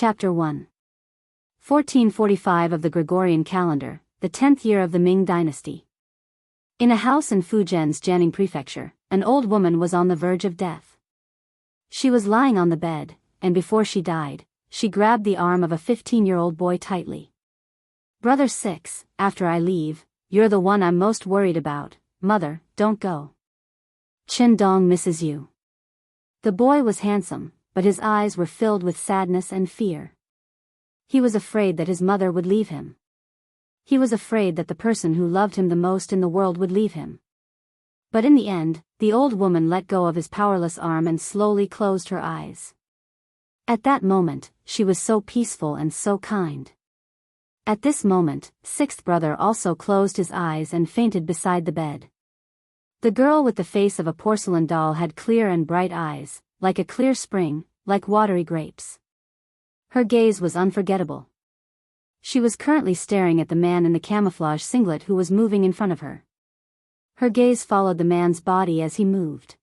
Chapter 1. 1445 of the Gregorian calendar, the 10th year of the Ming Dynasty. In a house in Fujian's Jianghu prefecture, an old woman was on the verge of death. She was lying on the bed, and before she died, she grabbed the arm of a 15-year-old boy tightly. "Brother 6, after I leave, you're the one I'm most worried about. Mother, don't go. Chen Dong misses you." The boy was handsome, but his eyes were filled with sadness and fear. He was afraid that his mother would leave him. He was afraid that the person who loved him the most in the world would leave him. But in the end, the old woman let go of his powerless arm and slowly closed her eyes. At that moment, she was so peaceful and so kind. At this moment, sixth brother also closed his eyes and fainted beside the bed. The girl with the face of a porcelain doll had clear and bright eyes, like a clear spring, like watery grapes. Her gaze was unforgettable. She was currently staring at the man in the camouflage singlet who was moving in front of her. Her gaze followed the man's body as he moved.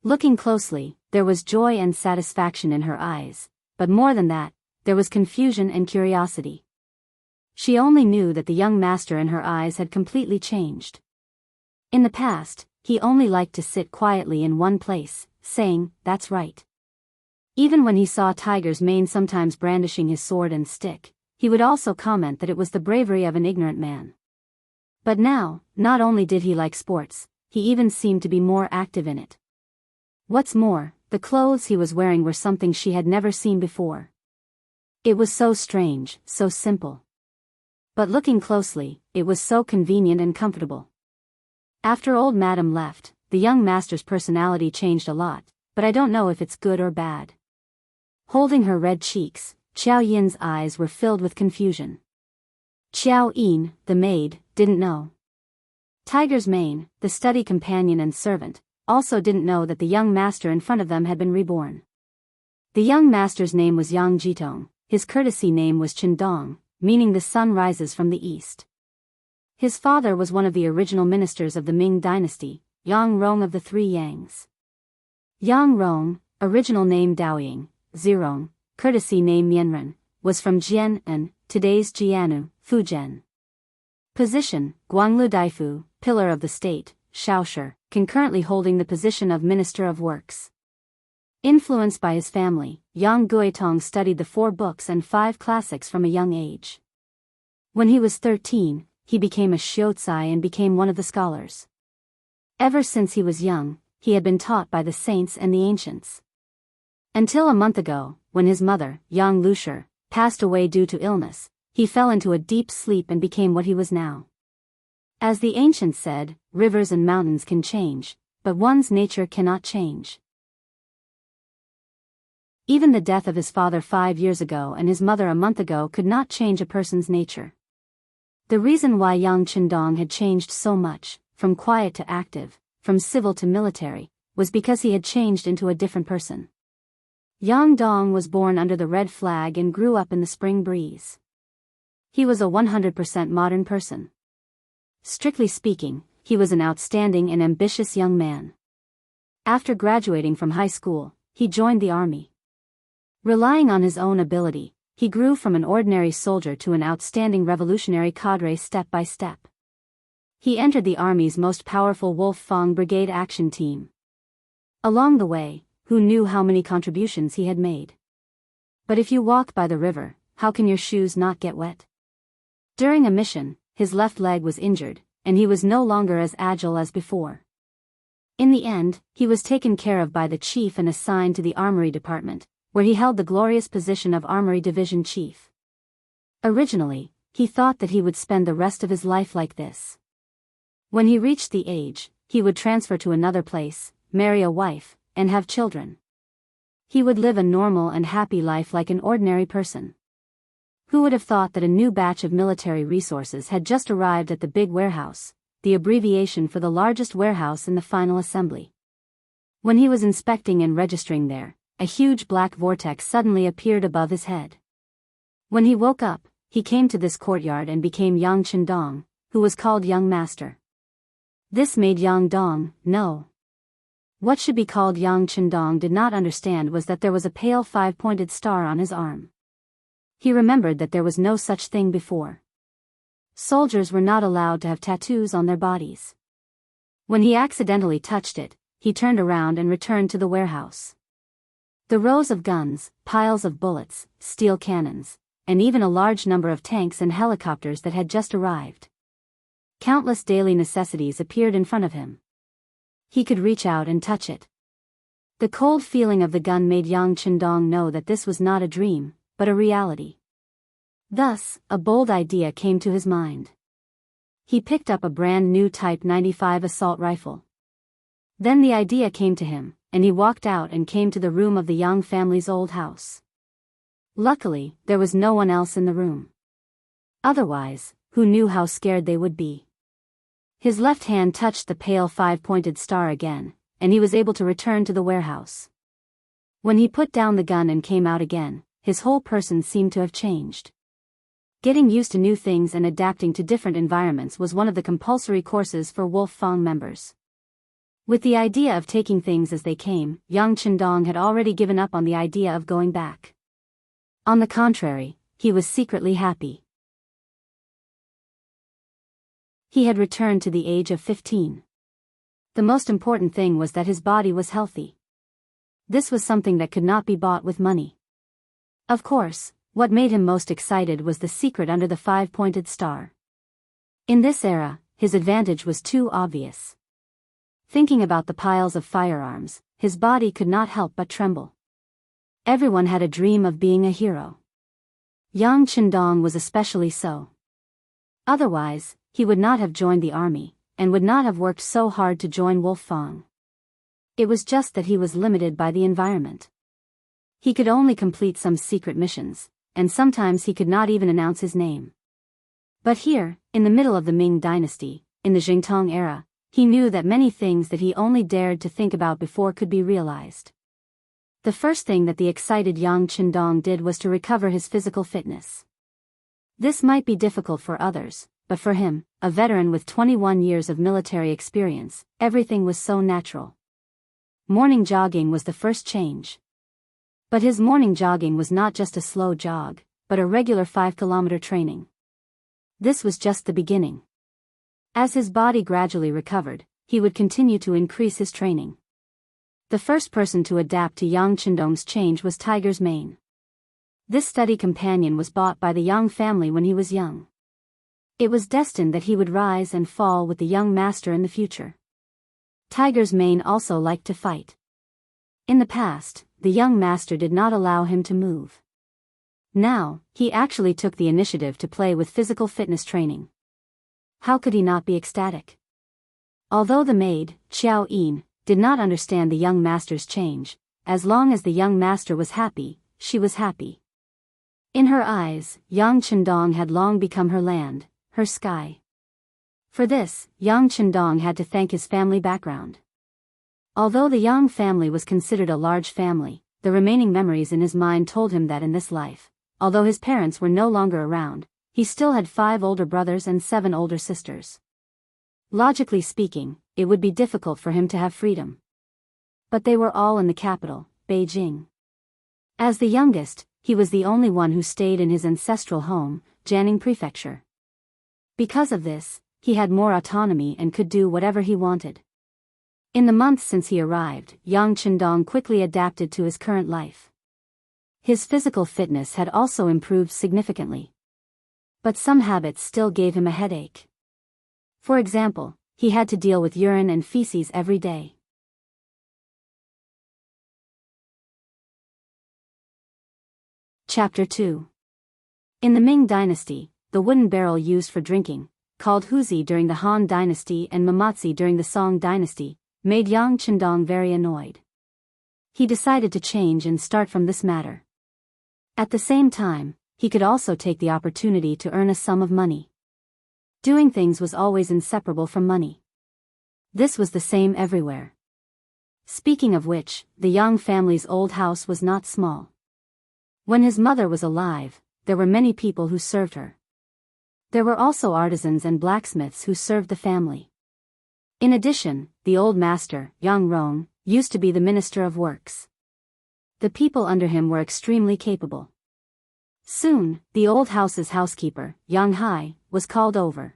Looking closely, there was joy and satisfaction in her eyes, but more than that, there was confusion and curiosity. She only knew that the young master in her eyes had completely changed. In the past, he only liked to sit quietly in one place, saying, "That's right." Even when he saw Tiger's mane sometimes brandishing his sword and stick, he would also comment that it was the bravery of an ignorant man. But now, not only did he like sports, he even seemed to be more active in it. What's more, the clothes he was wearing were something she had never seen before. It was so strange, so simple. But looking closely, it was so convenient and comfortable. After old Madam left, the young master's personality changed a lot, but I don't know if it's good or bad. Holding her red cheeks, Qiao Yin's eyes were filled with confusion. Qiao Yin, the maid, didn't know. Tiger's mane, the study companion and servant, also didn't know that the young master in front of them had been reborn. The young master's name was Yang Jitong, his courtesy name was Chen Dong, meaning the sun rises from the east. His father was one of the original ministers of the Ming Dynasty, Yang Rong of the Three Yangs. Yang Rong, original name Daoying, Zirong, courtesy name Mianren, was from Jianghu, today's Jianghu, Fujian. Position, Guanglu Daifu, pillar of the state, Shaoshi, concurrently holding the position of Minister of Works. Influenced by his family, Yang Guitong studied the 4 books and 5 classics from a young age. When he was 13, he became a shiozai and became one of the scholars. Ever since he was young, he had been taught by the saints and the ancients. Until a month ago, when his mother, Yang Lushi, passed away due to illness, he fell into a deep sleep and became what he was now. As the ancients said, rivers and mountains can change, but one's nature cannot change. Even the death of his father 5 years ago and his mother a month ago could not change a person's nature. The reason why Yang Chendong had changed so much, from quiet to active, from civil to military, was because he had changed into a different person. Yang Dong was born under the red flag and grew up in the spring breeze. He was a 100% modern person. Strictly speaking, he was an outstanding and ambitious young man. After graduating from high school, he joined the army. Relying on his own ability, he grew from an ordinary soldier to an outstanding revolutionary cadre step by step. He entered the army's most powerful Wolf Fang Brigade action team. Along the way, who knew how many contributions he had made? But if you walk by the river, how can your shoes not get wet? During a mission, his left leg was injured, and he was no longer as agile as before. In the end, he was taken care of by the chief and assigned to the armory department, where he held the glorious position of Armory Division Chief. Originally, he thought that he would spend the rest of his life like this. When he reached the age, he would transfer to another place, marry a wife, and have children. He would live a normal and happy life like an ordinary person. Who would have thought that a new batch of military resources had just arrived at the big warehouse, the abbreviation for the largest warehouse in the final assembly? When he was inspecting and registering there, a huge black vortex suddenly appeared above his head. When he woke up, he came to this courtyard and became Yang Chendong, who was called Young Master. This made Yang Dong know. What should be called Yang Chendong did not understand was that there was a pale 5-pointed star on his arm. He remembered that there was no such thing before. Soldiers were not allowed to have tattoos on their bodies. When he accidentally touched it, he turned around and returned to the warehouse. The rows of guns, piles of bullets, steel cannons, and even a large number of tanks and helicopters that had just arrived. Countless daily necessities appeared in front of him. He could reach out and touch it. The cold feeling of the gun made Yang Qindong know that this was not a dream, but a reality. Thus, a bold idea came to his mind. He picked up a brand new Type 95 assault rifle. Then the idea came to him, and he walked out and came to the room of the Yang family's old house. Luckily, there was no one else in the room. Otherwise, who knew how scared they would be? His left hand touched the pale five-pointed star again, and he was able to return to the warehouse. When he put down the gun and came out again, his whole person seemed to have changed. Getting used to new things and adapting to different environments was one of the compulsory courses for Wolf Fang members. With the idea of taking things as they came, Yang Qindong had already given up on the idea of going back. On the contrary, he was secretly happy. He had returned to the age of 15. The most important thing was that his body was healthy. This was something that could not be bought with money. Of course, what made him most excited was the secret under the five-pointed star. In this era, his advantage was too obvious. Thinking about the piles of firearms, his body could not help but tremble. Everyone had a dream of being a hero. Yang Qindong was especially so. Otherwise, he would not have joined the army, and would not have worked so hard to join Wolf Fang. It was just that he was limited by the environment. He could only complete some secret missions, and sometimes he could not even announce his name. But here, in the middle of the Ming Dynasty, in the Jingtong era, he knew that many things that he only dared to think about before could be realized. The first thing that the excited Yang Qindong did was to recover his physical fitness. This might be difficult for others, but for him, a veteran with 21 years of military experience, everything was so natural. Morning jogging was the first change. But his morning jogging was not just a slow jog, but a regular 5-kilometer training. This was just the beginning. As his body gradually recovered, he would continue to increase his training. The first person to adapt to Yang Qindong's change was Tiger's Mane. This steady companion was bought by the Yang family when he was young. It was destined that he would rise and fall with the young master in the future. Tiger's Mane also liked to fight. In the past, the young master did not allow him to move. Now, he actually took the initiative to play with physical fitness training. How could he not be ecstatic? Although the maid, Xiao Yin, did not understand the young master's change, as long as the young master was happy, she was happy. In her eyes, Yang Qindong had long become her land, her sky. For this, Yang Qindong had to thank his family background. Although the Yang family was considered a large family, the remaining memories in his mind told him that in this life, although his parents were no longer around, he still had 5 older brothers and 7 older sisters. Logically speaking, it would be difficult for him to have freedom. But they were all in the capital, Beijing. As the youngest, he was the only one who stayed in his ancestral home, Jianghu Prefecture. Because of this, he had more autonomy and could do whatever he wanted. In the months since he arrived, Yang Qindong quickly adapted to his current life. His physical fitness had also improved significantly. But some habits still gave him a headache. For example, he had to deal with urine and feces every day. Chapter 2. In the Ming Dynasty, the wooden barrel used for drinking, called huzi during the Han Dynasty and mamatsi during the Song Dynasty, made Yang Qindong very annoyed. He decided to change and start from this matter. At the same time, he could also take the opportunity to earn a sum of money. Doing things was always inseparable from money. This was the same everywhere. Speaking of which, the Yang family's old house was not small. When his mother was alive, there were many people who served her. There were also artisans and blacksmiths who served the family. In addition, the old master, Yang Rong, used to be the minister of works. The people under him were extremely capable. Soon, the old house's housekeeper, Yang was called over.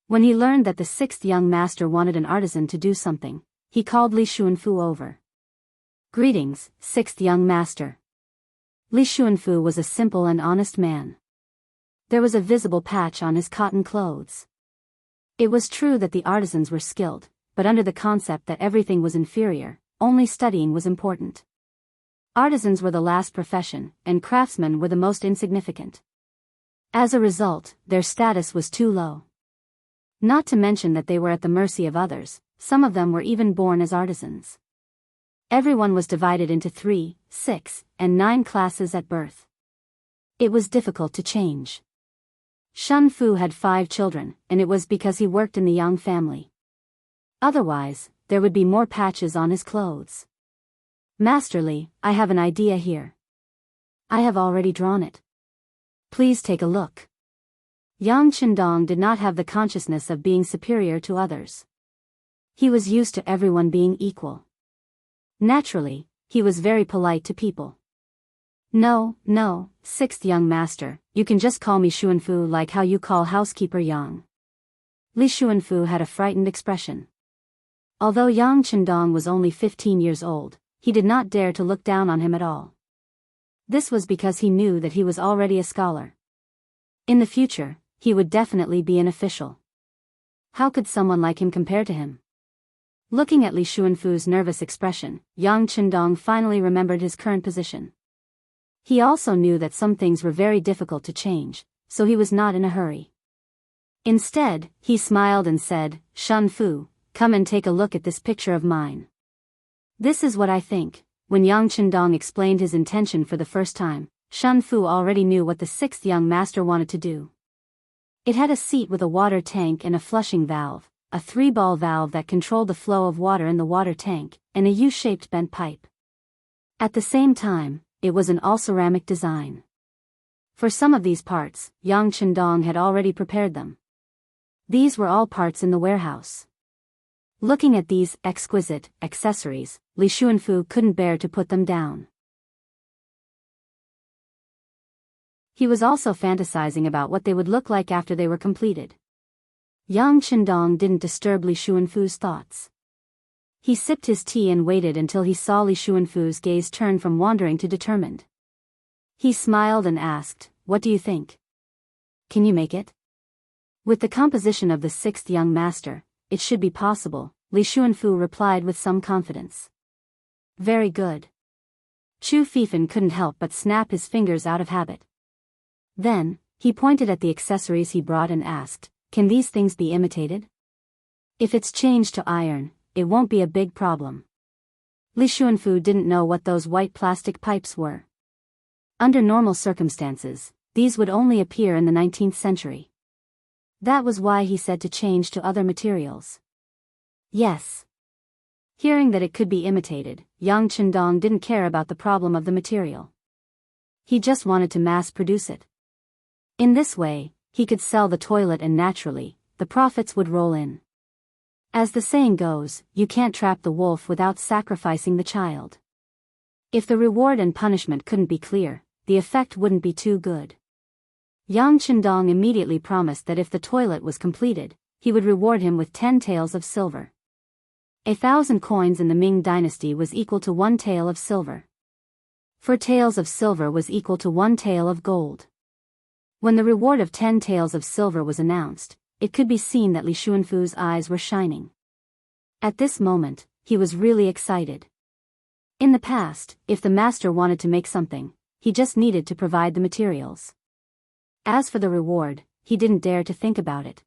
When he learned that the sixth young master wanted an artisan to do something, he called Li Xuanfu over. Greetings, sixth young master. Li Xuanfu was a simple and honest man. There was a visible patch on his cotton clothes. It was true that the artisans were skilled, but under the concept that everything was inferior, only studying was important. Artisans were the last profession, and craftsmen were the most insignificant. As a result, their status was too low. Not to mention that they were at the mercy of others, some of them were even born as artisans. Everyone was divided into 3, 6, and 9 classes at birth. It was difficult to change. Shun Fu had 5 children, and it was because he worked in the Yang family. Otherwise, there would be more patches on his clothes. Masterly, I have an idea here. I have already drawn it. Please take a look. Yang Qindong did not have the consciousness of being superior to others. He was used to everyone being equal. Naturally, he was very polite to people. No, sixth young master, you can just call me Xuanfu like how you call housekeeper Yang. Li Xuanfu had a frightened expression. Although Yang Qindong was only 15 years old, he did not dare to look down on him at all. This was because he knew that he was already a scholar. In the future, he would definitely be an official. How could someone like him compare to him? Looking at Li Xuanfu's nervous expression, Yang Qindong finally remembered his current position. He also knew that some things were very difficult to change, so he was not in a hurry. Instead, he smiled and said, Shun Fu, come and take a look at this picture of mine. This is what I think. When Yang Qindong explained his intention for the first time, Shun Fu already knew what the sixth young master wanted to do. It had a seat with a water tank and a flushing valve, a 3-ball valve that controlled the flow of water in the water tank, and a U-shaped bent pipe. At the same time, it was an all-ceramic design. For some of these parts, Yang Qindong had already prepared them. These were all parts in the warehouse. Looking at these exquisite accessories, Li Xuanfu couldn't bear to put them down. He was also fantasizing about what they would look like after they were completed. Yang Qindong didn't disturb Li Xuanfu's thoughts. He sipped his tea and waited until he saw Li Xuanfu's gaze turn from wandering to determined. He smiled and asked, What do you think? Can you make it? With the composition of the sixth young master, it should be possible, Li Xuanfu replied with some confidence. Very good. Chu Fifan couldn't help but snap his fingers out of habit. Then, he pointed at the accessories he brought and asked, Can these things be imitated? If it's changed to iron, it won't be a big problem. Li Xuanfu didn't know what those white plastic pipes were. Under normal circumstances, these would only appear in the 19th century. That was why he said to change to other materials. Yes. Hearing that it could be imitated, Yang Qindong didn't care about the problem of the material. He just wanted to mass-produce it. In this way, he could sell the toilet and naturally, the profits would roll in. As the saying goes, you can't trap the wolf without sacrificing the child. If the reward and punishment couldn't be clear, the effect wouldn't be too good. Yang Qindong immediately promised that if the toilet was completed, he would reward him with 10 taels of silver. 1,000 coins in the Ming Dynasty was equal to 1 tael of silver. 4 taels of silver was equal to 1 tael of gold. When the reward of 10 taels of silver was announced, it could be seen that Li Xuanfu's eyes were shining. At this moment, he was really excited. In the past, if the master wanted to make something, he just needed to provide the materials. As for the reward, he didn't dare to think about it.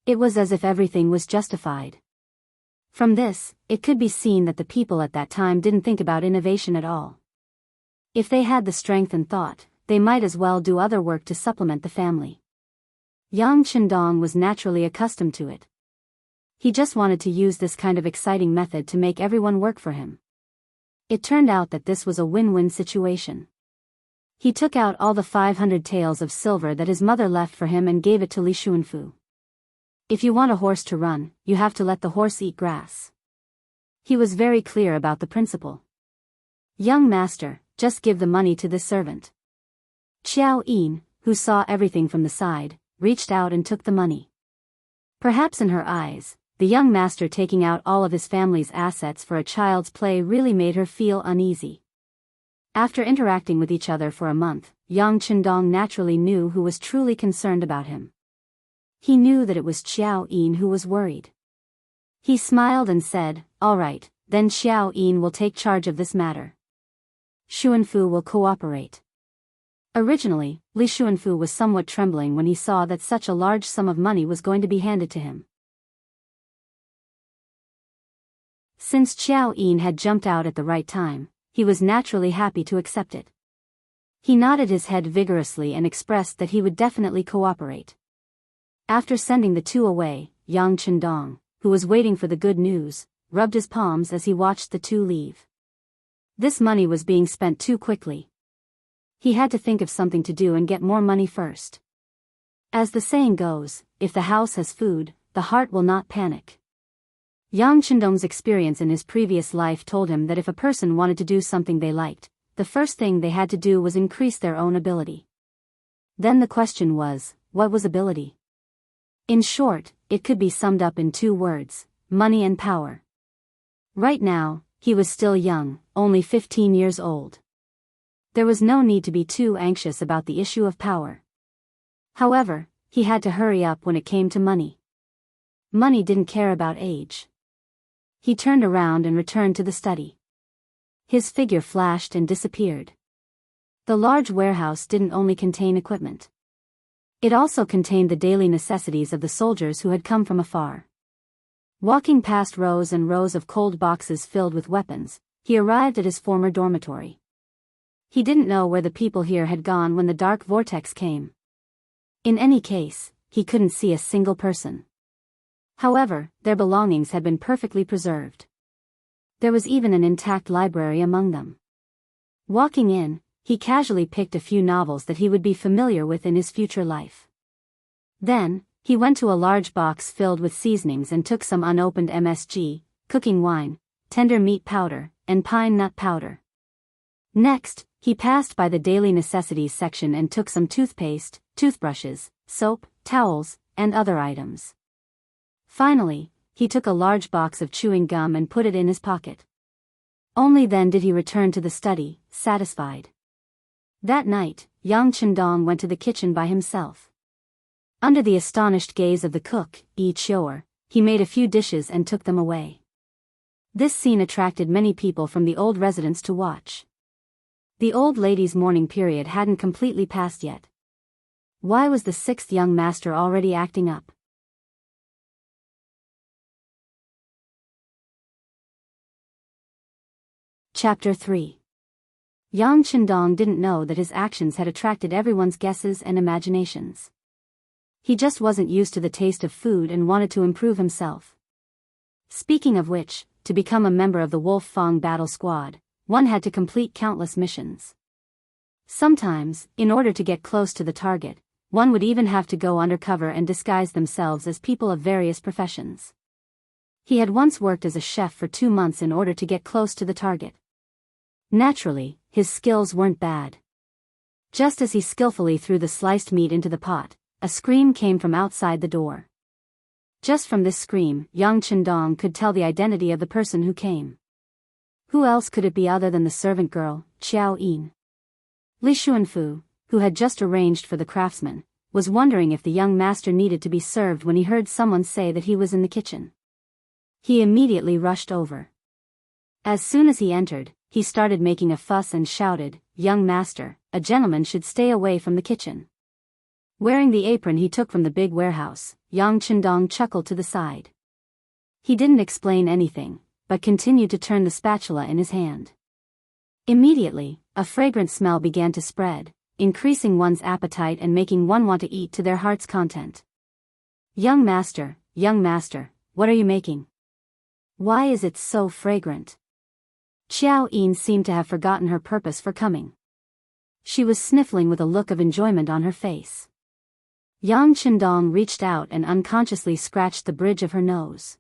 It was as if everything was justified. From this, it could be seen that the people at that time didn't think about innovation at all. If they had the strength and thought, they might as well do other work to supplement the family. Yang Qindong was naturally accustomed to it. He just wanted to use this kind of exciting method to make everyone work for him. It turned out that this was a win-win situation. He took out all the 500 taels of silver that his mother left for him and gave it to Li Xuanfu. If you want a horse to run, you have to let the horse eat grass. He was very clear about the principle. Young master, just give the money to this servant. Xiao Yin, who saw everything from the side, reached out and took the money. Perhaps in her eyes, the young master taking out all of his family's assets for a child's play really made her feel uneasy. After interacting with each other for a month, Yang Chendong naturally knew who was truly concerned about him. He knew that it was Xiao Yin who was worried. He smiled and said, "All right, then Xiao Yin will take charge of this matter. Xuanfu will cooperate." Originally, Li Xuanfu was somewhat trembling when he saw that such a large sum of money was going to be handed to him. Since Xiao Yin had jumped out at the right time, he was naturally happy to accept it. He nodded his head vigorously and expressed that he would definitely cooperate. After sending the two away, Yang Chendong, who was waiting for the good news, rubbed his palms as he watched the two leave. This money was being spent too quickly. He had to think of something to do and get more money first. As the saying goes, if the house has food, the heart will not panic. Yang Chendong's experience in his previous life told him that if a person wanted to do something they liked, the first thing they had to do was increase their own ability. Then the question was, what was ability? In short, it could be summed up in two words: money and power. Right now, he was still young, only 15 years old. There was no need to be too anxious about the issue of power. However, he had to hurry up when it came to money. Money didn't care about age. He turned around and returned to the study. His figure flashed and disappeared. The large warehouse didn't only contain equipment. It also contained the daily necessities of the soldiers who had come from afar. Walking past rows and rows of cold boxes filled with weapons, he arrived at his former dormitory. He didn't know where the people here had gone when the dark vortex came. In any case, he couldn't see a single person. However, their belongings had been perfectly preserved. There was even an intact library among them. Walking in, he casually picked a few novels that he would be familiar with in his future life. Then, he went to a large box filled with seasonings and took some unopened MSG, cooking wine, tender meat powder, and pine nut powder. Next, he passed by the daily necessities section and took some toothpaste, toothbrushes, soap, towels, and other items. Finally, he took a large box of chewing gum and put it in his pocket. Only then did he return to the study, satisfied. That night, Yang Chendong went to the kitchen by himself. Under the astonished gaze of the cook, Yi Chioer, he made a few dishes and took them away. This scene attracted many people from the old residents to watch. The old lady's mourning period hadn't completely passed yet. Why was the sixth young master already acting up? Chapter 3. Yang Chendong didn't know that his actions had attracted everyone's guesses and imaginations. He just wasn't used to the taste of food and wanted to improve himself. Speaking of which, to become a member of the Wolf Fang battle squad, one had to complete countless missions. Sometimes, in order to get close to the target, one would even have to go undercover and disguise themselves as people of various professions. He had once worked as a chef for 2 months in order to get close to the target. Naturally, his skills weren't bad. Just as he skillfully threw the sliced meat into the pot, a scream came from outside the door. Just from this scream, Yang Chendong could tell the identity of the person who came. Who else could it be other than the servant girl, Xiao Yin? Li Xuanfu, who had just arranged for the craftsman, was wondering if the young master needed to be served when he heard someone say that he was in the kitchen. He immediately rushed over. As soon as he entered, he started making a fuss and shouted, "Young master, a gentleman should stay away from the kitchen." Wearing the apron he took from the big warehouse, Yang Chendong chuckled to the side. He didn't explain anything, but continued to turn the spatula in his hand. Immediately, a fragrant smell began to spread, increasing one's appetite and making one want to eat to their heart's content. Young master, what are you making? Why is it so fragrant?" Xiao Yin seemed to have forgotten her purpose for coming. She was sniffling with a look of enjoyment on her face. Yang Chendong reached out and unconsciously scratched the bridge of her nose.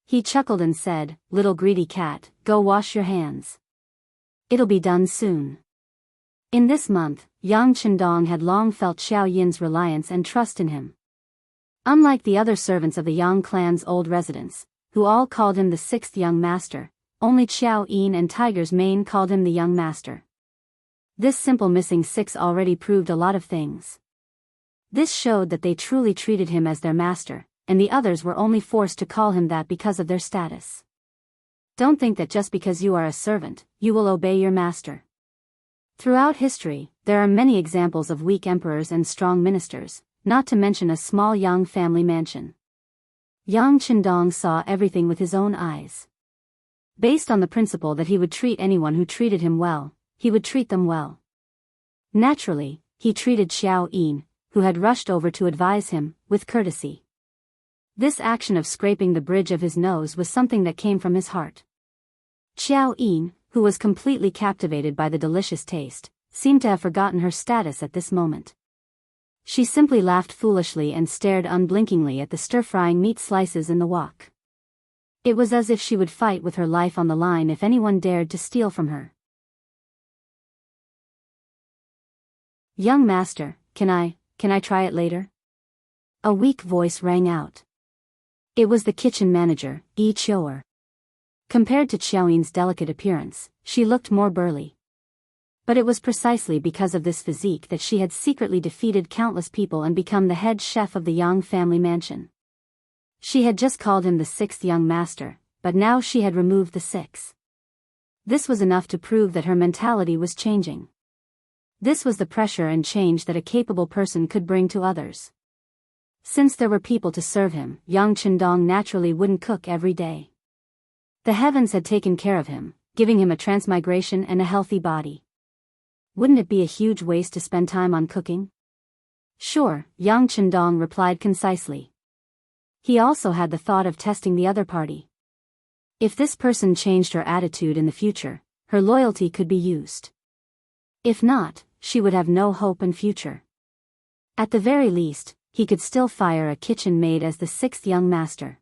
He chuckled and said, "Little greedy cat, go wash your hands. It'll be done soon." In this month, Yang Chendong had long felt Xiao Yin's reliance and trust in him. Unlike the other servants of the Yang clan's old residence, who all called him the sixth young master, only Xiao Yin and Tiger's Mane called him the young master. This simple missing six already proved a lot of things. This showed that they truly treated him as their master, and the others were only forced to call him that because of their status. Don't think that just because you are a servant, you will obey your master. Throughout history, there are many examples of weak emperors and strong ministers, not to mention a small Yang family mansion. Yang Chendong saw everything with his own eyes. Based on the principle that he would treat anyone who treated him well, he would treat them well. Naturally, he treated Xiao Yin, who had rushed over to advise him, with courtesy. This action of scraping the bridge of his nose was something that came from his heart. Xiao Yin, who was completely captivated by the delicious taste, seemed to have forgotten her status at this moment. She simply laughed foolishly and stared unblinkingly at the stir-frying meat slices in the wok. It was as if she would fight with her life on the line if anyone dared to steal from her. "Young master, can I try it later?" A weak voice rang out. It was the kitchen manager, Yi Chou'er. Compared to Xiaoyin's delicate appearance, she looked more burly. But it was precisely because of this physique that she had secretly defeated countless people and become the head chef of the Yang family mansion. She had just called him the sixth young master, but now she had removed the six. This was enough to prove that her mentality was changing. This was the pressure and change that a capable person could bring to others. Since there were people to serve him, Yang Chendong naturally wouldn't cook every day. The heavens had taken care of him, giving him a transmigration and a healthy body. Wouldn't it be a huge waste to spend time on cooking? Sure, Yang Chendong replied concisely. He also had the thought of testing the other party. If this person changed her attitude in the future, her loyalty could be used. If not, she would have no hope and future. At the very least, he could still fire a kitchen maid as the sixth young master.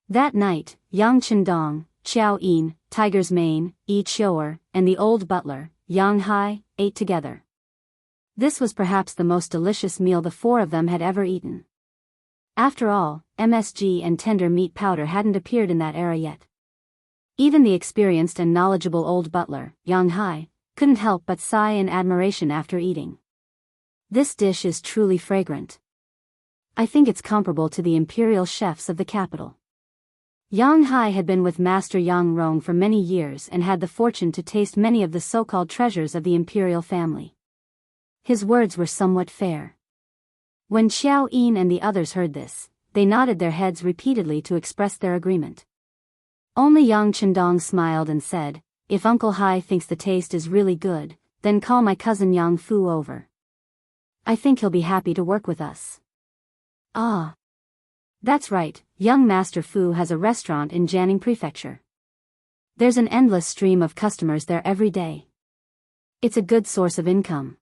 That night, Yang Chendong, Xiao Yin, Tiger's Mane, Yi Chou'er, and the old butler, Yang Hai, ate together. This was perhaps the most delicious meal the four of them had ever eaten. After all, MSG and tender meat powder hadn't appeared in that era yet. Even the experienced and knowledgeable old butler, Yang Hai, couldn't help but sigh in admiration after eating. This dish is truly fragrant. I think it's comparable to the imperial chefs of the capital. Yang Hai had been with Master Yang Rong for many years and had the fortune to taste many of the so-called treasures of the imperial family. His words were somewhat fair. When Xiao Yin and the others heard this, they nodded their heads repeatedly to express their agreement. Only Yang Chendong smiled and said, "If Uncle Hai thinks the taste is really good, then call my cousin Yang Fu over. I think he'll be happy to work with us." "Ah. That's right, young Master Fu has a restaurant in Jianghu Prefecture. There's an endless stream of customers there every day. It's a good source of income."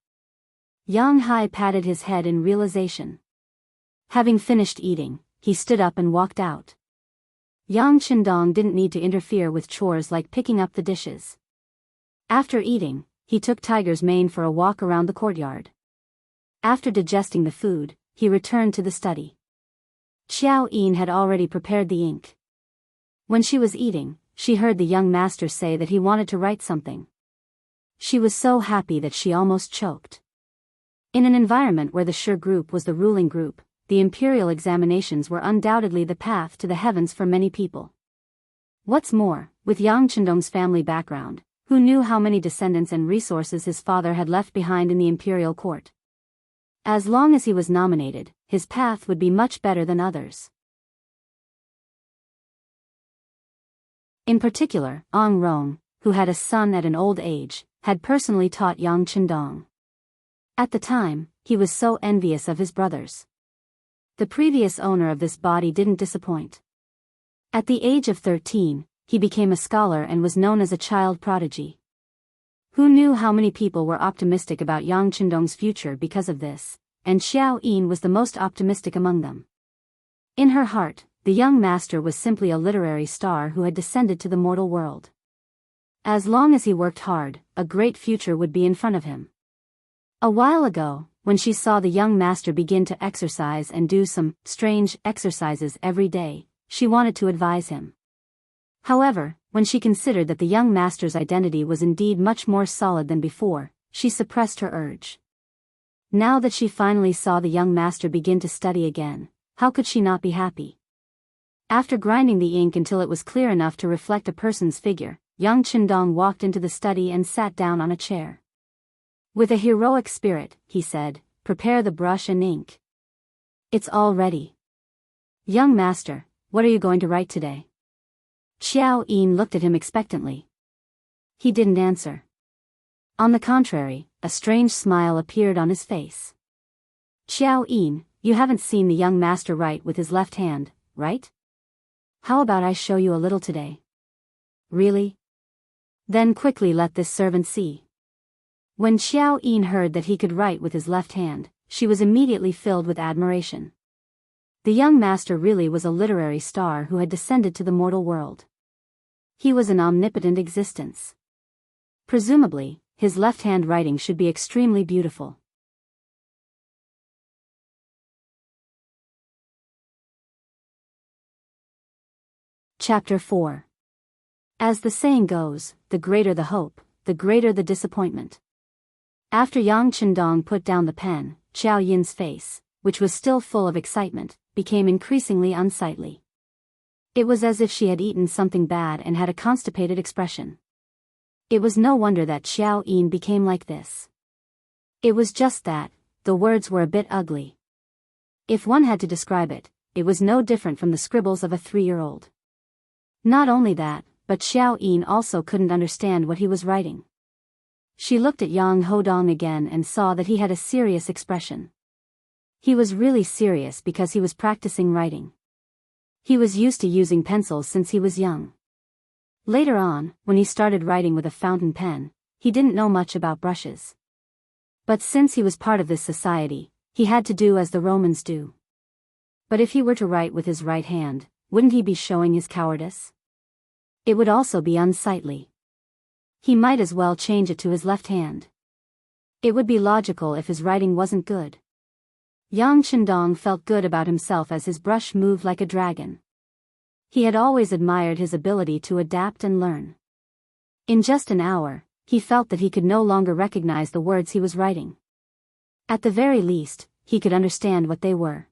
Yang Hai patted his head in realization. Having finished eating, he stood up and walked out. Yang Chendong didn't need to interfere with chores like picking up the dishes. After eating, he took Tiger's Mane for a walk around the courtyard. After digesting the food, he returned to the study. Xiao Yin had already prepared the ink. When she was eating, she heard the young master say that he wanted to write something. She was so happy that she almost choked. In an environment where the Shi group was the ruling group, the imperial examinations were undoubtedly the path to the heavens for many people. What's more, with Yang Chendong's family background, who knew how many descendants and resources his father had left behind in the imperial court? As long as he was nominated, his path would be much better than others. In particular, Ong Rong, who had a son at an old age, had personally taught Yang Chendong. At the time, he was so envious of his brothers. The previous owner of this body didn't disappoint. At the age of 13, he became a scholar and was known as a child prodigy. Who knew how many people were optimistic about Yang Chendong's future because of this, and Xiao Yin was the most optimistic among them. In her heart, the young master was simply a literary star who had descended to the mortal world. As long as he worked hard, a great future would be in front of him. A while ago, when she saw the young master begin to exercise and do some strange exercises every day, she wanted to advise him. However, when she considered that the young master's identity was indeed much more solid than before, she suppressed her urge. Now that she finally saw the young master begin to study again, how could she not be happy? After grinding the ink until it was clear enough to reflect a person's figure, young Qindong walked into the study and sat down on a chair. With a heroic spirit, he said, "Prepare the brush and ink. It's all ready." "Young master, what are you going to write today?" Xiao Yin looked at him expectantly. He didn't answer. On the contrary, a strange smile appeared on his face. "Xiao Yin, you haven't seen the young master write with his left hand, right? How about I show you a little today?" "Really? Then quickly let this servant see." When Xiao Yin heard that he could write with his left hand, she was immediately filled with admiration. The young master really was a literary star who had descended to the mortal world. He was an omnipotent existence. Presumably, his left-hand writing should be extremely beautiful. Chapter 4. As the saying goes, the greater the hope, the greater the disappointment. After Yang Qindong put down the pen, Xiao Yin's face, which was still full of excitement, became increasingly unsightly. It was as if she had eaten something bad and had a constipated expression. It was no wonder that Xiao Yin became like this. It was just that, the words were a bit ugly. If one had to describe it, it was no different from the scribbles of a 3-year-old. Not only that, but Xiao Yin also couldn't understand what he was writing. She looked at Yang Hodong again and saw that he had a serious expression. He was really serious because he was practicing writing. He was used to using pencils since he was young. Later on, when he started writing with a fountain pen, he didn't know much about brushes. But since he was part of this society, he had to do as the Romans do. But if he were to write with his right hand, wouldn't he be showing his cowardice? It would also be unsightly. He might as well change it to his left hand. It would be logical if his writing wasn't good. Yang Qindong felt good about himself as his brush moved like a dragon. He had always admired his ability to adapt and learn. In just an hour, he felt that he could no longer recognize the words he was writing. At the very least, he could understand what they were.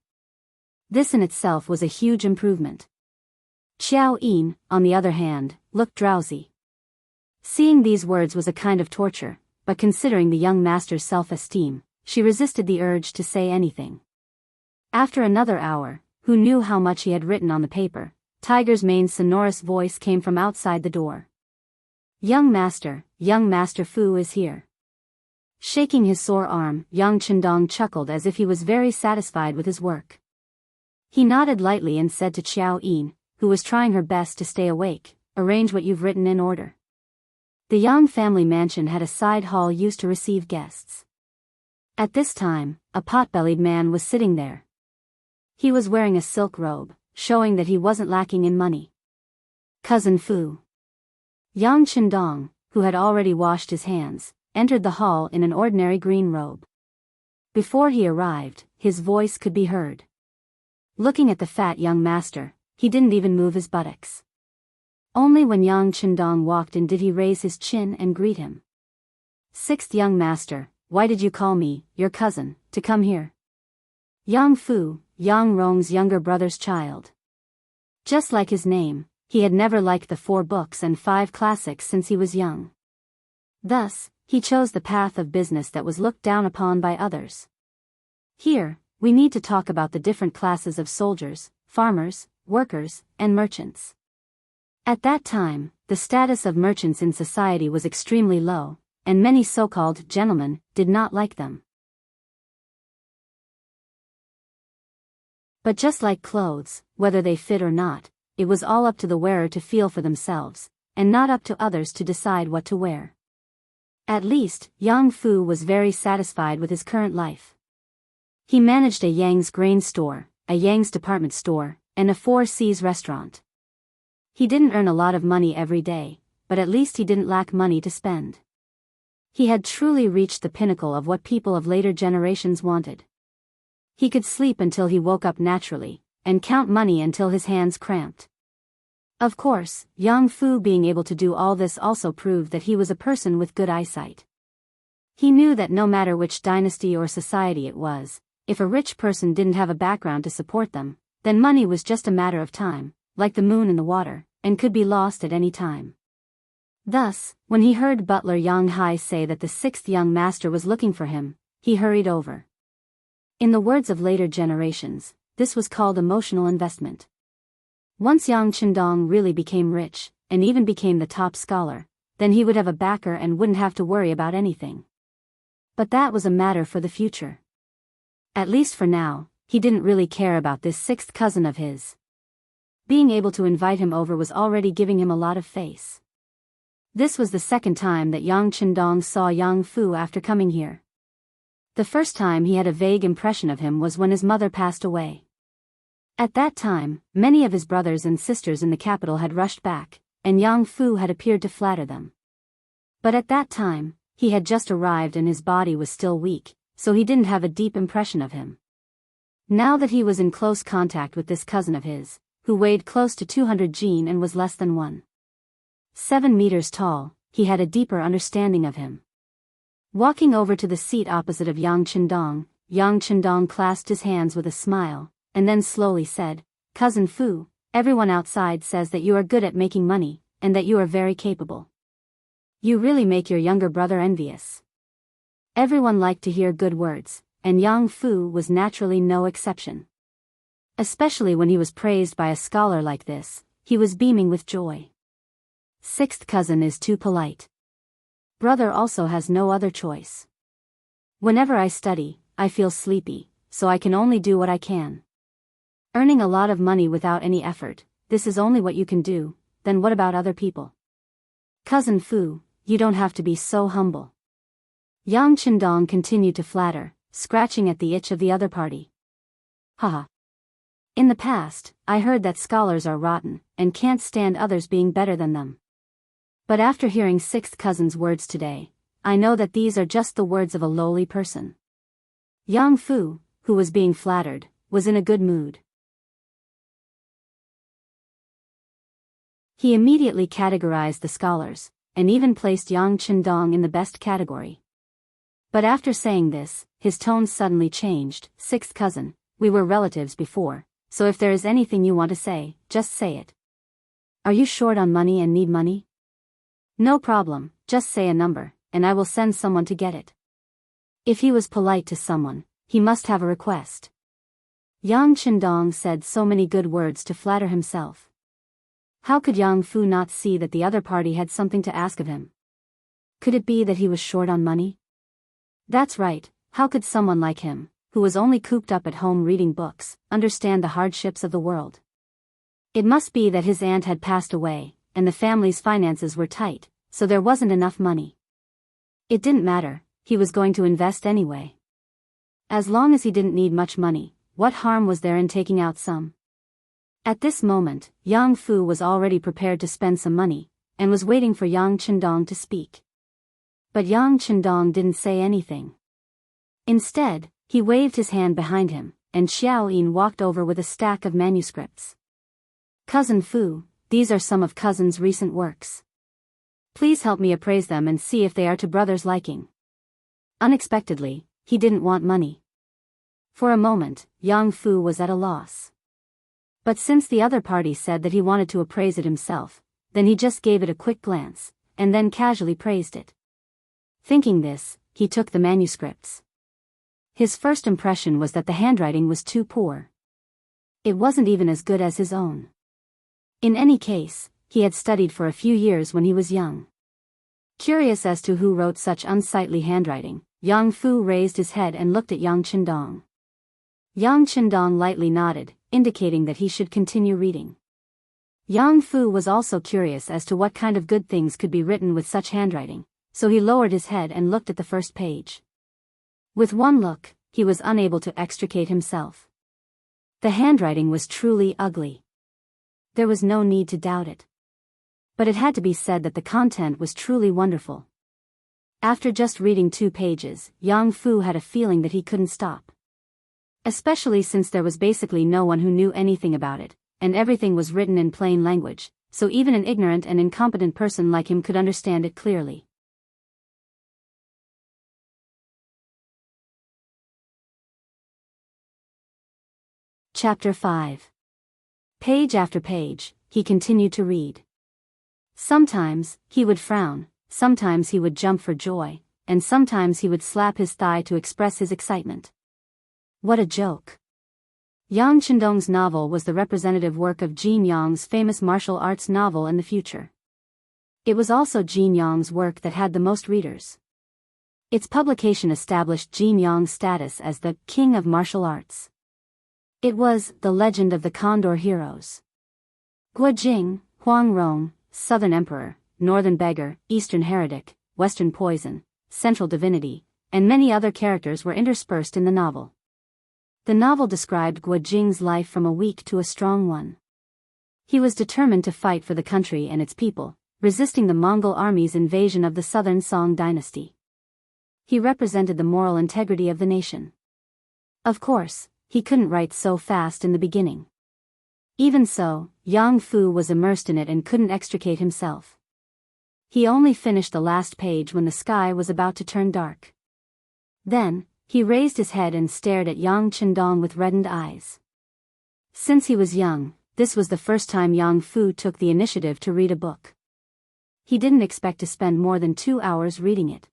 This in itself was a huge improvement. Xiao Yin, on the other hand, looked drowsy. Seeing these words was a kind of torture, but considering the young master's self-esteem, she resisted the urge to say anything. After another hour, who knew how much he had written on the paper, Tiger's Mane's sonorous voice came from outside the door. Young Master Fu is here." Shaking his sore arm, Yang Qindong chuckled as if he was very satisfied with his work. He nodded lightly and said to Xiao Yin, who was trying her best to stay awake, "Arrange what you've written in order." The Yang family mansion had a side hall used to receive guests. At this time, a pot-bellied man was sitting there. He was wearing a silk robe, showing that he wasn't lacking in money. "Cousin Fu." Yang Qindong, who had already washed his hands, entered the hall in an ordinary green robe. Before he arrived, his voice could be heard. Looking at the fat young master, he didn't even move his buttocks. Only when Yang Qindong walked in did he raise his chin and greet him. "Sixth young master, why did you call me, your cousin, to come here?" Yang Fu, Yang Rong's younger brother's child. Just like his name, he had never liked the 4 books and 5 classics since he was young. Thus, he chose the path of business that was looked down upon by others. Here, we need to talk about the different classes of soldiers, farmers, workers, and merchants. At that time, the status of merchants in society was extremely low, and many so-called gentlemen did not like them. But just like clothes, whether they fit or not, it was all up to the wearer to feel for themselves, and not up to others to decide what to wear. At least, Yang Fu was very satisfied with his current life. He managed a Yang's grain store, a Yang's department store, and a 4 C's restaurant. He didn't earn a lot of money every day, but at least he didn't lack money to spend. He had truly reached the pinnacle of what people of later generations wanted. He could sleep until he woke up naturally, and count money until his hands cramped. Of course, Yang Fu being able to do all this also proved that he was a person with good eyesight. He knew that no matter which dynasty or society it was, if a rich person didn't have a background to support them, then money was just a matter of time, like the moon in the water, and could be lost at any time. Thus, when he heard butler Yang Hai say that the sixth young master was looking for him, he hurried over. In the words of later generations, this was called emotional investment. Once Yang Qindong really became rich, and even became the top scholar, then he would have a backer and wouldn't have to worry about anything. But that was a matter for the future. At least for now, he didn't really care about this sixth cousin of his. Being able to invite him over was already giving him a lot of face. This was the second time that Yang Qindong saw Yang Fu after coming here. The first time he had a vague impression of him was when his mother passed away. At that time, many of his brothers and sisters in the capital had rushed back, and Yang Fu had appeared to flatter them. But at that time, he had just arrived and his body was still weak, so he didn't have a deep impression of him. Now that he was in close contact with this cousin of his, who weighed close to 200 jin and was less than 1.7 meters tall, he had a deeper understanding of him. Walking over to the seat opposite of Yang Qindong clasped his hands with a smile, and then slowly said, "Cousin Fu, everyone outside says that you are good at making money, and that you are very capable. You really make your younger brother envious." Everyone liked to hear good words, and Yang Fu was naturally no exception. Especially when he was praised by a scholar like this, he was beaming with joy. Sixth cousin is too polite. Brother also has no other choice. Whenever I study, I feel sleepy, so I can only do what I can. Earning a lot of money without any effort, this is only what you can do, then what about other people? Cousin Fu, you don't have to be so humble. Yang Qindong continued to flatter, scratching at the itch of the other party. Haha. In the past, I heard that scholars are rotten, and can't stand others being better than them. But after hearing sixth cousin's words today, I know that these are just the words of a lowly person. Yang Fu, who was being flattered, was in a good mood. He immediately categorized the scholars, and even placed Yang Qindong in the best category. But after saying this, his tone suddenly changed. "Sixth cousin, we were relatives before, so if there is anything you want to say, just say it. Are you short on money and need money? No problem, just say a number, and I will send someone to get it." If he was polite to someone, he must have a request. Yang Qindong said so many good words to flatter himself. How could Yang Fu not see that the other party had something to ask of him? Could it be that he was short on money? That's right, how could someone like him, who was only cooped up at home reading books, understand the hardships of the world? It must be that his aunt had passed away, and the family's finances were tight, so there wasn't enough money. It didn't matter, he was going to invest anyway. As long as he didn't need much money, what harm was there in taking out some? At this moment, Yang Fu was already prepared to spend some money, and was waiting for Yang Qindong to speak. But Yang Qindong didn't say anything. Instead, he waved his hand behind him, and Xiao Yin walked over with a stack of manuscripts. "Cousin Fu, these are some of cousin's recent works. Please help me appraise them and see if they are to brother's liking." Unexpectedly, he didn't want money. For a moment, Yang Fu was at a loss. But since the other party said that he wanted to appraise it himself, then he just gave it a quick glance, and then casually praised it. Thinking this, he took the manuscripts. His first impression was that the handwriting was too poor. It wasn't even as good as his own. In any case, he had studied for a few years when he was young. Curious as to who wrote such unsightly handwriting, Yang Fu raised his head and looked at Yang Qindong. Yang Qindong lightly nodded, indicating that he should continue reading. Yang Fu was also curious as to what kind of good things could be written with such handwriting, so he lowered his head and looked at the first page. With one look, he was unable to extricate himself. The handwriting was truly ugly. There was no need to doubt it. But it had to be said that the content was truly wonderful. After just reading 2 pages, Yang Fu had a feeling that he couldn't stop. Especially since there was basically no one who knew anything about it, and everything was written in plain language, so even an ignorant and incompetent person like him could understand it clearly. Chapter 5. Page after page, he continued to read. Sometimes, he would frown, sometimes he would jump for joy, and sometimes he would slap his thigh to express his excitement. What a joke. Yang Chendong's novel was the representative work of Jin Yang's famous martial arts novel in the future. It was also Jin Yang's work that had the most readers. Its publication established Jin Yang's status as the king of martial arts. It was The Legend of the Condor Heroes. Guo Jing, Huang Rong, Southern Emperor, Northern Beggar, Eastern Heretic, Western Poison, Central Divinity, and many other characters were interspersed in the novel. The novel described Guo Jing's life from a weak to a strong one. He was determined to fight for the country and its people, resisting the Mongol army's invasion of the southern Song dynasty. He represented the moral integrity of the nation. Of course, he couldn't write so fast in the beginning. Even so, Yang Fu was immersed in it and couldn't extricate himself. He only finished the last page when the sky was about to turn dark. Then, he raised his head and stared at Yang Chendong with reddened eyes. Since he was young, this was the first time Yang Fu took the initiative to read a book. He didn't expect to spend more than 2 hours reading it.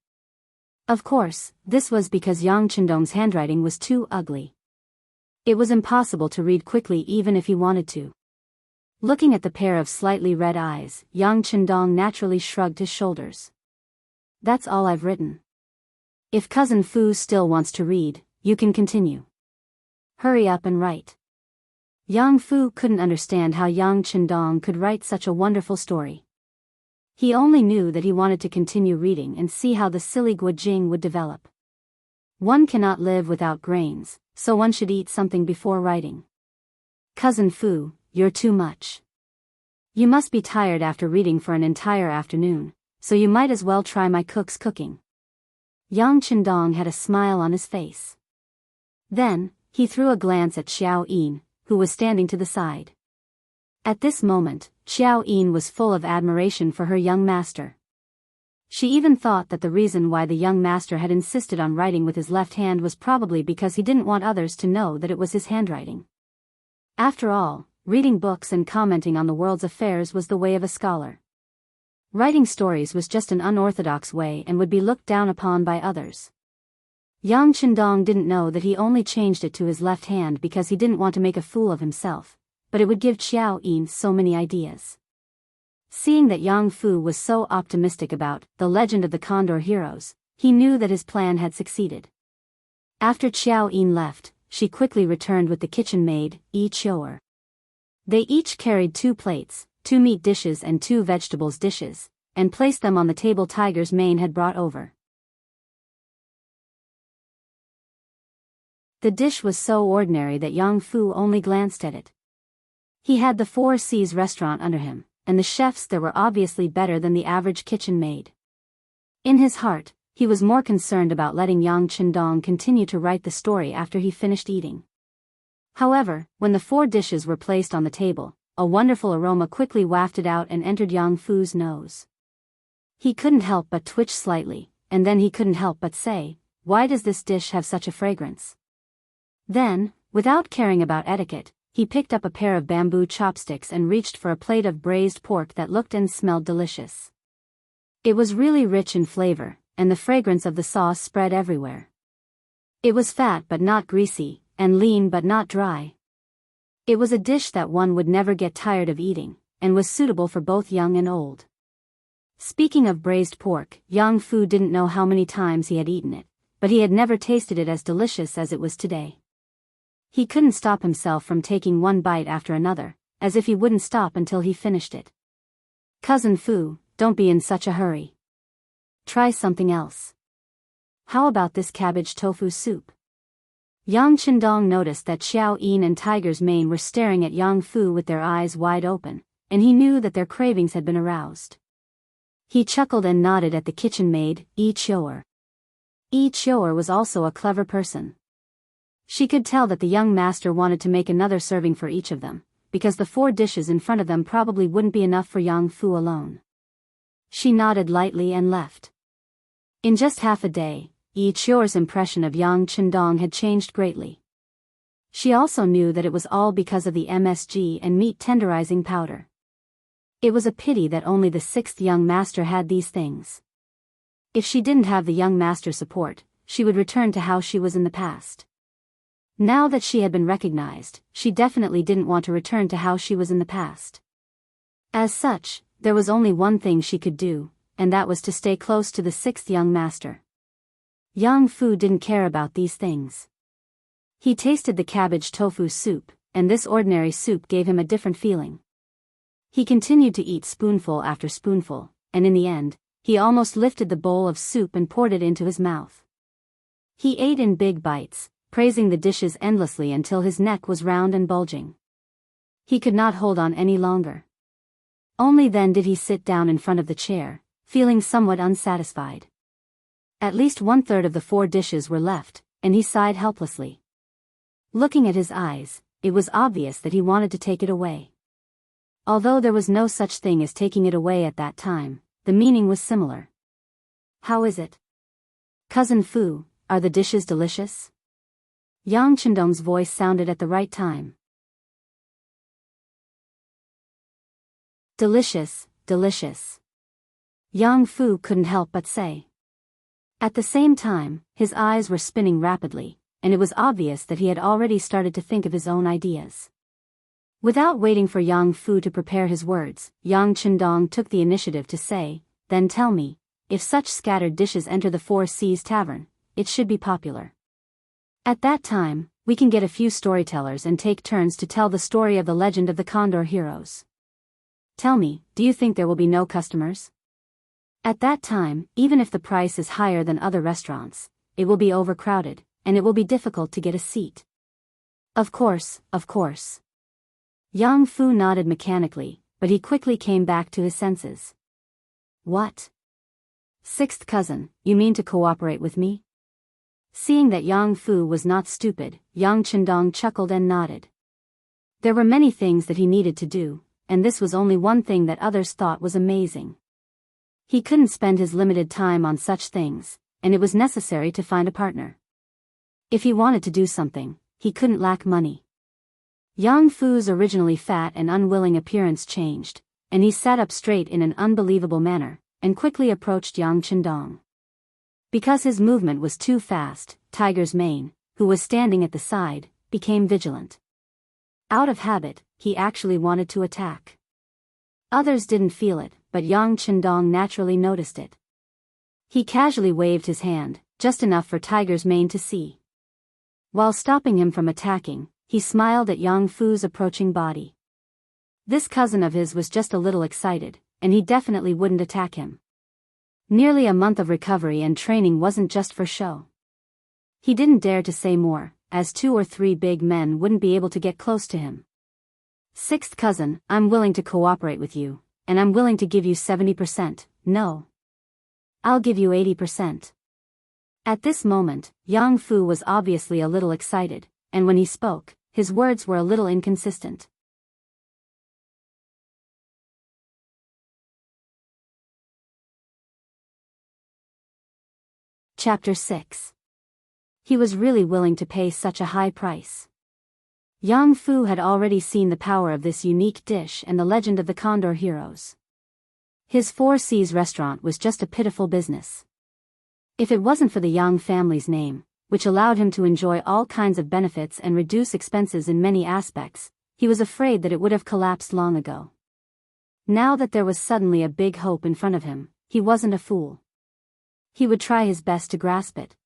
Of course, this was because Yang Chendong's handwriting was too ugly. It was impossible to read quickly even if he wanted to. Looking at the pair of slightly red eyes, Yang Chendong naturally shrugged his shoulders. That's all I've written. If Cousin Fu still wants to read, you can continue. Hurry up and write. Yang Fu couldn't understand how Yang Chendong could write such a wonderful story. He only knew that he wanted to continue reading and see how the silly Guo Jing would develop. One cannot live without grains, so one should eat something before writing. Cousin Fu, you're too much. You must be tired after reading for an entire afternoon, so you might as well try my cook's cooking. Yang Chendong had a smile on his face. Then, he threw a glance at Xiao Yin, who was standing to the side. At this moment, Xiao Yin was full of admiration for her young master. She even thought that the reason why the young master had insisted on writing with his left hand was probably because he didn't want others to know that it was his handwriting. After all, reading books and commenting on the world's affairs was the way of a scholar. Writing stories was just an unorthodox way and would be looked down upon by others. Yang Chendong didn't know that he only changed it to his left hand because he didn't want to make a fool of himself, but it would give Xiao Yin so many ideas. Seeing that Yang Fu was so optimistic about The Legend of the Condor Heroes, he knew that his plan had succeeded. After Xiao Yin left, she quickly returned with the kitchen maid, Yi Chou'er. They each carried 2 plates, 2 meat dishes and 2 vegetables dishes, and placed them on the table Tiger's mane had brought over. The dish was so ordinary that Yang Fu only glanced at it. He had the Four Seas restaurant under him, and the chefs there were obviously better than the average kitchen maid. In his heart, he was more concerned about letting Yang Chendong continue to write the story after he finished eating. However, when the 4 dishes were placed on the table, a wonderful aroma quickly wafted out and entered Yang Fu's nose. He couldn't help but twitch slightly, and then he couldn't help but say, "Why does this dish have such a fragrance?" Then, without caring about etiquette, he picked up a pair of bamboo chopsticks and reached for a plate of braised pork that looked and smelled delicious. It was really rich in flavor, and the fragrance of the sauce spread everywhere. It was fat but not greasy, and lean but not dry. It was a dish that one would never get tired of eating, and was suitable for both young and old. Speaking of braised pork, Yang Fu didn't know how many times he had eaten it, but he had never tasted it as delicious as it was today. He couldn't stop himself from taking one bite after another, as if he wouldn't stop until he finished it. "Cousin Fu, don't be in such a hurry. Try something else. How about this cabbage tofu soup?" Yang Chendong noticed that Xiao Yin and Tiger's mane were staring at Yang Fu with their eyes wide open, and he knew that their cravings had been aroused. He chuckled and nodded at the kitchen maid, Yi Qiu'er. Yi Qiu'er was also a clever person. She could tell that the young master wanted to make another serving for each of them, because the 4 dishes in front of them probably wouldn't be enough for Yang Fu alone. She nodded lightly and left. In just half a day, Yi Qiu'er's impression of Yang Chendong had changed greatly. She also knew that it was all because of the MSG and meat tenderizing powder. It was a pity that only the 6th young master had these things. If she didn't have the young master's support, she would return to how she was in the past. Now that she had been recognized, she definitely didn't want to return to how she was in the past. As such, there was only one thing she could do, and that was to stay close to the 6th young master. Yang Fu didn't care about these things. He tasted the cabbage tofu soup, and this ordinary soup gave him a different feeling. He continued to eat spoonful after spoonful, and in the end, he almost lifted the bowl of soup and poured it into his mouth. He ate in big bites, praising the dishes endlessly until his neck was round and bulging. He could not hold on any longer. Only then did he sit down in front of the chair, feeling somewhat unsatisfied. At least 1/3 of the 4 dishes were left, and he sighed helplessly. Looking at his eyes, it was obvious that he wanted to take it away. Although there was no such thing as taking it away at that time, the meaning was similar. How is it? Cousin Fu, are the dishes delicious? Yang Chendong's voice sounded at the right time. Delicious, delicious. Yang Fu couldn't help but say. At the same time, his eyes were spinning rapidly, and it was obvious that he had already started to think of his own ideas. Without waiting for Yang Fu to prepare his words, Yang Chendong took the initiative to say, "Then tell me, if such scattered dishes enter the 4 Seas Tavern, it should be popular. At that time, we can get a few storytellers and take turns to tell the story of the legend of the Condor heroes. Tell me, do you think there will be no customers? At that time, even if the price is higher than other restaurants, it will be overcrowded, and it will be difficult to get a seat." Of course, of course. Yang Fu nodded mechanically, but he quickly came back to his senses. What? 6th cousin, you mean to cooperate with me? Seeing that Yang Fu was not stupid, Yang Chendong chuckled and nodded. There were many things that he needed to do, and this was only one thing that others thought was amazing. He couldn't spend his limited time on such things, and it was necessary to find a partner. If he wanted to do something, he couldn't lack money. Yang Fu's originally fat and unwilling appearance changed, and he sat up straight in an unbelievable manner, and quickly approached Yang Chendong. Because his movement was too fast, Tiger's Mane, who was standing at the side, became vigilant. Out of habit, he actually wanted to attack. Others didn't feel it, but Yang Chendong naturally noticed it. He casually waved his hand, just enough for Tiger's Mane to see. While stopping him from attacking, he smiled at Yang Fu's approaching body. This cousin of his was just a little excited, and he definitely wouldn't attack him. Nearly a month of recovery and training wasn't just for show. He didn't dare to say more, as 2 or 3 big men wouldn't be able to get close to him. 6th cousin, I'm willing to cooperate with you, and I'm willing to give you 70%, no. I'll give you 80%. At this moment, Yang Fu was obviously a little excited, and when he spoke, his words were a little inconsistent. Chapter 6. He was really willing to pay such a high price. Yang Fu had already seen the power of this unique dish and the legend of the Condor heroes. His 4 Seas restaurant was just a pitiful business. If it wasn't for the Yang family's name, which allowed him to enjoy all kinds of benefits and reduce expenses in many aspects, he was afraid that it would have collapsed long ago. Now that there was suddenly a big hope in front of him, he wasn't a fool. He would try his best to grasp it.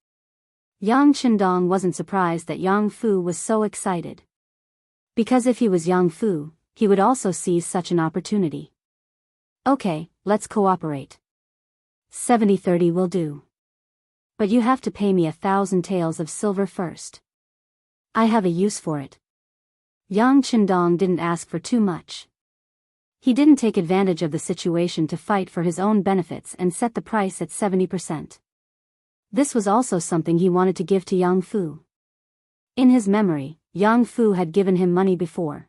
Yang Chendong wasn't surprised that Yang Fu was so excited. Because if he was Yang Fu, he would also seize such an opportunity. Okay, let's cooperate. 70-30 will do. But you have to pay me 1,000 taels of silver first. I have a use for it. Yang Chendong didn't ask for too much. He didn't take advantage of the situation to fight for his own benefits and set the price at 70%. This was also something he wanted to give to Yang Fu. In his memory, Yang Fu had given him money before.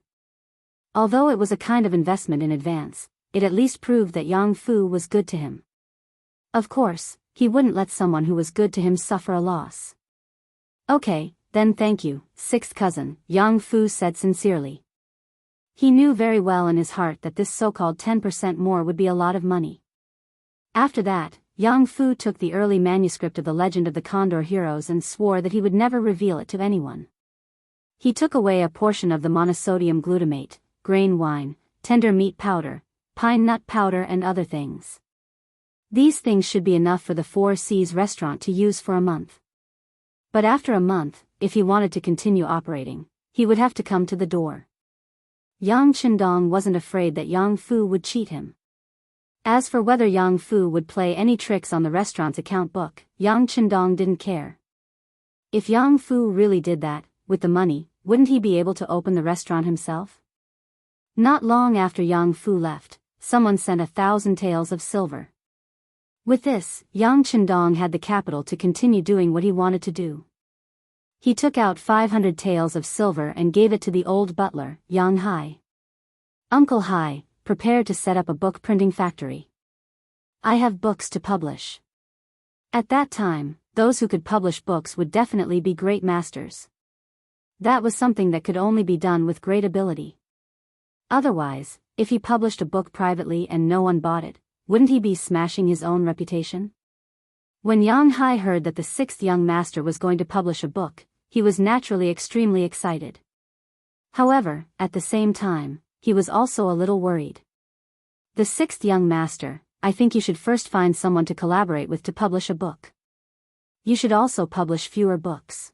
Although it was a kind of investment in advance, it at least proved that Yang Fu was good to him. Of course, he wouldn't let someone who was good to him suffer a loss. Okay, then thank you, sixth cousin, Yang Fu said sincerely. He knew very well in his heart that this so-called 10% more would be a lot of money. After that, Yang Fu took the early manuscript of the Legend of the Condor Heroes and swore that he would never reveal it to anyone. He took away a portion of the monosodium glutamate, grain wine, tender meat powder, pine nut powder and other things. These things should be enough for the Four Seas restaurant to use for a month. But after a month, if he wanted to continue operating, he would have to come to the door. Yang Qindong wasn't afraid that Yang Fu would cheat him. As for whether Yang Fu would play any tricks on the restaurant's account book, Yang Qindong didn't care. If Yang Fu really did that, with the money, wouldn't he be able to open the restaurant himself? Not long after Yang Fu left, someone sent 1,000 taels of silver. With this, Yang Qindong had the capital to continue doing what he wanted to do. He took out 500 taels of silver and gave it to the old butler, Yang Hai. Uncle Hai, prepare to set up a book printing factory. I have books to publish. At that time, those who could publish books would definitely be great masters. That was something that could only be done with great ability. Otherwise, if he published a book privately and no one bought it, wouldn't he be smashing his own reputation? When Yang Hai heard that the sixth young master was going to publish a book, he was naturally extremely excited. However, at the same time, he was also a little worried. The sixth young master, I think you should first find someone to collaborate with to publish a book. You should also publish fewer books.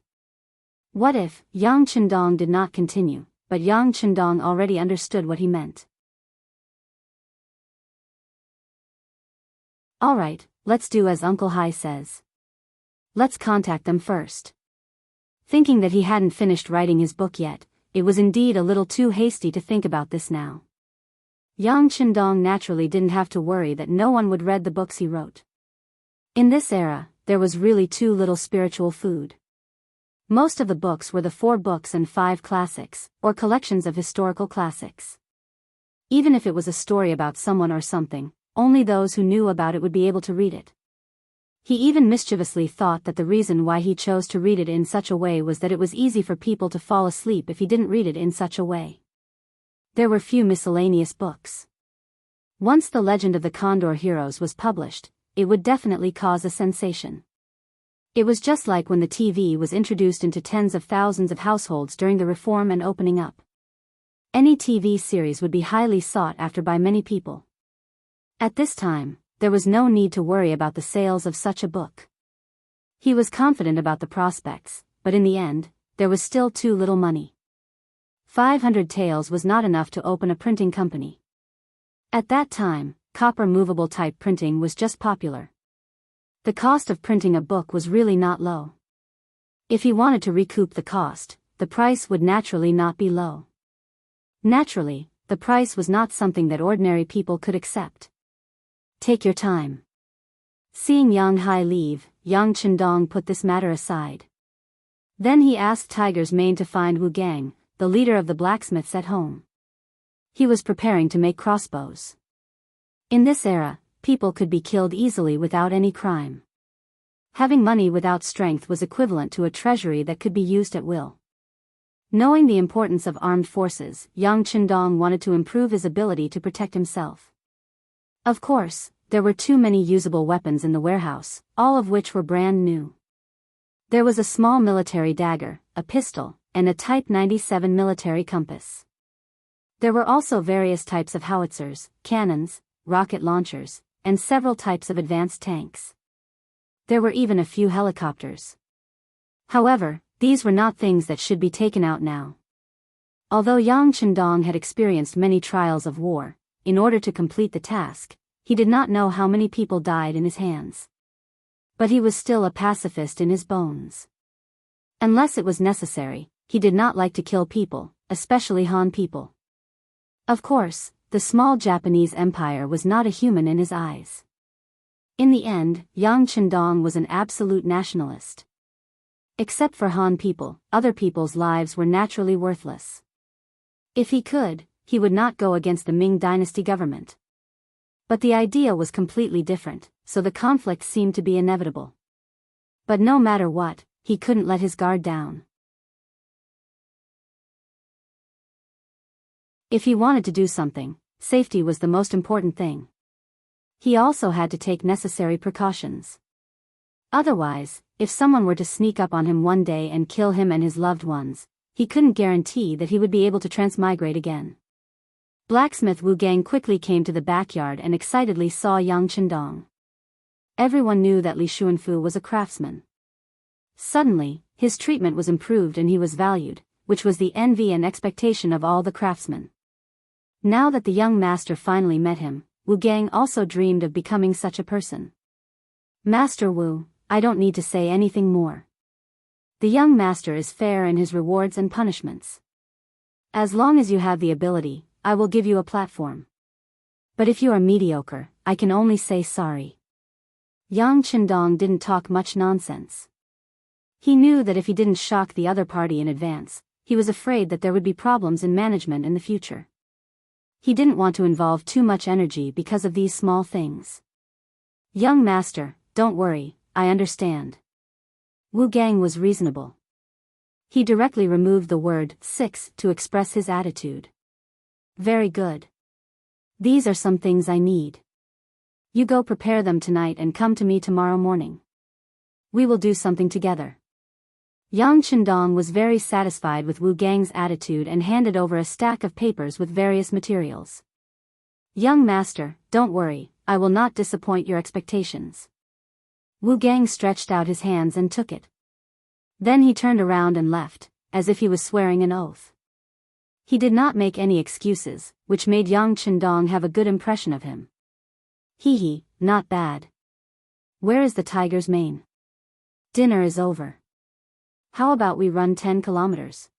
What if Yang Qindong did not continue, but Yang Qindong already understood what he meant? Alright, let's do as Uncle Hai says. Let's contact them first. Thinking that he hadn't finished writing his book yet, it was indeed a little too hasty to think about this now. Yang Qindong naturally didn't have to worry that no one would read the books he wrote. In this era, there was really too little spiritual food. Most of the books were the 4 books and 5 classics, or collections of historical classics. Even if it was a story about someone or something, only those who knew about it would be able to read it. He even mischievously thought that the reason why he chose to read it in such a way was that it was easy for people to fall asleep if he didn't read it in such a way. There were few miscellaneous books. Once the Legend of the Condor Heroes was published, it would definitely cause a sensation. It was just like when the TV was introduced into tens of thousands of households during the reform and opening up. Any TV series would be highly sought after by many people. At this time, there was no need to worry about the sales of such a book. He was confident about the prospects, but in the end, there was still too little money. 500 taels was not enough to open a printing company. At that time, copper movable type printing was just popular. The cost of printing a book was really not low. If he wanted to recoup the cost, the price would naturally not be low. Naturally, the price was not something that ordinary people could accept. Take your time. Seeing Yang Hai leave, Yang Qindong put this matter aside. Then he asked Tiger's Mane to find Wu Gang, the leader of the blacksmiths at home. He was preparing to make crossbows. In this era, people could be killed easily without any crime. Having money without strength was equivalent to a treasury that could be used at will. Knowing the importance of armed forces, Yang Qindong wanted to improve his ability to protect himself. Of course, there were too many usable weapons in the warehouse, all of which were brand new. There was a small military dagger, a pistol, and a Type 97 military compass. There were also various types of howitzers, cannons, rocket launchers, and several types of advanced tanks. There were even a few helicopters. However, these were not things that should be taken out now. Although Yang Qindong had experienced many trials of war, in order to complete the task, he did not know how many people died in his hands. But he was still a pacifist in his bones. Unless it was necessary, he did not like to kill people, especially Han people. Of course, the small Japanese empire was not a human in his eyes. In the end, Yang Chendong was an absolute nationalist. Except for Han people, other people's lives were naturally worthless. If he could, he would not go against the Ming Dynasty government. But the idea was completely different, so the conflict seemed to be inevitable. But no matter what, he couldn't let his guard down. If he wanted to do something, safety was the most important thing. He also had to take necessary precautions. Otherwise, if someone were to sneak up on him one day and kill him and his loved ones, he couldn't guarantee that he would be able to transmigrate again. Blacksmith Wu Gang quickly came to the backyard and excitedly saw Yang Chendong. Everyone knew that Li Xuanfu was a craftsman. Suddenly, his treatment was improved and he was valued, which was the envy and expectation of all the craftsmen. Now that the young master finally met him, Wu Gang also dreamed of becoming such a person. Master Wu, I don't need to say anything more. The young master is fair in his rewards and punishments. As long as you have the ability, I will give you a platform. But if you are mediocre, I can only say sorry. Yang Chendong didn't talk much nonsense. He knew that if he didn't shock the other party in advance, he was afraid that there would be problems in management in the future. He didn't want to involve too much energy because of these small things. Young master, don't worry, I understand. Wu Gang was reasonable. He directly removed the word 6 to express his attitude. Very good. These are some things I need. You go prepare them tonight and come to me tomorrow morning. We will do something together. Yang Chendong was very satisfied with Wu Gang's attitude and handed over a stack of papers with various materials. Young master, don't worry, I will not disappoint your expectations. Wu Gang stretched out his hands and took it. Then he turned around and left, as if he was swearing an oath. He did not make any excuses, which made Yang Chendong have a good impression of him. Hee, not bad. Where is the tiger's mane? Dinner is over. How about we run 10 kilometers?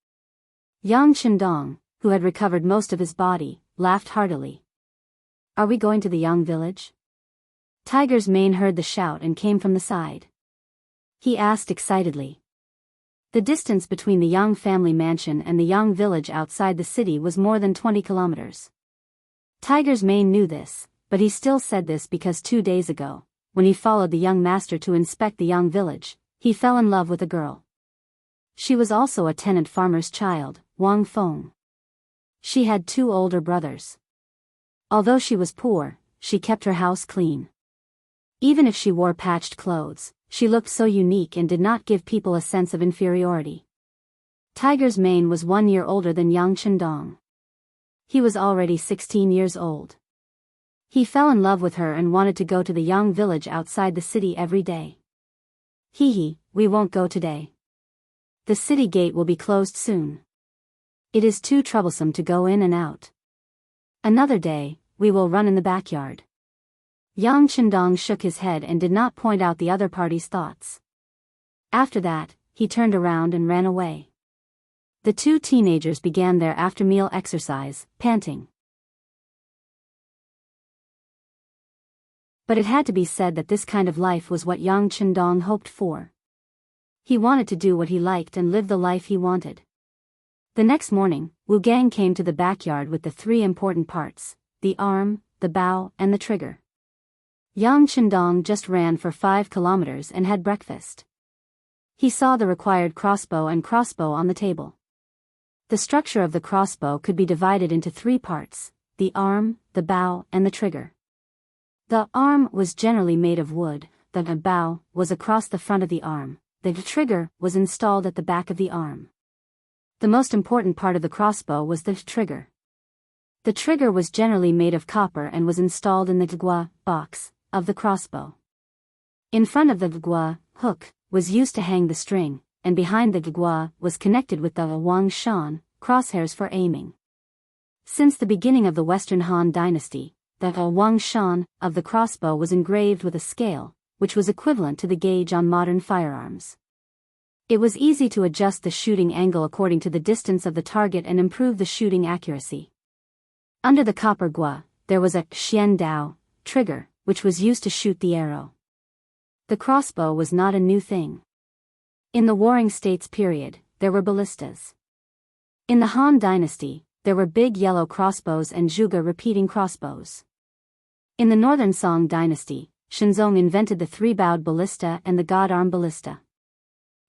Yang Chendong, who had recovered most of his body, laughed heartily. Are we going to the Yang village? Tiger's mane heard the shout and came from the side. He asked excitedly. The distance between the Yang family mansion and the Yang village outside the city was more than 20 kilometers. Tiger's mane knew this, but he still said this because 2 days ago, when he followed the young master to inspect the Yang village, he fell in love with a girl. She was also a tenant farmer's child, Wang Feng. She had 2 older brothers. Although she was poor, she kept her house clean. Even if she wore patched clothes, she looked so unique and did not give people a sense of inferiority. Tiger's mane was 1 year older than Yang Chendong. He was already 16 years old. He fell in love with her and wanted to go to the Yang village outside the city every day. Hee, we won't go today. The city gate will be closed soon. It is too troublesome to go in and out. Another day, we will run in the backyard. Yang Chendong shook his head and did not point out the other party's thoughts. After that, he turned around and ran away. The 2 teenagers began their after-meal exercise, panting. But it had to be said that this kind of life was what Yang Chendong hoped for. He wanted to do what he liked and live the life he wanted. The next morning, Wu Gang came to the backyard with the 3 important parts, the arm, the bow, and the trigger. Yang Chendong just ran for 5 kilometers and had breakfast. He saw the required crossbow on the table. The structure of the crossbow could be divided into 3 parts, the arm, the bow, and the trigger. The arm was generally made of wood, the bow was across the front of the arm, the trigger was installed at the back of the arm. The most important part of the crossbow was the trigger. The trigger was generally made of copper and was installed in the gua box of the crossbow. In front of the gua hook was used to hang the string, and behind the gua was connected with the wang shan crosshairs for aiming. Since the beginning of the Western Han Dynasty, the wang shan of the crossbow was engraved with a scale, which was equivalent to the gauge on modern firearms. It was easy to adjust the shooting angle according to the distance of the target and improve the shooting accuracy. Under the copper gua, there was a xian dao trigger, which was used to shoot the arrow. The crossbow was not a new thing. In the Warring States period, there were ballistas. In the Han Dynasty, there were big yellow crossbows and zhuge repeating crossbows. In the Northern Song Dynasty, Shenzong invented the three-bowed ballista and the god-arm ballista.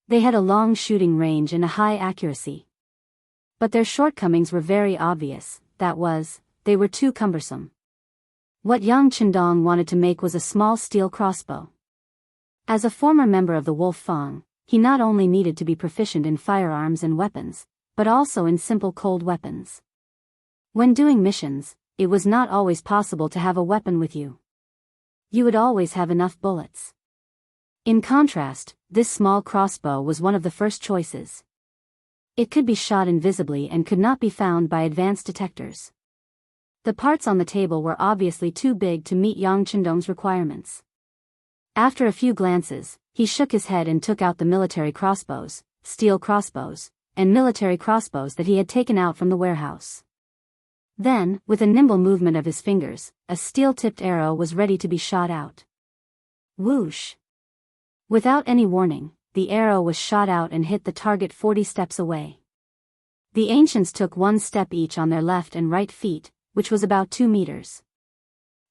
They had a long shooting range and a high accuracy. But their shortcomings were very obvious, that was, they were too cumbersome. What Yang Chendong wanted to make was a small steel crossbow. As a former member of the Wolf Fang, he not only needed to be proficient in firearms and weapons, but also in simple cold weapons. When doing missions, it was not always possible to have a weapon with you. You would always have enough bullets. In contrast, this small crossbow was one of the first choices. It could be shot invisibly and could not be found by advanced detectors. The parts on the table were obviously too big to meet Yang Chendong's requirements. After a few glances, he shook his head and took out the military crossbows, steel crossbows, and military crossbows that he had taken out from the warehouse. Then, with a nimble movement of his fingers, a steel-tipped arrow was ready to be shot out. Whoosh! Without any warning, the arrow was shot out and hit the target 40 steps away. The ancients took one step each on their left and right feet, which was about 2 meters.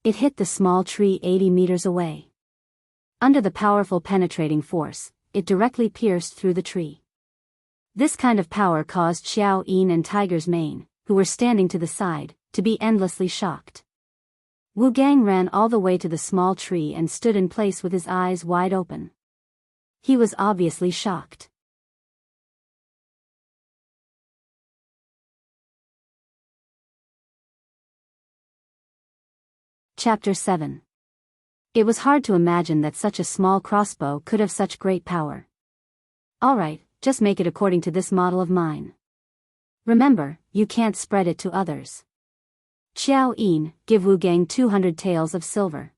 It hit the small tree 80 meters away. Under the powerful penetrating force, it directly pierced through the tree. This kind of power caused Xiao Yin and Tiger's Mane, who were standing to the side, to be endlessly shocked. Wu Gang ran all the way to the small tree and stood in place with his eyes wide open. He was obviously shocked. Chapter 7. It was hard to imagine that such a small crossbow could have such great power. All right, just make it according to this model of mine. Remember, you can't spread it to others. Xiao Yin, give Wu Gang 200 taels of silver.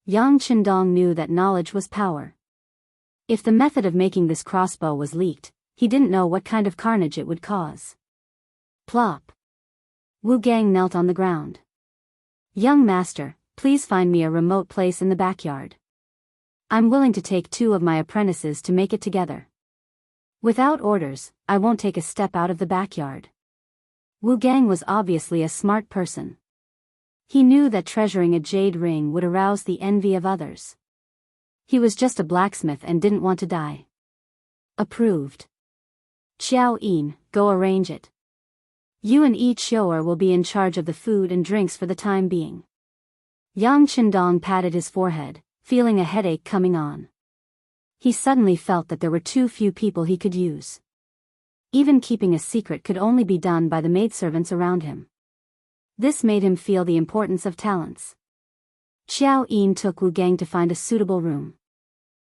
Yang Chendong knew that knowledge was power. If the method of making this crossbow was leaked, he didn't know what kind of carnage it would cause. Plop. Wu Gang knelt on the ground. Young master, please find me a remote place in the backyard. I'm willing to take 2 of my apprentices to make it together. Without orders, I won't take a step out of the backyard. Wu Gang was obviously a smart person. He knew that treasuring a jade ring would arouse the envy of others. He was just a blacksmith and didn't want to die. Approved. Xiao Yin, go arrange it. You and each shower will be in charge of the food and drinks for the time being. Yang Chendong patted his forehead, feeling a headache coming on. He suddenly felt that there were too few people he could use. Even keeping a secret could only be done by the maidservants around him. This made him feel the importance of talents. Xiao Yin took Wu Gang to find a suitable room.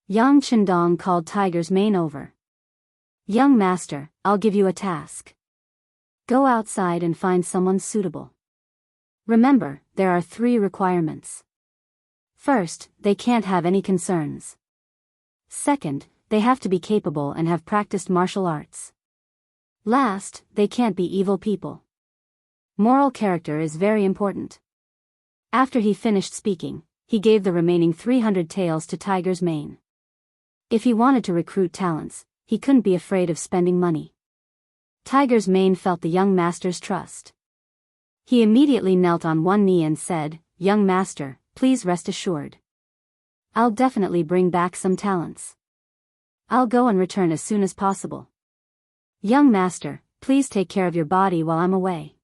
Yang Chendong called Tiger's Mane over. Young master, I'll give you a task. Go outside and find someone suitable. Remember, there are 3 requirements. First, they can't have any concerns. Second, they have to be capable and have practiced martial arts. Last, they can't be evil people. Moral character is very important. After he finished speaking, he gave the remaining 300 taels to Tiger's Mane. If he wanted to recruit talents, he couldn't be afraid of spending money. Tiger's Mane felt the young master's trust. He immediately knelt on one knee and said, Young master, please rest assured. I'll definitely bring back some talents. I'll go and return as soon as possible. Young master, please take care of your body while I'm away.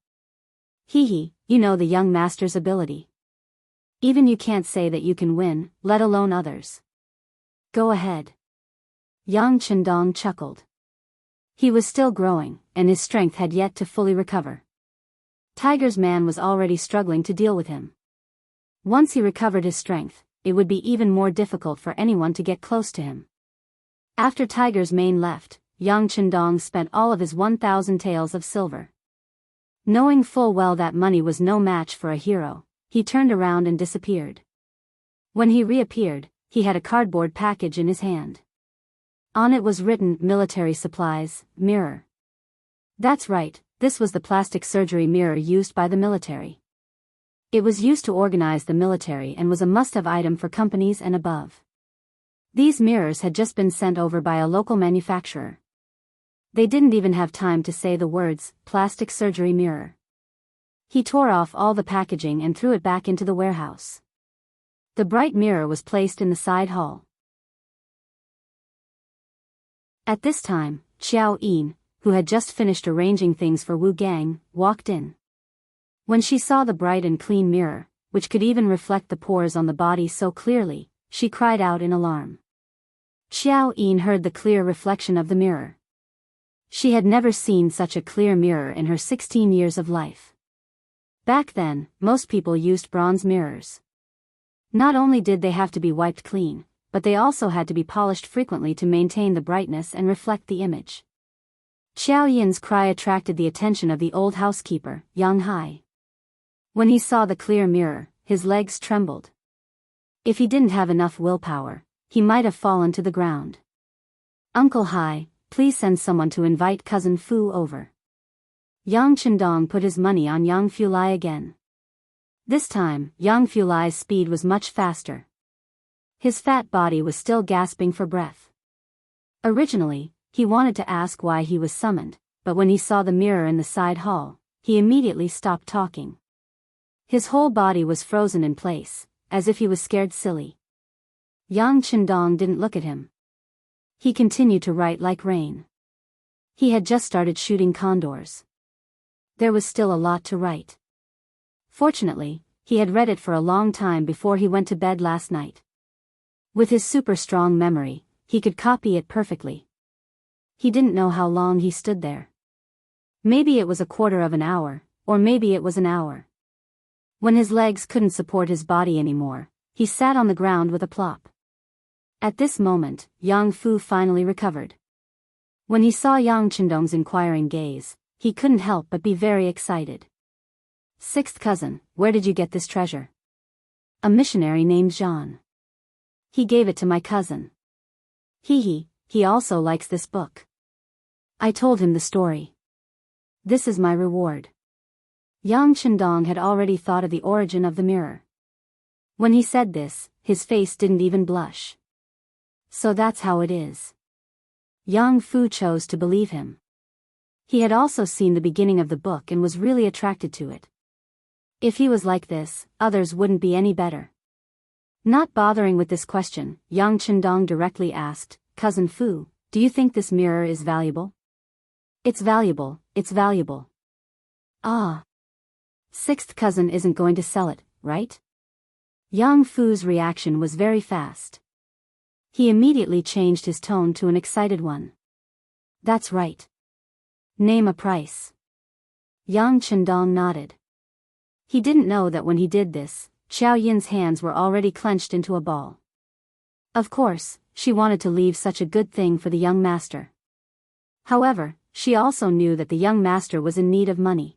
Hee, you know the young master's ability. Even you can't say that you can win, let alone others. Go ahead. Yang Chendong chuckled. He was still growing, and his strength had yet to fully recover. Tiger's man was already struggling to deal with him. Once he recovered his strength, it would be even more difficult for anyone to get close to him. After Tiger's Mane left, Yang Chendong spent all of his 1,000 taels of silver. Knowing full well that money was no match for a hero, he turned around and disappeared. When he reappeared, he had a cardboard package in his hand. On it was written, military supplies, mirror. That's right, This was the plastic surgery mirror used by the military. It was used to organize the military and was a must-have item for companies and above. These mirrors had just been sent over by a local manufacturer. They didn't even have time to say the words, plastic surgery mirror. He tore off all the packaging and threw it back into the warehouse. The bright mirror was placed in the side hall. At this time, Xiao Yin, who had just finished arranging things for Wu Gang, walked in. When she saw the bright and clean mirror, which could even reflect the pores on the body so clearly, she cried out in alarm. Xiao Yin heard the clear reflection of the mirror. She had never seen such a clear mirror in her 16 years of life. Back then, most people used bronze mirrors. Not only did they have to be wiped clean, but they also had to be polished frequently to maintain the brightness and reflect the image. Xiao Yin's cry attracted the attention of the old housekeeper, Yang Hai. When he saw the clear mirror, his legs trembled. If he didn't have enough willpower, he might have fallen to the ground. Uncle Hai, please send someone to invite cousin Fu over. Yang Chendong put his money on Yang Fulai again. This time, Yang Fulai's speed was much faster. His fat body was still gasping for breath. Originally, he wanted to ask why he was summoned, but when he saw the mirror in the side hall, he immediately stopped talking. His whole body was frozen in place, as if he was scared silly. Yang Chendong didn't look at him. He continued to write like rain. He had just started shooting condors. There was still a lot to write. Fortunately, he had read it for a long time before he went to bed last night. With his super strong memory, he could copy it perfectly. He didn't know how long he stood there. Maybe it was a quarter of an hour, or maybe it was an hour. When his legs couldn't support his body anymore, he sat on the ground with a plop. At this moment, Yang Fu finally recovered. When he saw Yang Chendong's inquiring gaze, he couldn't help but be very excited. Sixth cousin, where did you get this treasure? A missionary named Jean. He gave it to my cousin. He also likes this book. I told him the story. This is my reward. Yang Chendong had already thought of the origin of the mirror. When he said this, his face didn't even blush. So that's how it is. Yang Fu chose to believe him. He had also seen the beginning of the book and was really attracted to it. If he was like this, others wouldn't be any better. Not bothering with this question, Yang Chendong directly asked, Cousin Fu, do you think this mirror is valuable? It's valuable, it's valuable. Ah. Sixth cousin isn't going to sell it, right? Yang Fu's reaction was very fast. He immediately changed his tone to an excited one. That's right. Name a price. Yang Chendong nodded. He didn't know that when he did this, Xiao Yin's hands were already clenched into a ball. Of course, she wanted to leave such a good thing for the young master. However, she also knew that the young master was in need of money.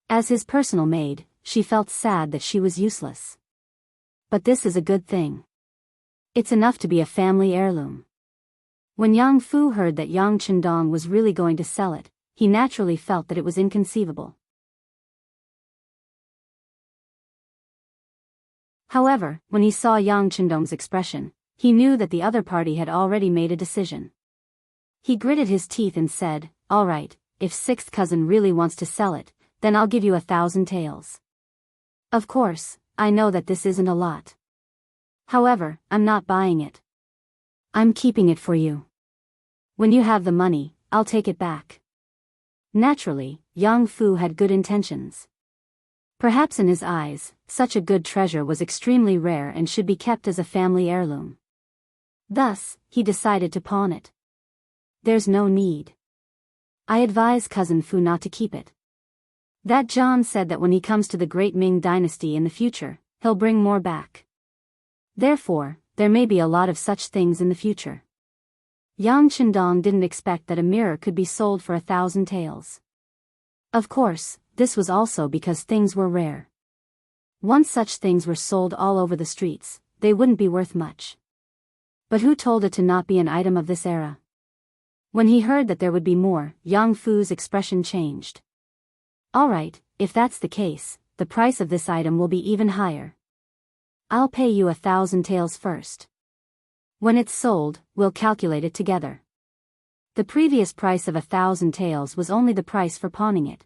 As his personal maid, she felt sad that she was useless. But this is a good thing. It's enough to be a family heirloom. When Yang Fu heard that Yang Chendong was really going to sell it, he naturally felt that it was inconceivable. However, when he saw Yang Chendong's expression, he knew that the other party had already made a decision. He gritted his teeth and said, all right, if sixth cousin really wants to sell it, then I'll give you 1,000 taels. Of course, I know that this isn't a lot. However, I'm not buying it. I'm keeping it for you. When you have the money, I'll take it back. Naturally, Yang Fu had good intentions. Perhaps in his eyes, such a good treasure was extremely rare and should be kept as a family heirloom. Thus, he decided to pawn it. There's no need. I advise cousin Fu not to keep it. That John said that when he comes to the great Ming Dynasty in the future, he'll bring more back. Therefore, there may be a lot of such things in the future. Yang Chendong didn't expect that a mirror could be sold for 1,000 taels. Of course, this was also because things were rare. Once such things were sold all over the streets, they wouldn't be worth much. But who told it to not be an item of this era? When he heard that there would be more, Yang Fu's expression changed. Alright, if that's the case, the price of this item will be even higher. I'll pay you 1,000 taels first. When it's sold, we'll calculate it together. The previous price of 1,000 taels was only the price for pawning it.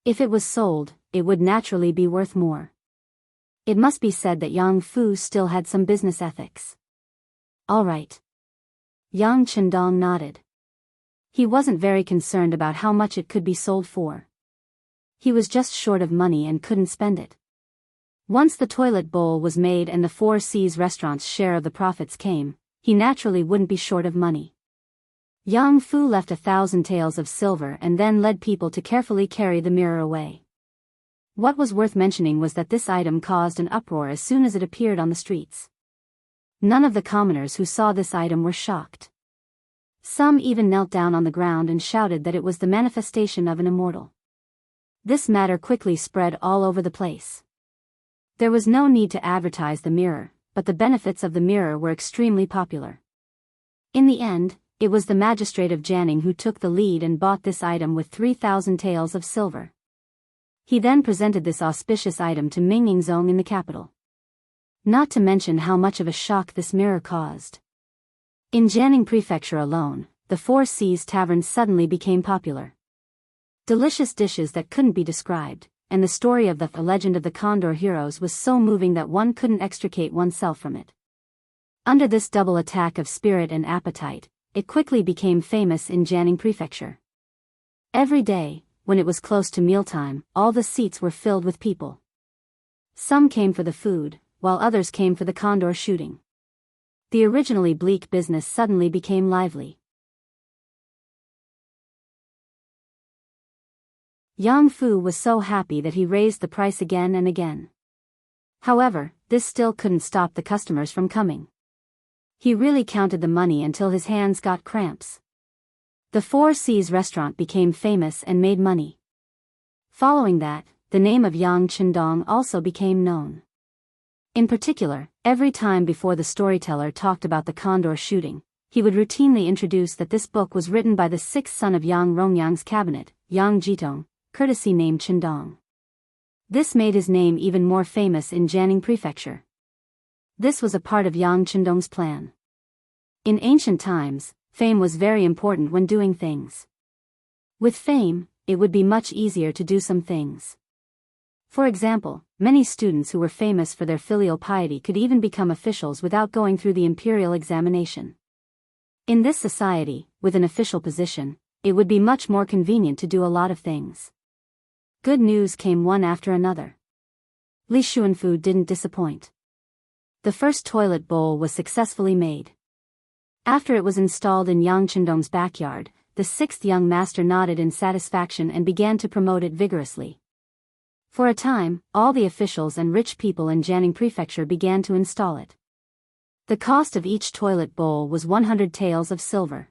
If it was sold, it would naturally be worth more. It must be said that Yang Fu still had some business ethics. All right. Yang Chendong nodded. He wasn't very concerned about how much it could be sold for. He was just short of money and couldn't spend it. Once the toilet bowl was made and the Four Seas restaurant's share of the profits came, he naturally wouldn't be short of money. Yang Fu left 1,000 taels of silver and then led people to carefully carry the mirror away. What was worth mentioning was that this item caused an uproar as soon as it appeared on the streets. None of the commoners who saw this item were shocked. Some even knelt down on the ground and shouted that it was the manifestation of an immortal. This matter quickly spread all over the place. There was no need to advertise the mirror, but the benefits of the mirror were extremely popular. In the end, it was the magistrate of Jianghu who took the lead and bought this item with 3,000 taels of silver. He then presented this auspicious item to Mingningzong in the capital. Not to mention how much of a shock this mirror caused. In Jianghu Prefecture alone, the Four Seas Tavern suddenly became popular. Delicious dishes that couldn't be described, and the story of the legend of the Condor heroes was so moving that one couldn't extricate oneself from it. Under this double attack of spirit and appetite, it quickly became famous in Jianghu Prefecture. Every day, when it was close to mealtime, all the seats were filled with people. Some came for the food, while others came for the condor shooting. The originally bleak business suddenly became lively. Yang Fu was so happy that he raised the price again and again. However, this still couldn't stop the customers from coming. He really counted the money until his hands got cramps. The Four Seas restaurant became famous and made money. Following that, the name of Yang Chendong also became known. In particular, every time before the storyteller talked about the condor shooting, he would routinely introduce that this book was written by the sixth son of Yang Rongyang's cabinet, Yang Jitong, courtesy named Chendong. This made his name even more famous in Jianghu Prefecture. This was a part of Yang Chendong's plan. In ancient times, fame was very important when doing things. With fame, it would be much easier to do some things. For example, many students who were famous for their filial piety could even become officials without going through the imperial examination. In this society, with an official position, it would be much more convenient to do a lot of things. Good news came one after another. Li Xuanfu didn't disappoint. The first toilet bowl was successfully made. After it was installed in Yang Chendong's backyard, the sixth young master nodded in satisfaction and began to promote it vigorously. For a time, all the officials and rich people in Jianghu Prefecture began to install it. The cost of each toilet bowl was 100 taels of silver.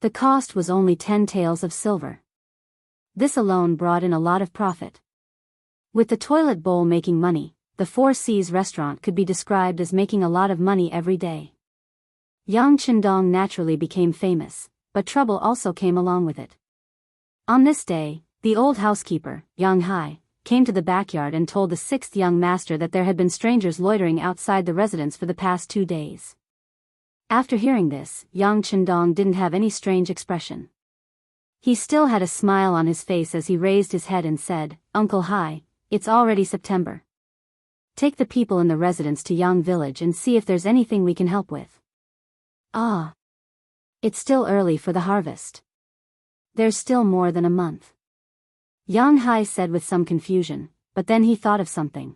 The cost was only 10 taels of silver. This alone brought in a lot of profit. With the toilet bowl making money, the Four Seas restaurant could be described as making a lot of money every day. Yang Chendong naturally became famous, but trouble also came along with it. On this day, the old housekeeper, Yang Hai, came to the backyard and told the sixth young master that there had been strangers loitering outside the residence for the past 2 days. After hearing this, Yang Chendong didn't have any strange expression. He still had a smile on his face as he raised his head and said, "Uncle Hai, it's already September. Take the people in the residence to Yang village and see if there's anything we can help with." "Ah. It's still early for the harvest. There's still more than a month." Yang Hai said with some confusion, but then he thought of something.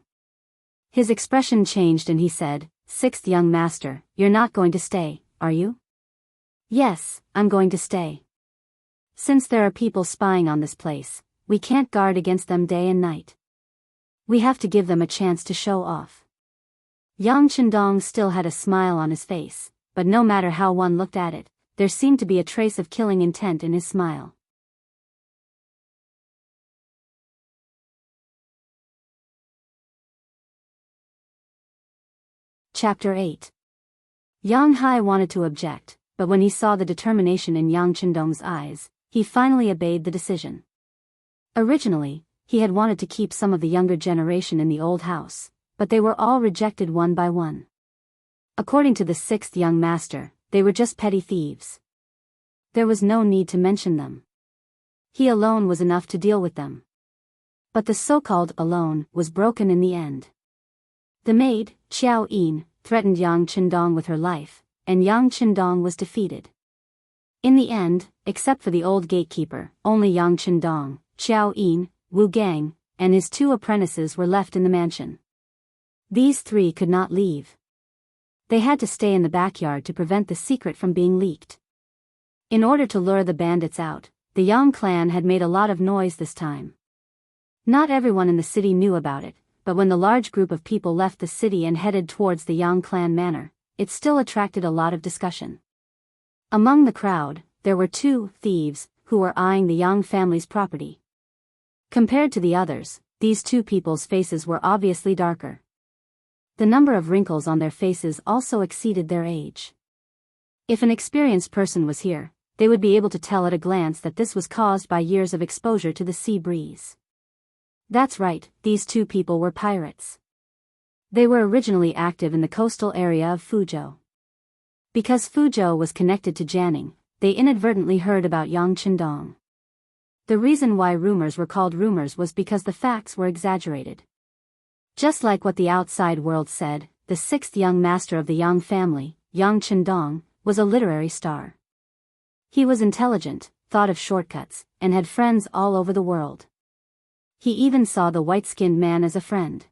His expression changed and he said, "Sixth young master, you're not going to stay, are you?" "Yes, I'm going to stay. Since there are people spying on this place, we can't guard against them day and night. We have to give them a chance to show off." Yang Chendong still had a smile on his face, but no matter how one looked at it, there seemed to be a trace of killing intent in his smile. Chapter 8. Yang Hai wanted to object, but when he saw the determination in Yang Chendong's eyes, he finally obeyed the decision. Originally, he had wanted to keep some of the younger generation in the old house, but they were all rejected one by one. According to the sixth young master, they were just petty thieves. There was no need to mention them. He alone was enough to deal with them. But the so-called alone was broken in the end. The maid, Xiao Yin, threatened Yang Qindong with her life, and Yang Qindong was defeated. In the end, except for the old gatekeeper, only Yang Qindong, Xiao Yin, Wu Gang, and his two apprentices were left in the mansion. These three could not leave. They had to stay in the backyard to prevent the secret from being leaked. In order to lure the bandits out, the Yang clan had made a lot of noise this time. Not everyone in the city knew about it, but when the large group of people left the city and headed towards the Yang clan manor, it still attracted a lot of discussion. Among the crowd, there were two thieves who were eyeing the Yang family's property. Compared to the others, these two people's faces were obviously darker. The number of wrinkles on their faces also exceeded their age. If an experienced person was here, they would be able to tell at a glance that this was caused by years of exposure to the sea breeze. That's right, these two people were pirates. They were originally active in the coastal area of Fuzhou. Because Fuzhou was connected to Jianghu, they inadvertently heard about Yang Qindong. The reason why rumors were called rumors was because the facts were exaggerated. Just like what the outside world said, the sixth young master of the Yang family, Yang Qindong, was a literary star. He was intelligent, thought of shortcuts, and had friends all over the world. He even saw the white-skinned man as a friend.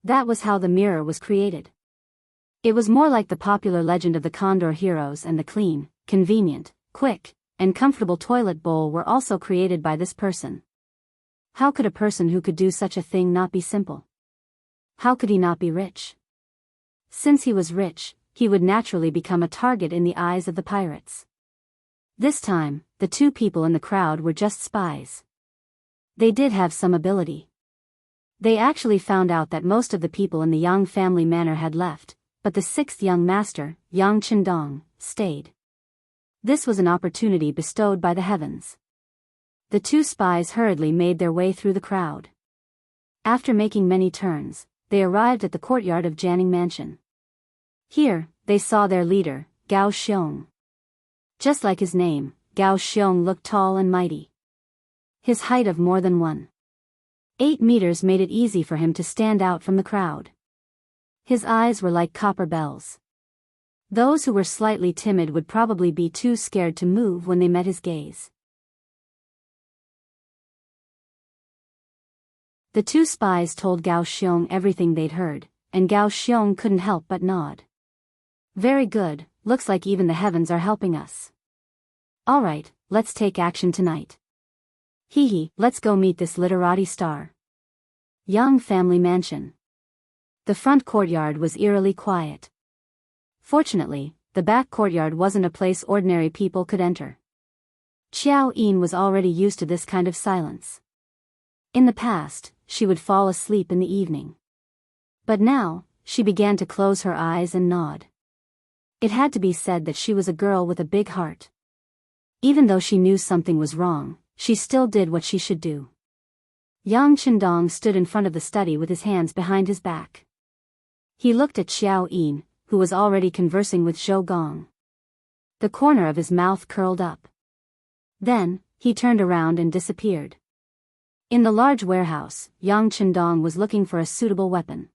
That was how the mirror was created. It was more like the popular legend of the Condor heroes, and the clean, convenient, quick, and comfortable toilet bowl were also created by this person. How could a person who could do such a thing not be simple? How could he not be rich? Since he was rich, he would naturally become a target in the eyes of the pirates. This time, the two people in the crowd were just spies. They did have some ability. They actually found out that most of the people in the Yang family manor had left, but the sixth young master, Yang Qindong, stayed. This was an opportunity bestowed by the heavens. The two spies hurriedly made their way through the crowd. After making many turns, they arrived at the courtyard of Jianghu Mansion. Here, they saw their leader, Gao Xiong. Just like his name, Gao Xiong looked tall and mighty. His height of more than 1.8 meters made it easy for him to stand out from the crowd. His eyes were like copper bells. Those who were slightly timid would probably be too scared to move when they met his gaze. The two spies told Gao Xiong everything they'd heard, and Gao Xiong couldn't help but nod. Very good, looks like even the heavens are helping us. Alright, let's take action tonight. Hee, let's go meet this literati star. Yang family mansion. The front courtyard was eerily quiet. Fortunately, the back courtyard wasn't a place ordinary people could enter. Xiao Yin was already used to this kind of silence. In the past, she would fall asleep in the evening. But now, she began to close her eyes and nod. It had to be said that she was a girl with a big heart. Even though she knew something was wrong, she still did what she should do. Yang Qindong stood in front of the study with his hands behind his back. He looked at Xiao Yin, who was already conversing with Zhou Gong. The corner of his mouth curled up. Then, he turned around and disappeared. In the large warehouse, Yang Qindong was looking for a suitable weapon.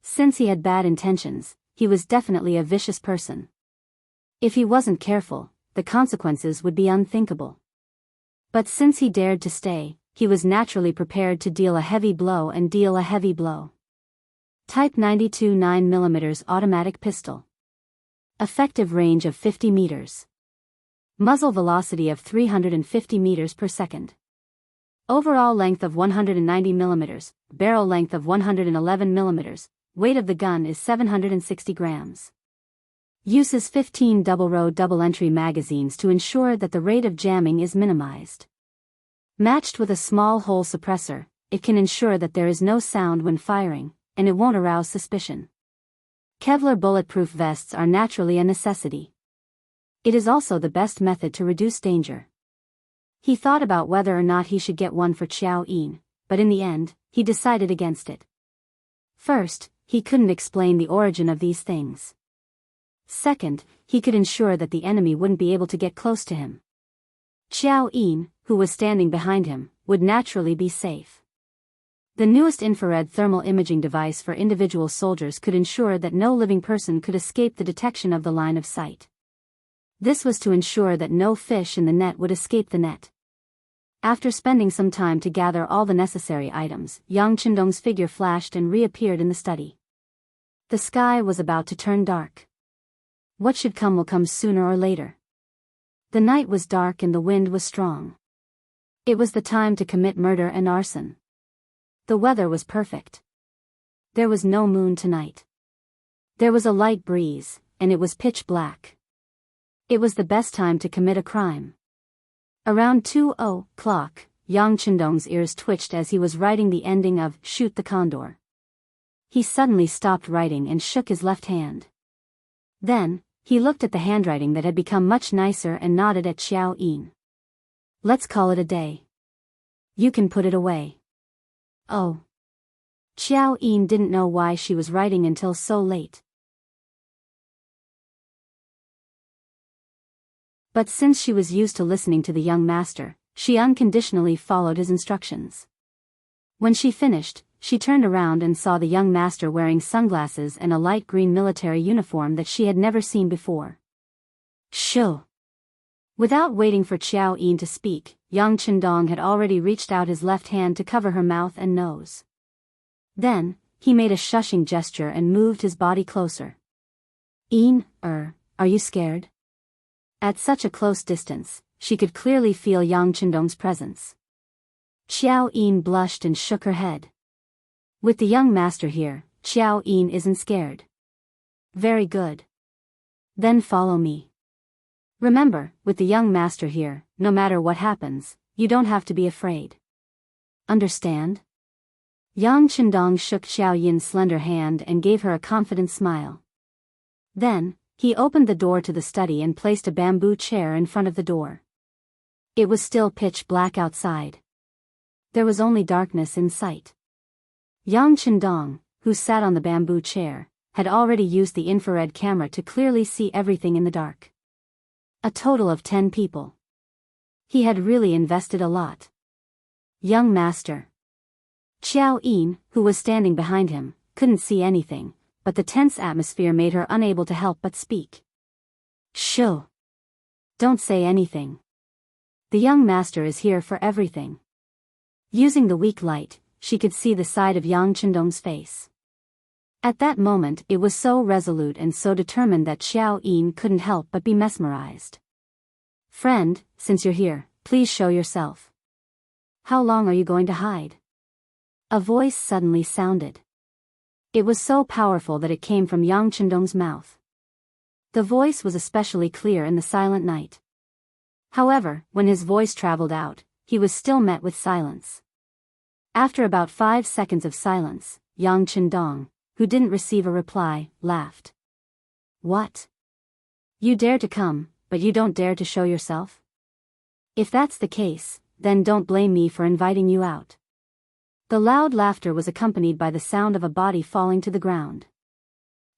Since he had bad intentions, he was definitely a vicious person. If he wasn't careful, the consequences would be unthinkable. But since he dared to stay, he was naturally prepared to deal a heavy blow and deal a heavy blow. Type 92 9mm automatic pistol. Effective range of 50 meters. Muzzle velocity of 350 meters per second. Overall length of 190 mm, barrel length of 111 mm, weight of the gun is 760 grams. Uses 15 double-row double-entry magazines to ensure that the rate of jamming is minimized. Matched with a small hole suppressor, it can ensure that there is no sound when firing, and it won't arouse suspicion. Kevlar bulletproof vests are naturally a necessity. It is also the best method to reduce danger. He thought about whether or not he should get one for Xiao Yin, but in the end, he decided against it. First, he couldn't explain the origin of these things. Second, he could ensure that the enemy wouldn't be able to get close to him. Xiao Yin, who was standing behind him, would naturally be safe. The newest infrared thermal imaging device for individual soldiers could ensure that no living person could escape the detection of the line of sight. This was to ensure that no fish in the net would escape the net. After spending some time to gather all the necessary items, Yang Qindong's figure flashed and reappeared in the study. The sky was about to turn dark. What should come will come sooner or later. The night was dark and the wind was strong. It was the time to commit murder and arson. The weather was perfect. There was no moon tonight. There was a light breeze, and it was pitch black. It was the best time to commit a crime. Around 2:00, Yang Qindong's ears twitched as he was writing the ending of Shoot the Condor. He suddenly stopped writing and shook his left hand. Then, he looked at the handwriting that had become much nicer and nodded at Xiao Yin. Let's call it a day. You can put it away. Oh. Xiao Yin didn't know why she was writing until so late. But since she was used to listening to the young master, she unconditionally followed his instructions. When she finished, she turned around and saw the young master wearing sunglasses and a light green military uniform that she had never seen before. Shoo! Without waiting for Xiao Yin to speak, Yang Qindong had already reached out his left hand to cover her mouth and nose. Then, he made a shushing gesture and moved his body closer. Yin, are you scared? At such a close distance, she could clearly feel Yang Qindong's presence. Xiao Yin blushed and shook her head. With the young master here, Xiao Yin isn't scared. Very good. Then follow me. Remember, with the young master here, no matter what happens, you don't have to be afraid. Understand? Yang Qindong shook Xiao Yin's slender hand and gave her a confident smile. Then, he opened the door to the study and placed a bamboo chair in front of the door. It was still pitch black outside. There was only darkness in sight. Yang Qindong, who sat on the bamboo chair, had already used the infrared camera to clearly see everything in the dark. A total of 10 people. He had really invested a lot. Young master. Xiao Yin, who was standing behind him, couldn't see anything, but the tense atmosphere made her unable to help but speak. Shoo! Don't say anything. The young master is here for everything. Using the weak light, she could see the side of Yang Qindong's face. At that moment it was so resolute and so determined that Xiao Yin couldn't help but be mesmerized. Friend, since you're here, please show yourself. How long are you going to hide? A voice suddenly sounded. It was so powerful that it came from Yang Qindong's mouth. The voice was especially clear in the silent night. However, when his voice traveled out, he was still met with silence. After about 5 seconds of silence, Yang Qindong, who didn't receive a reply, laughed. What? You dare to come, but you don't dare to show yourself? If that's the case, then don't blame me for inviting you out. The loud laughter was accompanied by the sound of a body falling to the ground.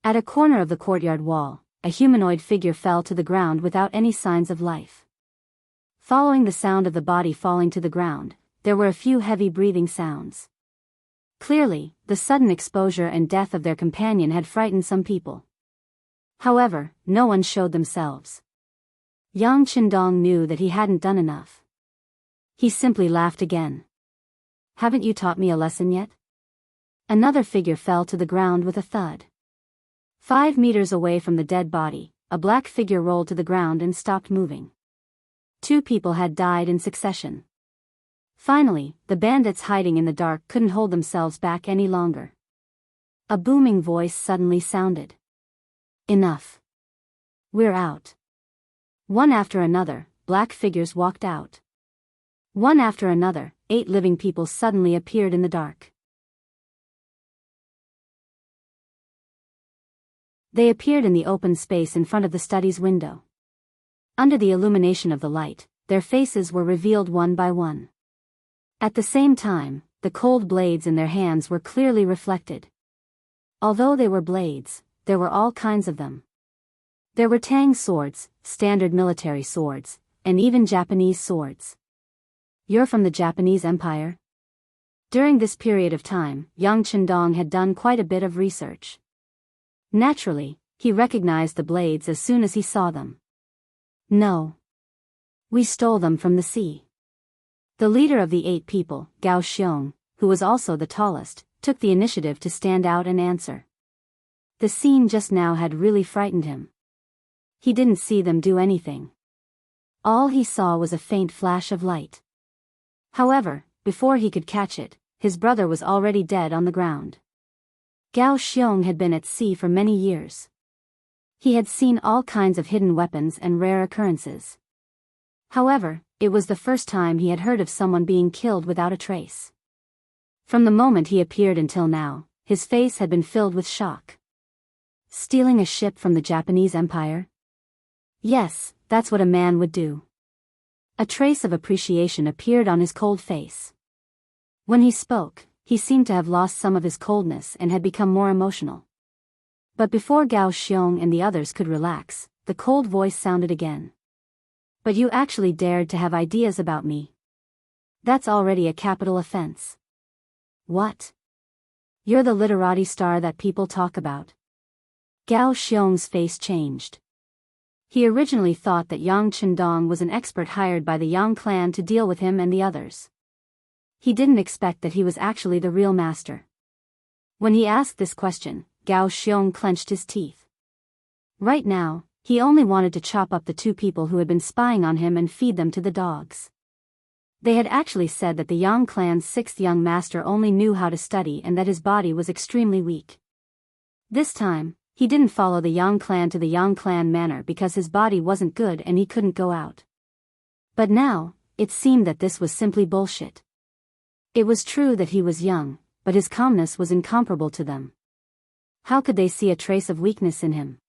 At a corner of the courtyard wall, a humanoid figure fell to the ground without any signs of life. Following the sound of the body falling to the ground, there were a few heavy breathing sounds. Clearly, the sudden exposure and death of their companion had frightened some people. However, no one showed themselves. Yang Qindong knew that he hadn't done enough. He simply laughed again. Haven't you taught me a lesson yet? Another figure fell to the ground with a thud. 5 meters away from the dead body, a black figure rolled to the ground and stopped moving. 2 people had died in succession. Finally, the bandits hiding in the dark couldn't hold themselves back any longer. A booming voice suddenly sounded. Enough. We're out. One after another, black figures walked out. One after another, 8 living people suddenly appeared in the dark. They appeared in the open space in front of the study's window. Under the illumination of the light, their faces were revealed one by one. At the same time, the cold blades in their hands were clearly reflected. Although they were blades, there were all kinds of them. There were tang swords, standard military swords, and even Japanese swords. You're from the Japanese Empire? During this period of time, young Chendong had done quite a bit of research. Naturally, he recognized the blades as soon as he saw them. No. We stole them from the sea. The leader of the 8 people, Gao Xiong, who was also the tallest, took the initiative to stand out and answer. The scene just now had really frightened him. He didn't see them do anything. All he saw was a faint flash of light. However, before he could catch it, his brother was already dead on the ground. Gao Xiong had been at sea for many years. He had seen all kinds of hidden weapons and rare occurrences. However, it was the first time he had heard of someone being killed without a trace. From the moment he appeared until now, his face had been filled with shock. Stealing a ship from the Japanese Empire? Yes, that's what a man would do. A trace of appreciation appeared on his cold face. When he spoke, he seemed to have lost some of his coldness and had become more emotional. But before Gao Xiong and the others could relax, the cold voice sounded again. But you actually dared to have ideas about me. That's already a capital offense. What? You're the literati star that people talk about. Gao Xiong's face changed. He originally thought that Yang Chendong was an expert hired by the Yang clan to deal with him and the others. He didn't expect that he was actually the real master. When he asked this question, Gao Xiong clenched his teeth. Right now, he only wanted to chop up the 2 people who had been spying on him and feed them to the dogs. They had actually said that the Yang clan's 6th young master only knew how to study and that his body was extremely weak. This time, he didn't follow the Yang clan to the Yang clan manor because his body wasn't good and he couldn't go out. But now, it seemed that this was simply bullshit. It was true that he was young, but his calmness was incomparable to them. How could they see a trace of weakness in him?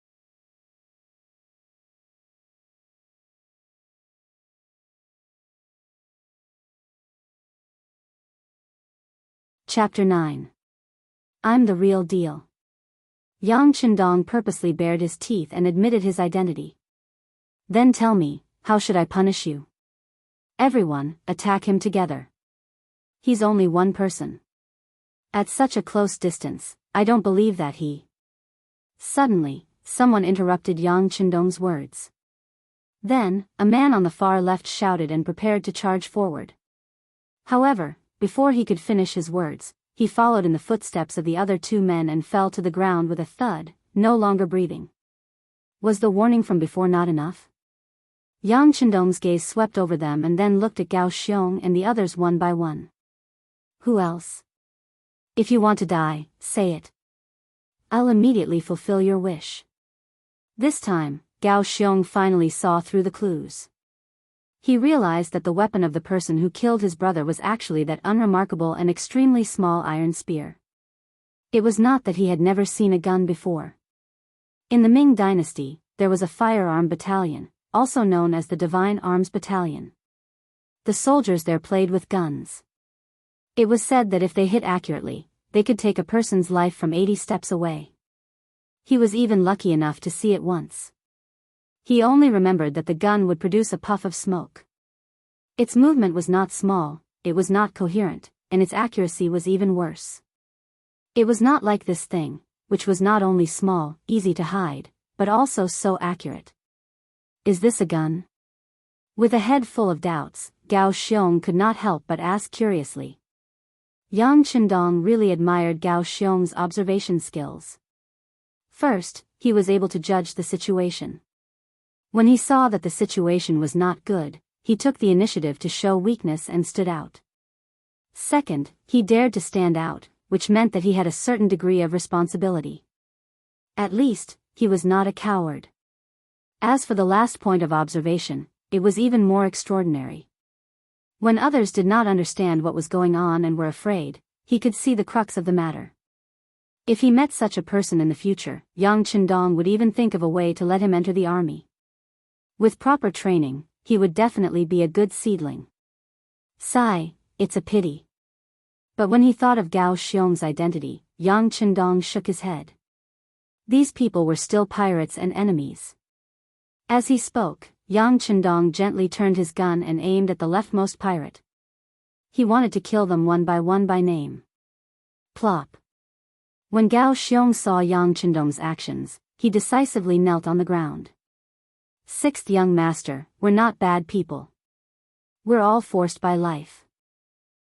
Chapter 9. I'm the real deal. Yang Chendong purposely bared his teeth and admitted his identity. Then tell me, how should I punish you? Everyone, attack him together. He's only one person. At such a close distance, I don't believe that he... Suddenly, someone interrupted Yang Chendong's words. Then, a man on the far left shouted and prepared to charge forward. However, before he could finish his words, he followed in the footsteps of the other 2 men and fell to the ground with a thud, no longer breathing. Was the warning from before not enough? Yang Chendong's gaze swept over them and then looked at Gao Xiong and the others one by one. Who else? If you want to die, say it. I'll immediately fulfill your wish. This time, Gao Xiong finally saw through the clues. He realized that the weapon of the person who killed his brother was actually that unremarkable and extremely small iron spear. It was not that he had never seen a gun before. In the Ming Dynasty, there was a firearm battalion, also known as the Divine Arms Battalion. The soldiers there played with guns. It was said that if they hit accurately, they could take a person's life from 80 steps away. He was even lucky enough to see it once. He only remembered that the gun would produce a puff of smoke. Its movement was not small, it was not coherent, and its accuracy was even worse. It was not like this thing, which was not only small, easy to hide, but also so accurate. Is this a gun? With a head full of doubts, Gao Xiong could not help but ask curiously. Yang Chendong really admired Gao Xiong's observation skills. First, he was able to judge the situation. When he saw that the situation was not good, he took the initiative to show weakness and stood out. Second, he dared to stand out, which meant that he had a certain degree of responsibility. At least, he was not a coward. As for the last point of observation, it was even more extraordinary. When others did not understand what was going on and were afraid, he could see the crux of the matter. If he met such a person in the future, Yang Chendong would even think of a way to let him enter the army. With proper training, he would definitely be a good seedling. Sigh, it's a pity. But when he thought of Gao Xiong's identity, Yang Chendong shook his head. These people were still pirates and enemies. As he spoke, Yang Chendong gently turned his gun and aimed at the leftmost pirate. He wanted to kill them one by name. Plop. When Gao Xiong saw Yang Chendong's actions, he decisively knelt on the ground. Sixth young master, we're not bad people. We're all forced by life.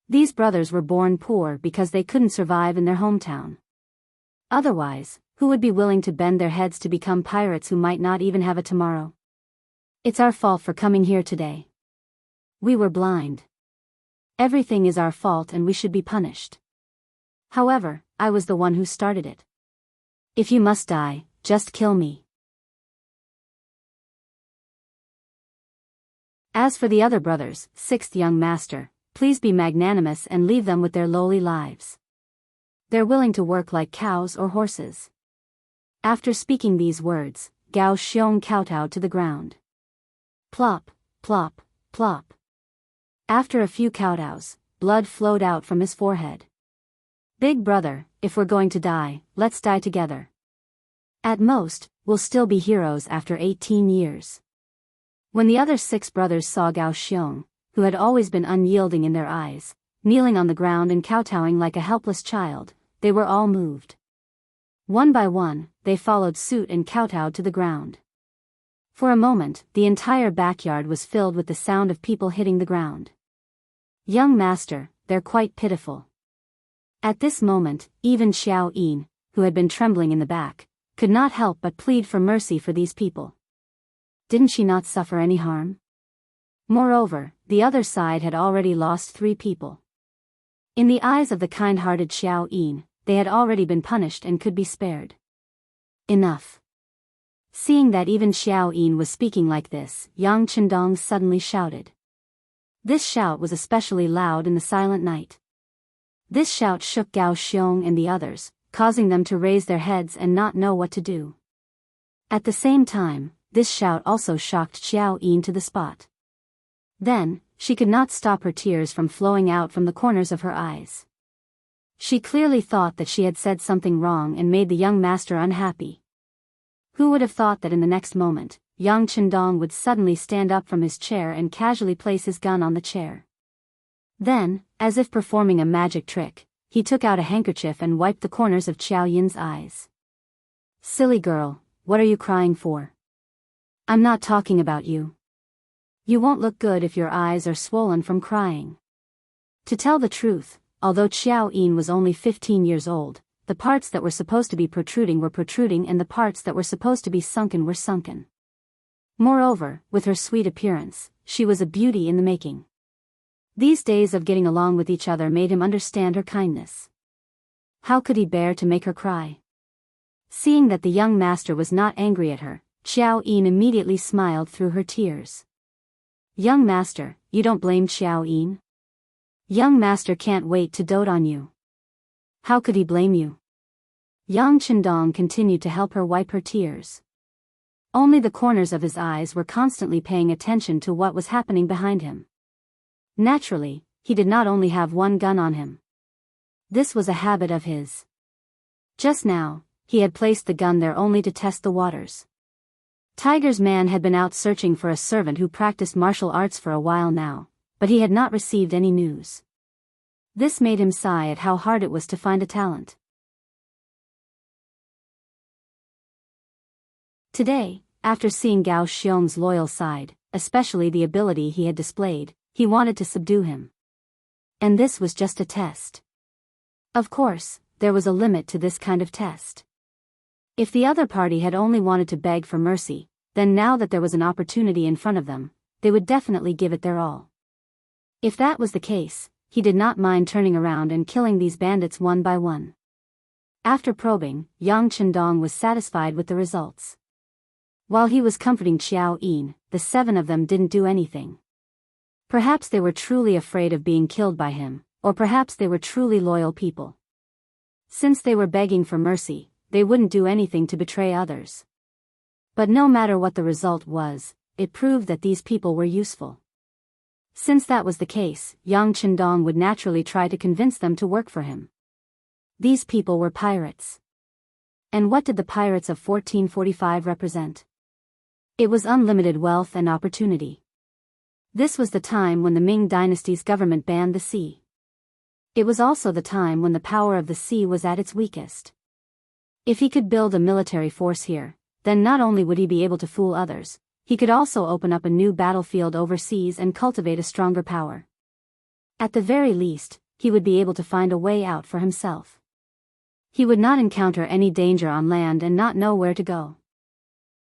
These brothers were born poor because they couldn't survive in their hometown. Otherwise, who would be willing to bend their heads to become pirates who might not even have a tomorrow? It's our fault for coming here today. We were blind. Everything is our fault and we should be punished. However, I was the one who started it. If you must die, just kill me. As for the other brothers, sixth young master, please be magnanimous and leave them with their lowly lives. They're willing to work like cows or horses. After speaking these words, Gao Xiong kowtowed to the ground. Plop, plop, plop. After a few kowtows, blood flowed out from his forehead. Big brother, if we're going to die, let's die together. At most, we'll still be heroes after 18 years. When the other 6 brothers saw Gao Xiong, who had always been unyielding in their eyes, kneeling on the ground and kowtowing like a helpless child, they were all moved. One by one, they followed suit and kowtowed to the ground. For a moment, the entire backyard was filled with the sound of people hitting the ground. Young master, they're quite pitiful. At this moment, even Xiao Yin, who had been trembling in the back, could not help but plead for mercy for these people. Didn't she not suffer any harm? Moreover, the other side had already lost 3 people. In the eyes of the kind-hearted Xiao Yin, they had already been punished and could be spared. Enough. Seeing that even Xiao Yin was speaking like this, Yang Chendong suddenly shouted. This shout was especially loud in the silent night. This shout shook Gao Xiong and the others, causing them to raise their heads and not know what to do. At the same time, this shout also shocked Xiao Yin to the spot. Then, she could not stop her tears from flowing out from the corners of her eyes. She clearly thought that she had said something wrong and made the young master unhappy. Who would have thought that in the next moment, Yang Chendong would suddenly stand up from his chair and casually place his gun on the chair. Then, as if performing a magic trick, he took out a handkerchief and wiped the corners of Xiao Yin's eyes. Silly girl, what are you crying for? I'm not talking about you. You won't look good if your eyes are swollen from crying. To tell the truth, although Xiao Yin was only 15 years old, the parts that were supposed to be protruding were protruding and the parts that were supposed to be sunken were sunken. Moreover, with her sweet appearance, she was a beauty in the making. These days of getting along with each other made him understand her kindness. How could he bear to make her cry? Seeing that the young master was not angry at her, Xiao Yin immediately smiled through her tears. Young master, you don't blame Xiao Yin? Young master can't wait to dote on you. How could he blame you? Yang Chendong continued to help her wipe her tears. Only the corners of his eyes were constantly paying attention to what was happening behind him. Naturally, he did not only have one gun on him. This was a habit of his. Just now, he had placed the gun there only to test the waters. Tiger's man had been out searching for a servant who practiced martial arts for a while now, but he had not received any news. This made him sigh at how hard it was to find a talent. Today, after seeing Gao Xiong's loyal side, especially the ability he had displayed, he wanted to subdue him. And this was just a test. Of course, there was a limit to this kind of test. If the other party had only wanted to beg for mercy, then now that there was an opportunity in front of them, they would definitely give it their all. If that was the case, he did not mind turning around and killing these bandits one by one. After probing, Yang Chendong was satisfied with the results. While he was comforting Xiao Yin, the 7 of them didn't do anything. Perhaps they were truly afraid of being killed by him, or perhaps they were truly loyal people. Since they were begging for mercy, they wouldn't do anything to betray others. But no matter what the result was, it proved that these people were useful. Since that was the case, Yang Chendong would naturally try to convince them to work for him. These people were pirates. And what did the pirates of 1445 represent? It was unlimited wealth and opportunity. This was the time when the Ming Dynasty's government banned the sea. It was also the time when the power of the sea was at its weakest. If he could build a military force here, then not only would he be able to fool others, he could also open up a new battlefield overseas and cultivate a stronger power. At the very least, he would be able to find a way out for himself. He would not encounter any danger on land and not know where to go.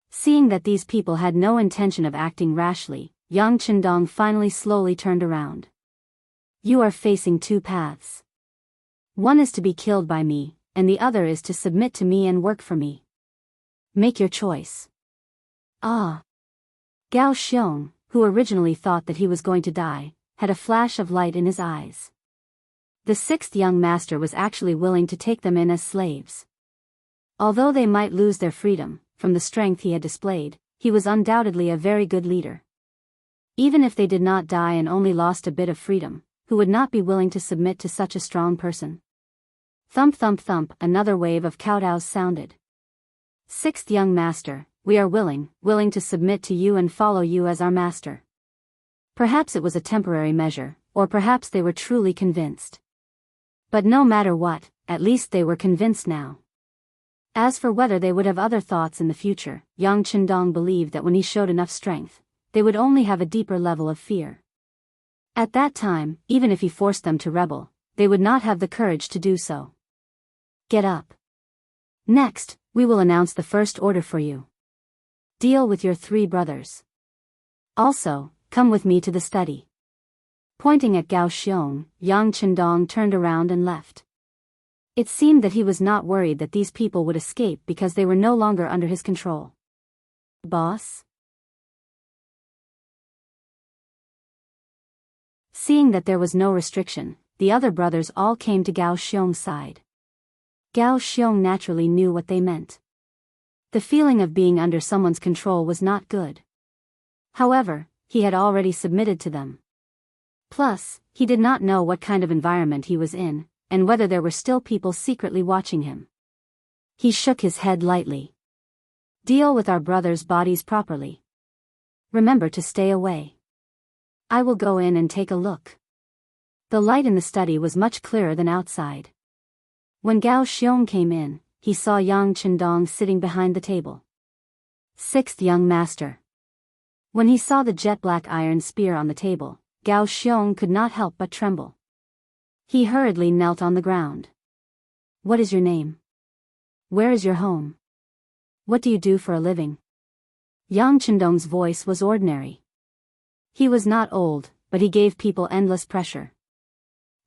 Seeing that these people had no intention of acting rashly, Yang Chendong finally slowly turned around. You are facing two paths. One is to be killed by me, and the other is to submit to me and work for me. Make your choice. Ah. Gao Xiong, who originally thought that he was going to die, had a flash of light in his eyes. The sixth young master was actually willing to take them in as slaves. Although they might lose their freedom, from the strength he had displayed, he was undoubtedly a very good leader. Even if they did not die and only lost a bit of freedom, who would not be willing to submit to such a strong person? Thump thump thump, another wave of kowtows sounded. Sixth young master, we are willing to submit to you and follow you as our master. Perhaps it was a temporary measure, or perhaps they were truly convinced. But no matter what, at least they were convinced now. As for whether they would have other thoughts in the future, Yang Chendong believed that when he showed enough strength, they would only have a deeper level of fear. At that time, even if he forced them to rebel, they would not have the courage to do so. Get up. Next, we will announce the first order for you. Deal with your 3 brothers. Also, come with me to the study. Pointing at Gao Xiong, Yang Chendong turned around and left. It seemed that he was not worried that these people would escape because they were no longer under his control. Boss? Seeing that there was no restriction, the other brothers all came to Gao Xiong's side. Gao Xiong naturally knew what they meant. The feeling of being under someone's control was not good. However, he had already submitted to them. Plus, he did not know what kind of environment he was in, and whether there were still people secretly watching him. He shook his head lightly. Deal with our brothers' bodies properly. Remember to stay away. I will go in and take a look. The light in the study was much clearer than outside. When Gao Xiong came in, he saw Yang Chendong sitting behind the table. Sixth young master. When he saw the jet-black iron spear on the table, Gao Xiong could not help but tremble. He hurriedly knelt on the ground. What is your name? Where is your home? What do you do for a living? Yang Chendong's voice was ordinary. He was not old, but he gave people endless pressure.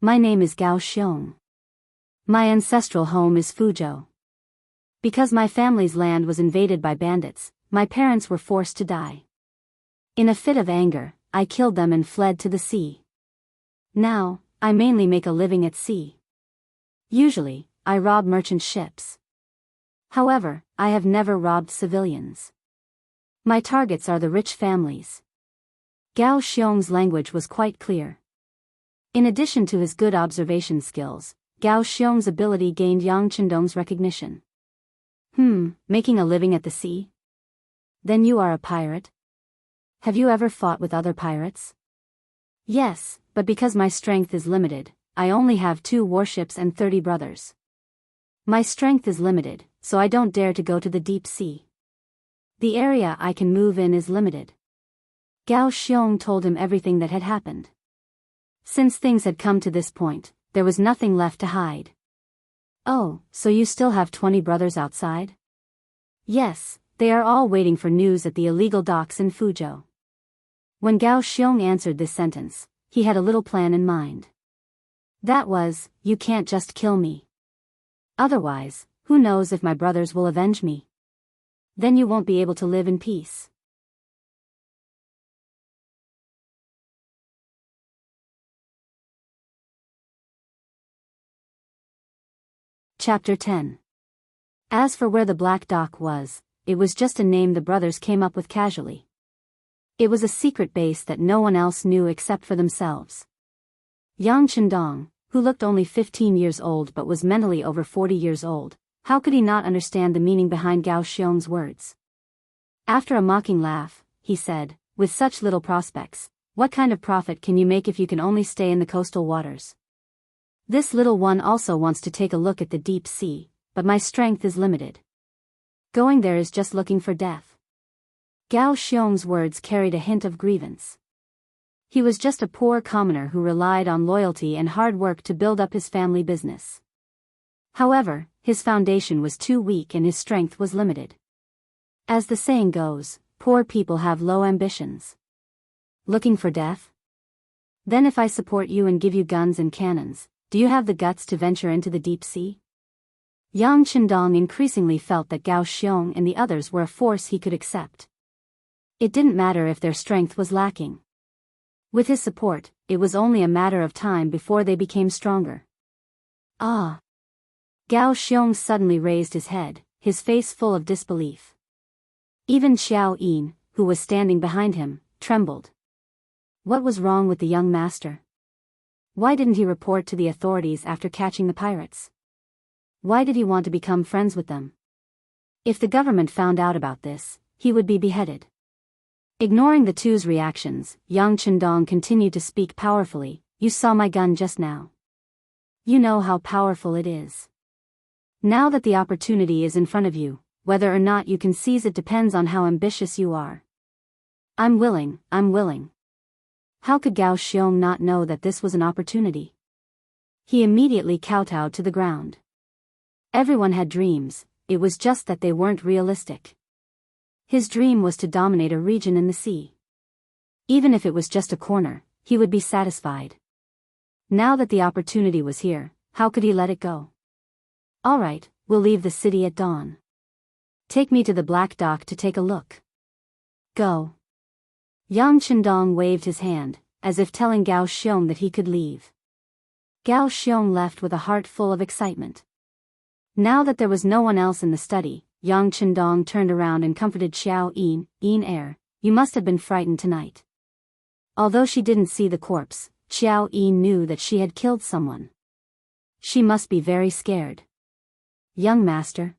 My name is Gao Xiong. My ancestral home is Fuzhou. Because my family's land was invaded by bandits, my parents were forced to die. In a fit of anger, I killed them and fled to the sea. Now, I mainly make a living at sea. Usually, I rob merchant ships. However, I have never robbed civilians. My targets are the rich families. Gao Xiong's language was quite clear. In addition to his good observation skills, Gao Xiong's ability gained Yang Chendong's recognition. Making a living at the sea? Then you are a pirate? Have you ever fought with other pirates? Yes, but because my strength is limited, I only have 2 warships and 30 brothers. My strength is limited, so I don't dare to go to the deep sea. The area I can move in is limited. Gao Xiong told him everything that had happened. Since things had come to this point, there was nothing left to hide. Oh, so you still have 20 brothers outside? Yes, they are all waiting for news at the illegal docks in Fuzhou. When Gao Xiong answered this sentence, he had a little plan in mind. That was, you can't just kill me. Otherwise, who knows if my brothers will avenge me? Then you won't be able to live in peace. Chapter 10. As for where the Black Dock was, it was just a name the brothers came up with casually. It was a secret base that no one else knew except for themselves. Yang Chendong, who looked only 15 years old but was mentally over 40 years old, how could he not understand the meaning behind Gao Xiong's words? After a mocking laugh, he said, with such little prospects, what kind of profit can you make if you can only stay in the coastal waters? This little one also wants to take a look at the deep sea, but my strength is limited. Going there is just looking for death. Gao Xiong's words carried a hint of grievance. He was just a poor commoner who relied on loyalty and hard work to build up his family business. However, his foundation was too weak and his strength was limited. As the saying goes, poor people have low ambitions. Looking for death? Then if I support you and give you guns and cannons, do you have the guts to venture into the deep sea? Yang Chendong increasingly felt that Gao Xiong and the others were a force he could accept. It didn't matter if their strength was lacking. With his support, it was only a matter of time before they became stronger. Ah! Gao Xiong suddenly raised his head, his face full of disbelief. Even Xiao Yin, who was standing behind him, trembled. What was wrong with the young master? Why didn't he report to the authorities after catching the pirates? Why did he want to become friends with them? If the government found out about this, he would be beheaded. Ignoring the two's reactions, Yang Chendong continued to speak powerfully. You saw my gun just now. You know how powerful it is. Now that the opportunity is in front of you, whether or not you can seize it depends on how ambitious you are. I'm willing. How could Gao Xiong not know that this was an opportunity? He immediately kowtowed to the ground. Everyone had dreams, it was just that they weren't realistic. His dream was to dominate a region in the sea. Even if it was just a corner, he would be satisfied. Now that the opportunity was here, how could he let it go? All right, we'll leave the city at dawn. Take me to the Black Dock to take a look. Go. Yang Chendong waved his hand, as if telling Gao Xiong that he could leave. Gao Xiong left with a heart full of excitement. Now that there was no one else in the study, Yang Chendong turned around and comforted Xiao Yin. You must have been frightened tonight. Although she didn't see the corpse, Xiao Yin knew that she had killed someone. She must be very scared. Young master.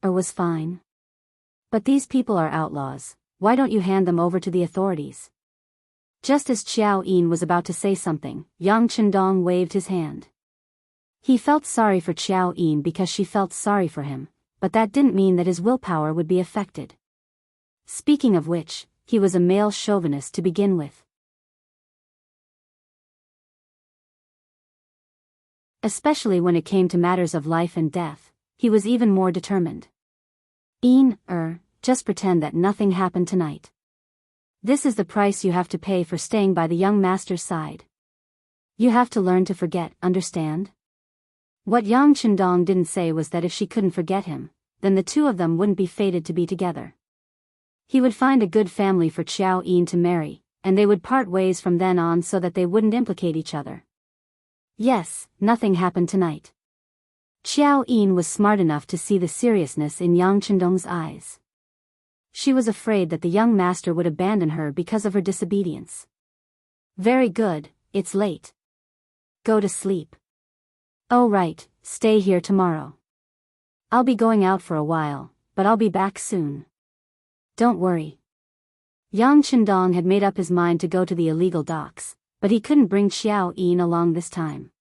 Was fine. But these people are outlaws, why don't you hand them over to the authorities? Just as Xiao Yin was about to say something, Yang Chendong waved his hand. He felt sorry for Xiao Yin because she felt sorry for him, but that didn't mean that his willpower would be affected. Speaking of which, he was a male chauvinist to begin with. Especially when it came to matters of life and death, he was even more determined. Just pretend that nothing happened tonight. This is the price you have to pay for staying by the young master's side. You have to learn to forget, understand? What Yang Chendong didn't say was that if she couldn't forget him, then the two of them wouldn't be fated to be together. He would find a good family for Xiao Yin to marry, and they would part ways from then on so that they wouldn't implicate each other. Yes, nothing happened tonight. Xiao Yin was smart enough to see the seriousness in Yang Chendong's eyes. She was afraid that the young master would abandon her because of her disobedience. Very good, it's late. Go to sleep. Oh right, stay here tomorrow. I'll be going out for a while, but I'll be back soon. Don't worry. Yang Chendong had made up his mind to go to the illegal docks, but he couldn't bring Xiao Yin along this time.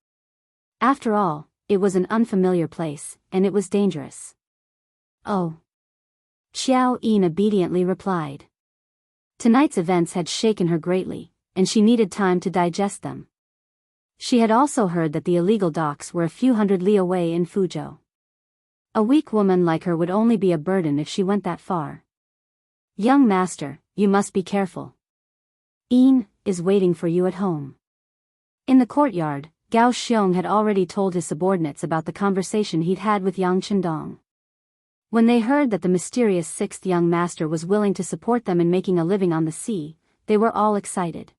After all, it was an unfamiliar place, and it was dangerous. Oh. Xiao Yin obediently replied. Tonight's events had shaken her greatly, and she needed time to digest them. She had also heard that the illegal docks were a few hundred li away in Fuzhou. A weak woman like her would only be a burden if she went that far. Young master, you must be careful. Yin is waiting for you at home. In the courtyard, Gao Xiong had already told his subordinates about the conversation he'd had with Yang Chendong. When they heard that the mysterious sixth young master was willing to support them in making a living on the sea, they were all excited.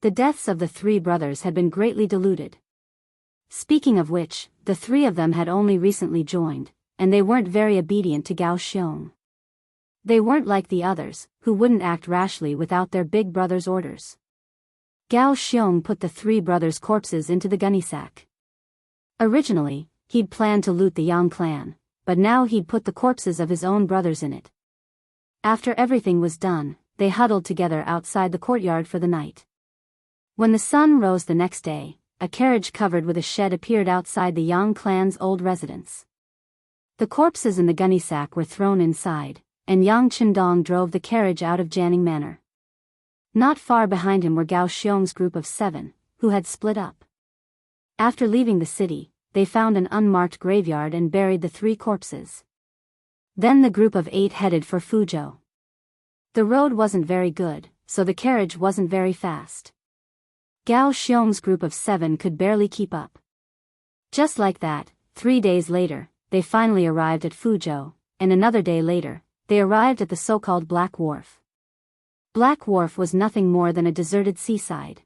The deaths of the three brothers had been greatly diluted. Speaking of which, the three of them had only recently joined, and they weren't very obedient to Gao Xiong. They weren't like the others, who wouldn't act rashly without their big brother's orders. Gao Xiong put the three brothers' corpses into the gunny sack. Originally, he'd planned to loot the Yang clan, but now he'd put the corpses of his own brothers in it. After everything was done, they huddled together outside the courtyard for the night. When the sun rose the next day, a carriage covered with a shed appeared outside the Yang clan's old residence. The corpses in the gunny sack were thrown inside, and Yang Qindong drove the carriage out of Jianghu Manor. Not far behind him were Gao Xiong's group of 7, who had split up. After leaving the city, they found an unmarked graveyard and buried the 3 corpses. Then the group of 8 headed for Fuzhou. The road wasn't very good, so the carriage wasn't very fast. Gao Xiong's group of 7 could barely keep up. Just like that, 3 days later, they finally arrived at Fuzhou, and another day later, they arrived at the so-called Black Wharf. Black Wharf was nothing more than a deserted seaside.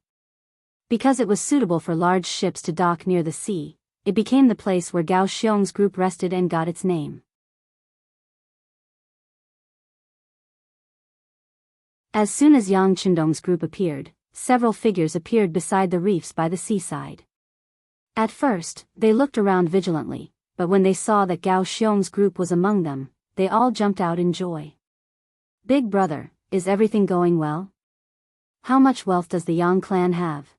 Because it was suitable for large ships to dock near the sea, it became the place where Gao Xiong's group rested and got its name. As soon as Yang Qindong's group appeared, several figures appeared beside the reefs by the seaside. At first, they looked around vigilantly, but when they saw that Gao Xiong's group was among them, they all jumped out in joy. "Big brother, is everything going well? How much wealth does the Yang clan have?"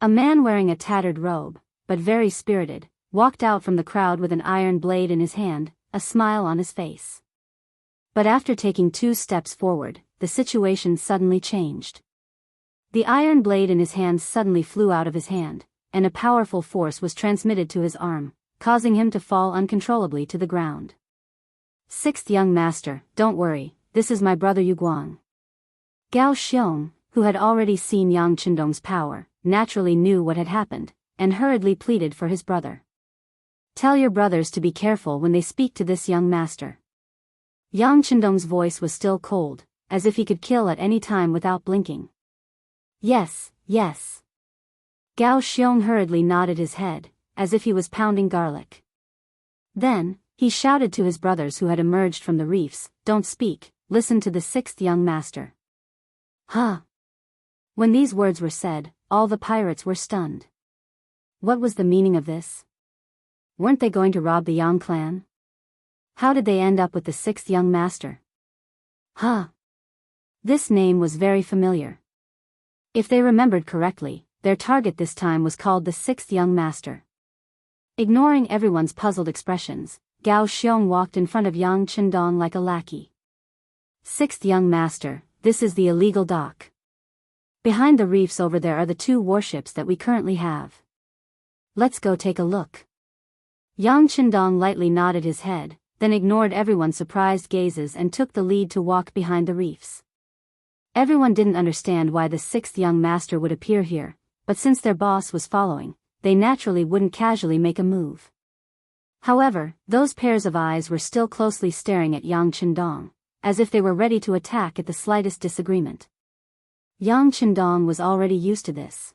A man wearing a tattered robe, but very spirited, walked out from the crowd with an iron blade in his hand, a smile on his face. But after taking 2 steps forward, the situation suddenly changed. The iron blade in his hand suddenly flew out of his hand, and a powerful force was transmitted to his arm, causing him to fall uncontrollably to the ground. "Sixth young master, don't worry, this is my brother Yuguang." Gao Xiong, who had already seen Yang Qindong's power, naturally knew what had happened, and hurriedly pleaded for his brother. "Tell your brothers to be careful when they speak to this young master." Yang Qindong's voice was still cold, as if he could kill at any time without blinking. "Yes, yes." Gao Xiong hurriedly nodded his head, as if he was pounding garlic. Then, he shouted to his brothers who had emerged from the reefs, "Don't speak, listen to the 6th young master." "Huh?" When these words were said, all the pirates were stunned. What was the meaning of this? Weren't they going to rob the Yang clan? How did they end up with the 6th young master? Huh? This name was very familiar. If they remembered correctly, their target this time was called the 6th young master. Ignoring everyone's puzzled expressions, Gao Xiong walked in front of Yang Qindong like a lackey. "6th young master, this is the illegal dock. Behind the reefs over there are the 2 warships that we currently have. Let's go take a look." Yang Qindong lightly nodded his head, then ignored everyone's surprised gazes and took the lead to walk behind the reefs. Everyone didn't understand why the 6th young master would appear here, but since their boss was following, they naturally wouldn't casually make a move. However, those pairs of eyes were still closely staring at Yang Qindong, as if they were ready to attack at the slightest disagreement. Yang Qindong was already used to this.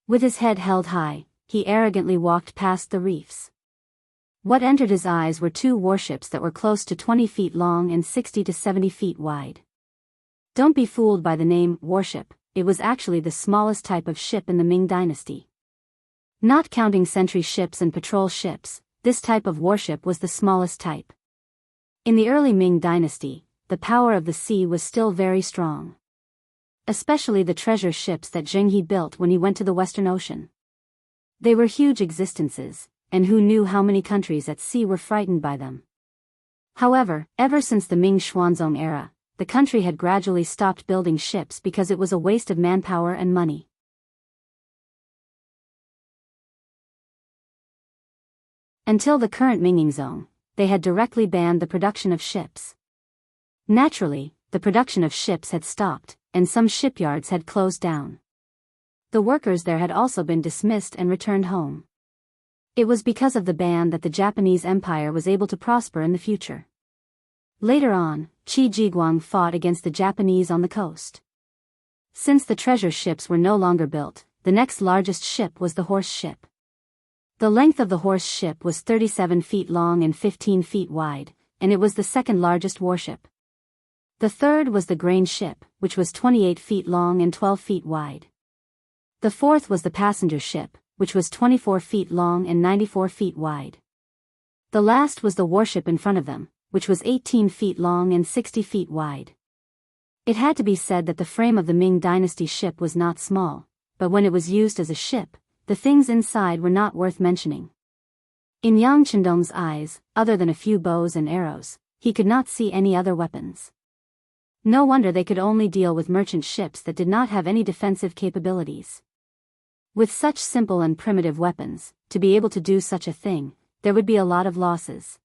With his head held high, he arrogantly walked past the reefs. What entered his eyes were 2 warships that were close to 20 feet long and 60 to 70 feet wide. Don't be fooled by the name warship, it was actually the smallest type of ship in the Ming Dynasty. Not counting sentry ships and patrol ships, this type of warship was the smallest type. In the early Ming Dynasty, the power of the sea was still very strong. Especially the treasure ships that Jianghu built when he went to the Western Ocean. They were huge existences, and who knew how many countries at sea were frightened by them. However, ever since the Ming Xuanzong era, the country had gradually stopped building ships because it was a waste of manpower and money. Until the current Minging Zone, they had directly banned the production of ships. Naturally, the production of ships had stopped, and some shipyards had closed down. The workers there had also been dismissed and returned home. It was because of the ban that the Japanese Empire was able to prosper in the future. Later on, Qi Jiguang fought against the Japanese on the coast. Since the treasure ships were no longer built, the next largest ship was the horse ship. The length of the horse ship was 37 feet long and 15 feet wide, and it was the second largest warship, The third was the grain ship, which was 28 feet long and 12 feet wide. The fourth was the passenger ship, which was 24 feet long and 94 feet wide. The last was the warship in front of them, which was 18 feet long and 60 feet wide. It had to be said that the frame of the Ming Dynasty ship was not small, but when it was used as a ship, the things inside were not worth mentioning. In Yang Chendong's eyes, other than a few bows and arrows, he could not see any other weapons. No wonder they could only deal with merchant ships that did not have any defensive capabilities. With such simple and primitive weapons, to be able to do such a thing, there would be a lot of losses.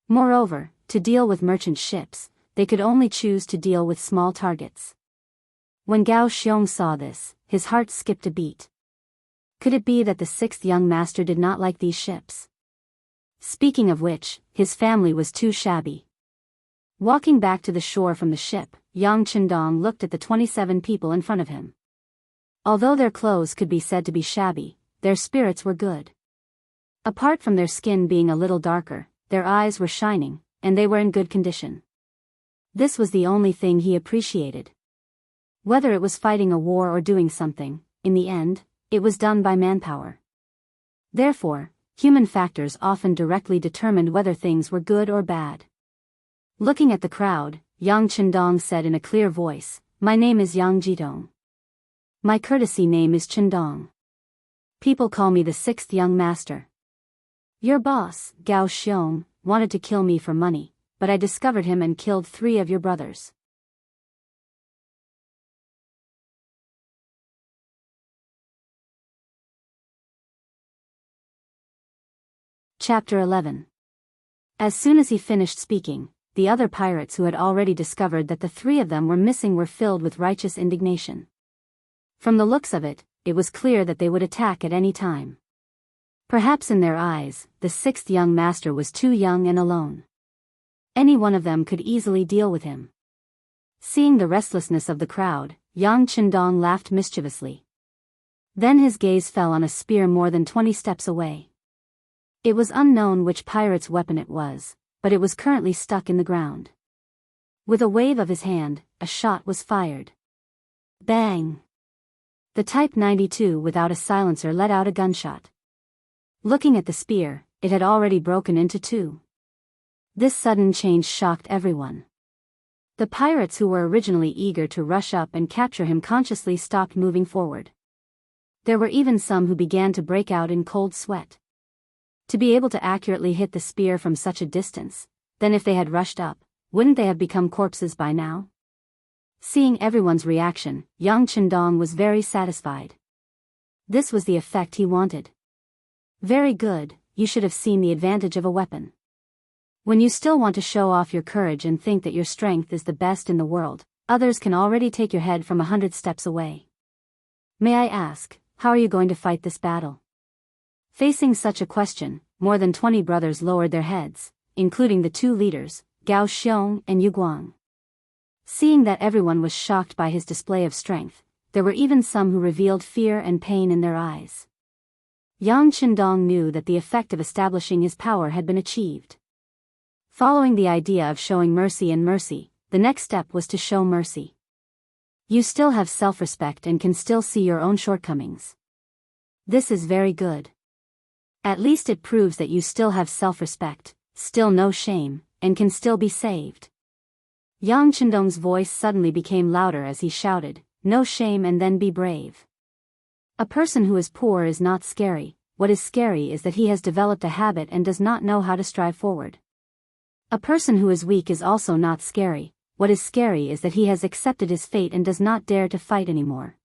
Moreover, to deal with merchant ships, they could only choose to deal with small targets. When Gao Xiong saw this, his heart skipped a beat. Could it be that the sixth young master did not like these ships? Speaking of which, his family was too shabby. Walking back to the shore from the ship, Yang Chendong looked at the 27 people in front of him. Although their clothes could be said to be shabby, their spirits were good. Apart from their skin being a little darker, their eyes were shining, and they were in good condition. This was the only thing he appreciated. Whether it was fighting a war or doing something, in the end, it was done by manpower. Therefore, human factors often directly determined whether things were good or bad. Looking at the crowd, Yang Chendong said in a clear voice, "My name is Yang Jitong. My courtesy name is Chendong. People call me the sixth young master. Your boss, Gao Xiong, wanted to kill me for money, but I discovered him and killed 3 of your brothers." Chapter 11. As soon as he finished speaking, the other pirates who had already discovered that the 3 of them were missing were filled with righteous indignation. From the looks of it, it was clear that they would attack at any time. Perhaps in their eyes, the sixth young master was too young and alone. Any one of them could easily deal with him. Seeing the restlessness of the crowd, Yang Chendong laughed mischievously. Then his gaze fell on a spear more than 20 steps away. It was unknown which pirate's weapon it was, but it was currently stuck in the ground. With a wave of his hand, a shot was fired. Bang! The Type 92 without a silencer let out a gunshot. Looking at the spear, it had already broken into 2. This sudden change shocked everyone. The pirates who were originally eager to rush up and capture him consciously stopped moving forward. There were even some who began to break out in cold sweat. To be able to accurately hit the spear from such a distance, then if they had rushed up, wouldn't they have become corpses by now? Seeing everyone's reaction, Yang Chendong was very satisfied. This was the effect he wanted. Very good, you should have seen the advantage of a weapon. When you still want to show off your courage and think that your strength is the best in the world, others can already take your head from 100 steps away. May I ask, how are you going to fight this battle? Facing such a question, more than 20 brothers lowered their heads, including the 2 leaders, Gao Xiong and Yu Guang. Seeing that everyone was shocked by his display of strength, there were even some who revealed fear and pain in their eyes. Yang Chendong knew that the effect of establishing his power had been achieved. Following the idea of showing mercy and mercy, the next step was to show mercy. You still have self-respect and can still see your own shortcomings. This is very good. At least it proves that you still have self-respect, still no shame, and can still be saved. Yang Chendong's voice suddenly became louder as he shouted, "No shame and then be brave." A person who is poor is not scary, what is scary is that he has developed a habit and does not know how to strive forward. A person who is weak is also not scary, what is scary is that he has accepted his fate and does not dare to fight anymore.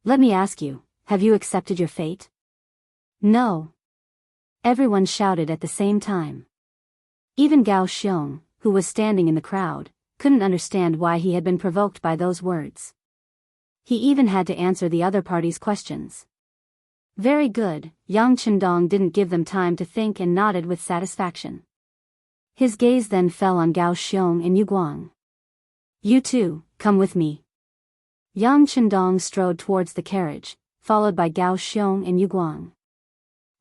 Let me ask you, have you accepted your fate? No. Everyone shouted at the same time. Even Gao Xiong, who was standing in the crowd, couldn't understand why he had been provoked by those words. He even had to answer the other party's questions. Very good, Yang Chendong didn't give them time to think and nodded with satisfaction. His gaze then fell on Gao Xiong and Yu Guang. You two, come with me. Yang Chendong strode towards the carriage, followed by Gao Xiong and Yu Guang.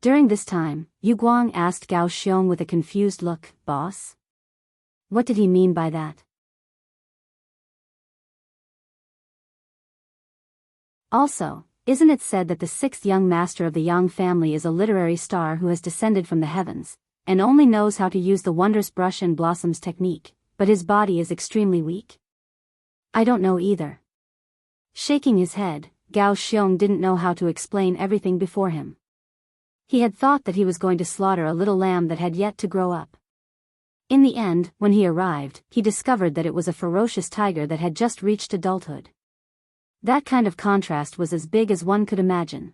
During this time, Yu Guang asked Gao Xiong with a confused look, "Boss? What did he mean by that?" Also, isn't it said that the sixth young master of the Yang family is a literary star who has descended from the heavens, and only knows how to use the wondrous brush and blossoms technique, but his body is extremely weak? I don't know either. Shaking his head, Gao Xiong didn't know how to explain everything before him. He had thought that he was going to slaughter a little lamb that had yet to grow up. In the end, when he arrived, he discovered that it was a ferocious tiger that had just reached adulthood. That kind of contrast was as big as one could imagine.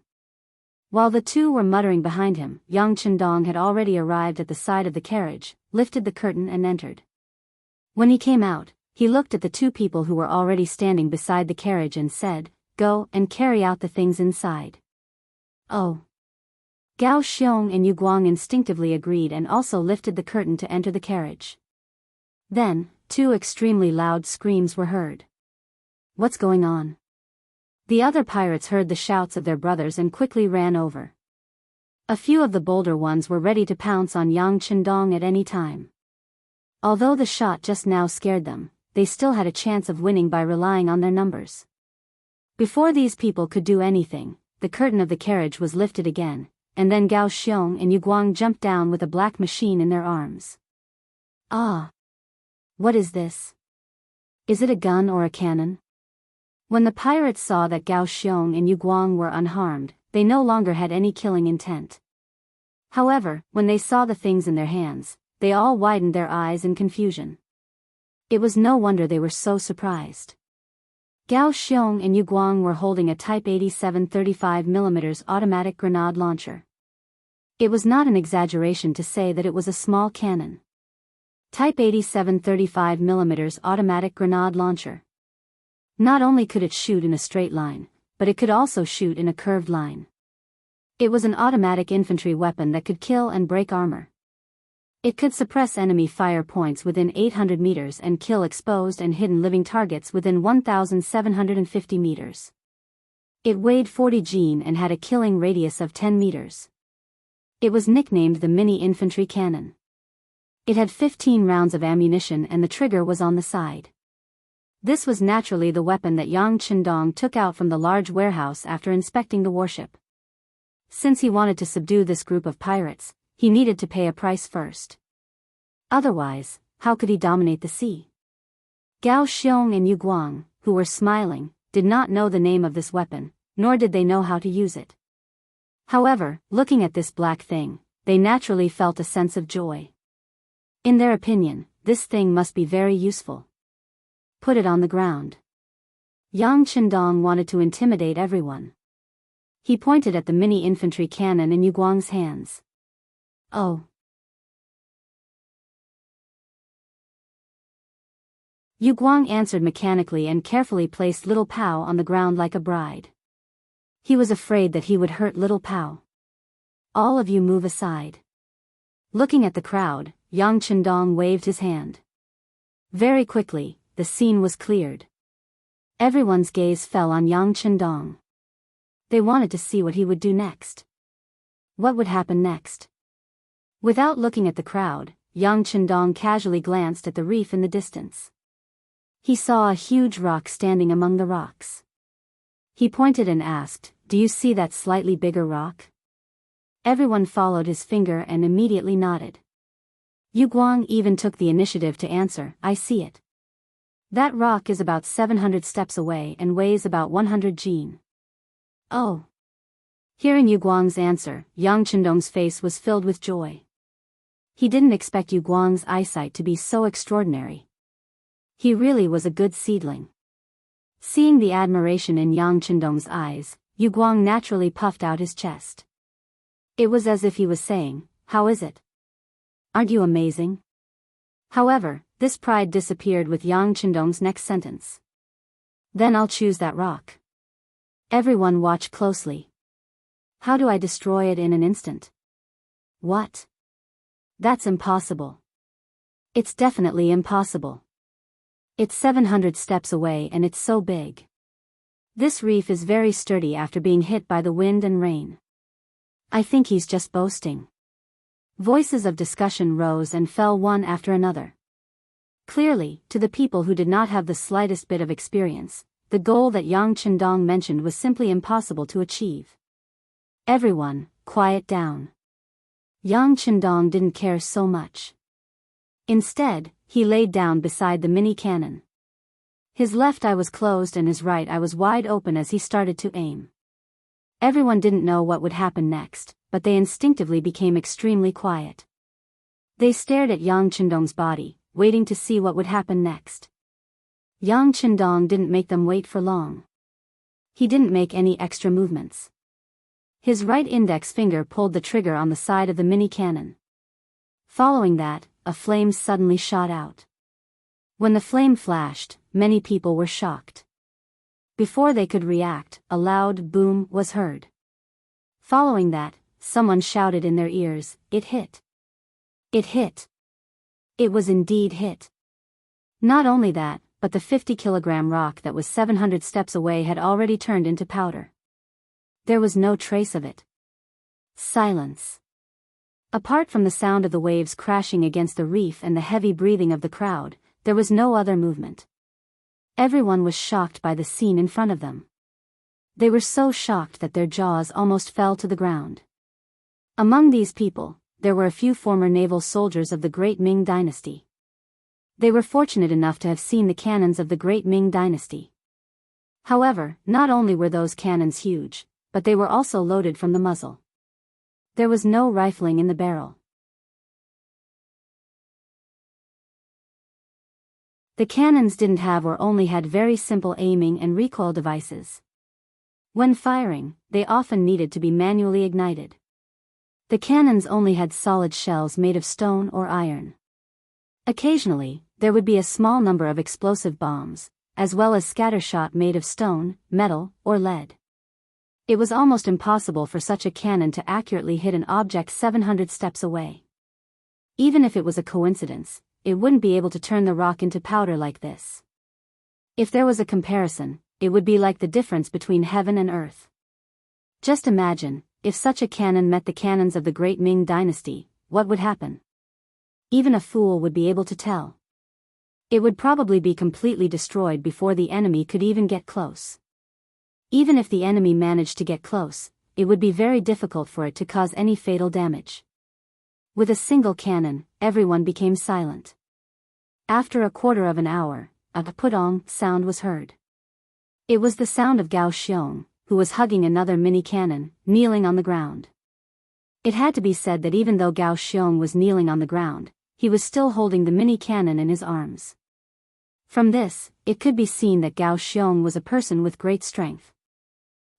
While the two were muttering behind him, Yang Chendong had already arrived at the side of the carriage, lifted the curtain and entered. When he came out, he looked at the two people who were already standing beside the carriage and said, "Go and carry out the things inside." Oh. Gao Xiong and Yu Guang instinctively agreed and also lifted the curtain to enter the carriage. Then, two extremely loud screams were heard. What's going on? The other pirates heard the shouts of their brothers and quickly ran over. A few of the bolder ones were ready to pounce on Yang Chendong at any time. Although the shot just now scared them, they still had a chance of winning by relying on their numbers. Before these people could do anything, the curtain of the carriage was lifted again, and then Gao Xiong and Yu Guang jumped down with a black machine in their arms. Ah! What is this? Is it a gun or a cannon? When the pirates saw that Gao Xiong and Yu Guang were unharmed, they no longer had any killing intent. However, when they saw the things in their hands, they all widened their eyes in confusion. It was no wonder they were so surprised. Gao Xiong and Yu Guang were holding a Type 87 35mm automatic grenade launcher. It was not an exaggeration to say that it was a small cannon. Type 87 35mm automatic grenade launcher. Not only could it shoot in a straight line, but it could also shoot in a curved line. It was an automatic infantry weapon that could kill and break armor. It could suppress enemy fire points within 800 meters and kill exposed and hidden living targets within 1,750 meters. It weighed 40 Jin and had a killing radius of 10 meters. It was nicknamed the mini infantry cannon. It had 15 rounds of ammunition and the trigger was on the side. This was naturally the weapon that Yang Chendong took out from the large warehouse after inspecting the warship. Since he wanted to subdue this group of pirates, he needed to pay a price first. Otherwise, how could he dominate the sea? Gao Xiong and Yu Guang, who were smiling, did not know the name of this weapon, nor did they know how to use it. However, looking at this black thing, they naturally felt a sense of joy. In their opinion, this thing must be very useful. Put it on the ground. Yang Chendong wanted to intimidate everyone. He pointed at the mini infantry cannon in Yu Guang's hands. Oh. Yu Guang answered mechanically and carefully placed Little Pao on the ground like a bride. He was afraid that he would hurt Little Pao. All of you move aside. Looking at the crowd, Yang Chendong waved his hand. Very quickly, the scene was cleared. Everyone's gaze fell on Yang Chendong. They wanted to see what he would do next. What would happen next? Without looking at the crowd, Yang Chendong casually glanced at the reef in the distance. He saw a huge rock standing among the rocks. He pointed and asked, "Do you see that slightly bigger rock?" Everyone followed his finger and immediately nodded. Yu Guang even took the initiative to answer, "I see it. That rock is about 700 steps away and weighs about 100 Jin." Oh. Hearing Yu Guang's answer, Yang Chendong's face was filled with joy. He didn't expect Yu Guang's eyesight to be so extraordinary. He really was a good seedling. Seeing the admiration in Yang Chendong's eyes, Yu Guang naturally puffed out his chest. It was as if he was saying, "How is it? Aren't you amazing?" However, this pride disappeared with Yang Chendong's next sentence. "Then I'll choose that rock." Everyone watched closely. "How do I destroy it in an instant?" "What? That's impossible." "It's definitely impossible. It's 700 steps away and it's so big. This reef is very sturdy after being hit by the wind and rain. I think he's just boasting." Voices of discussion rose and fell one after another. Clearly, to the people who did not have the slightest bit of experience, the goal that Yang Chendong mentioned was simply impossible to achieve. Everyone, quiet down. Yang Chendong didn't care so much. Instead, he laid down beside the mini cannon. His left eye was closed and his right eye was wide open as he started to aim. Everyone didn't know what would happen next, but they instinctively became extremely quiet. They stared at Yang Chendong's body, waiting to see what would happen next. Yang Chendong didn't make them wait for long. He didn't make any extra movements. His right index finger pulled the trigger on the side of the mini cannon. Following that, a flame suddenly shot out. When the flame flashed, many people were shocked. Before they could react, a loud boom was heard. Following that, someone shouted in their ears, "It hit! It hit!" It was indeed hit. Not only that, but the 50-kilogram rock that was 700 steps away had already turned into powder. There was no trace of it. Silence. Apart from the sound of the waves crashing against the reef and the heavy breathing of the crowd, there was no other movement. Everyone was shocked by the scene in front of them. They were so shocked that their jaws almost fell to the ground. Among these people, there were a few former naval soldiers of the Great Ming Dynasty. They were fortunate enough to have seen the cannons of the Great Ming Dynasty. However, not only were those cannons huge, but they were also loaded from the muzzle. There was no rifling in the barrel. The cannons didn't have or only had very simple aiming and recoil devices. When firing, they often needed to be manually ignited. The cannons only had solid shells made of stone or iron. Occasionally, there would be a small number of explosive bombs, as well as scattershot made of stone, metal, or lead. It was almost impossible for such a cannon to accurately hit an object 700 steps away. Even if it was a coincidence, it wouldn't be able to turn the rock into powder like this. If there was a comparison, it would be like the difference between heaven and earth. Just imagine, if such a cannon met the cannons of the Great Ming Dynasty, what would happen? Even a fool would be able to tell. It would probably be completely destroyed before the enemy could even get close. Even if the enemy managed to get close, it would be very difficult for it to cause any fatal damage. With a single cannon, everyone became silent. After a quarter of an hour, a pudong sound was heard. It was the sound of Gao Xiong, who was hugging another mini cannon, kneeling on the ground. It had to be said that even though Gao Xiong was kneeling on the ground, he was still holding the mini cannon in his arms. From this, it could be seen that Gao Xiong was a person with great strength.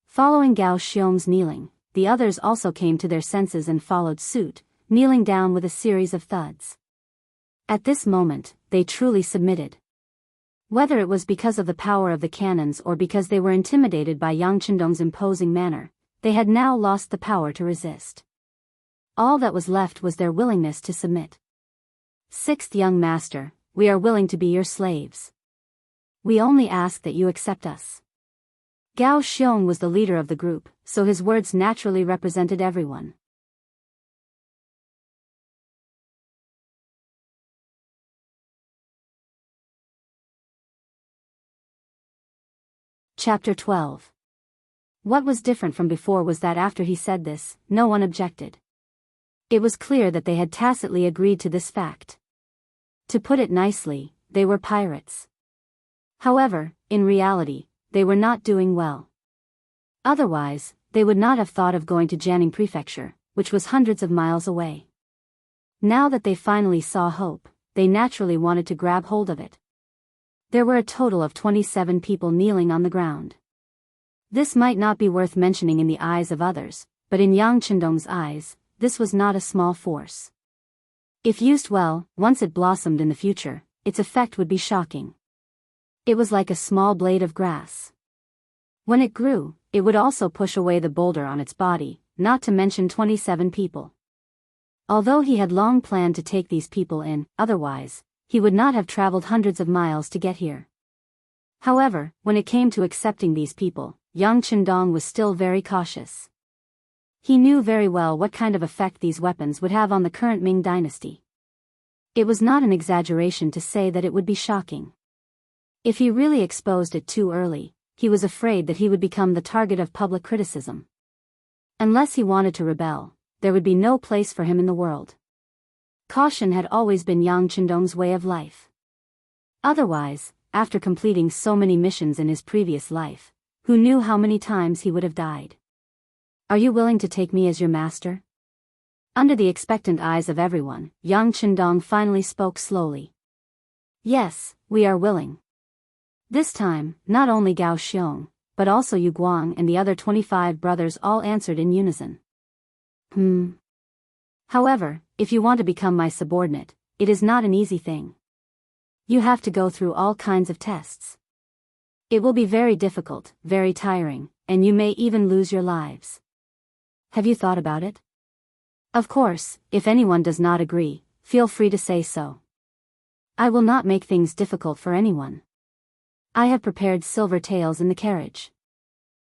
Following Gao Xiong's kneeling, the others also came to their senses and followed suit, kneeling down with a series of thuds. At this moment, they truly submitted. Whether it was because of the power of the cannons or because they were intimidated by Yang Chendong's imposing manner, they had now lost the power to resist. All that was left was their willingness to submit. Sixth young master, we are willing to be your slaves. We only ask that you accept us. Gao Xiong was the leader of the group, so his words naturally represented everyone. Chapter 12. What was different from before was that after he said this, no one objected. It was clear that they had tacitly agreed to this fact. To put it nicely, they were pirates. However, in reality, they were not doing well. Otherwise, they would not have thought of going to Jianghu Prefecture, which was hundreds of miles away. Now that they finally saw hope, they naturally wanted to grab hold of it. There were a total of 27 people kneeling on the ground. This might not be worth mentioning in the eyes of others, but in Yang Chendong's eyes, this was not a small force. If used well, once it blossomed in the future, its effect would be shocking. It was like a small blade of grass. When it grew, it would also push away the boulder on its body, not to mention 27 people. Although he had long planned to take these people in, otherwise, he would not have traveled hundreds of miles to get here. However, when it came to accepting these people, Yang Chendong was still very cautious. He knew very well what kind of effect these weapons would have on the current Ming dynasty. It was not an exaggeration to say that it would be shocking. If he really exposed it too early, he was afraid that he would become the target of public criticism. Unless he wanted to rebel, there would be no place for him in the world. Caution had always been Yang Chendong's way of life. Otherwise, after completing so many missions in his previous life, who knew how many times he would have died? Are you willing to take me as your master? Under the expectant eyes of everyone, Yang Chendong finally spoke slowly. Yes, we are willing. This time, not only Gao Xiong, but also Yu Guang and the other 25 brothers all answered in unison. However, if you want to become my subordinate, it is not an easy thing. You have to go through all kinds of tests. It will be very difficult, very tiring, and you may even lose your lives. Have you thought about it? Of course, if anyone does not agree, feel free to say so. I will not make things difficult for anyone. I have prepared silver taels in the carriage.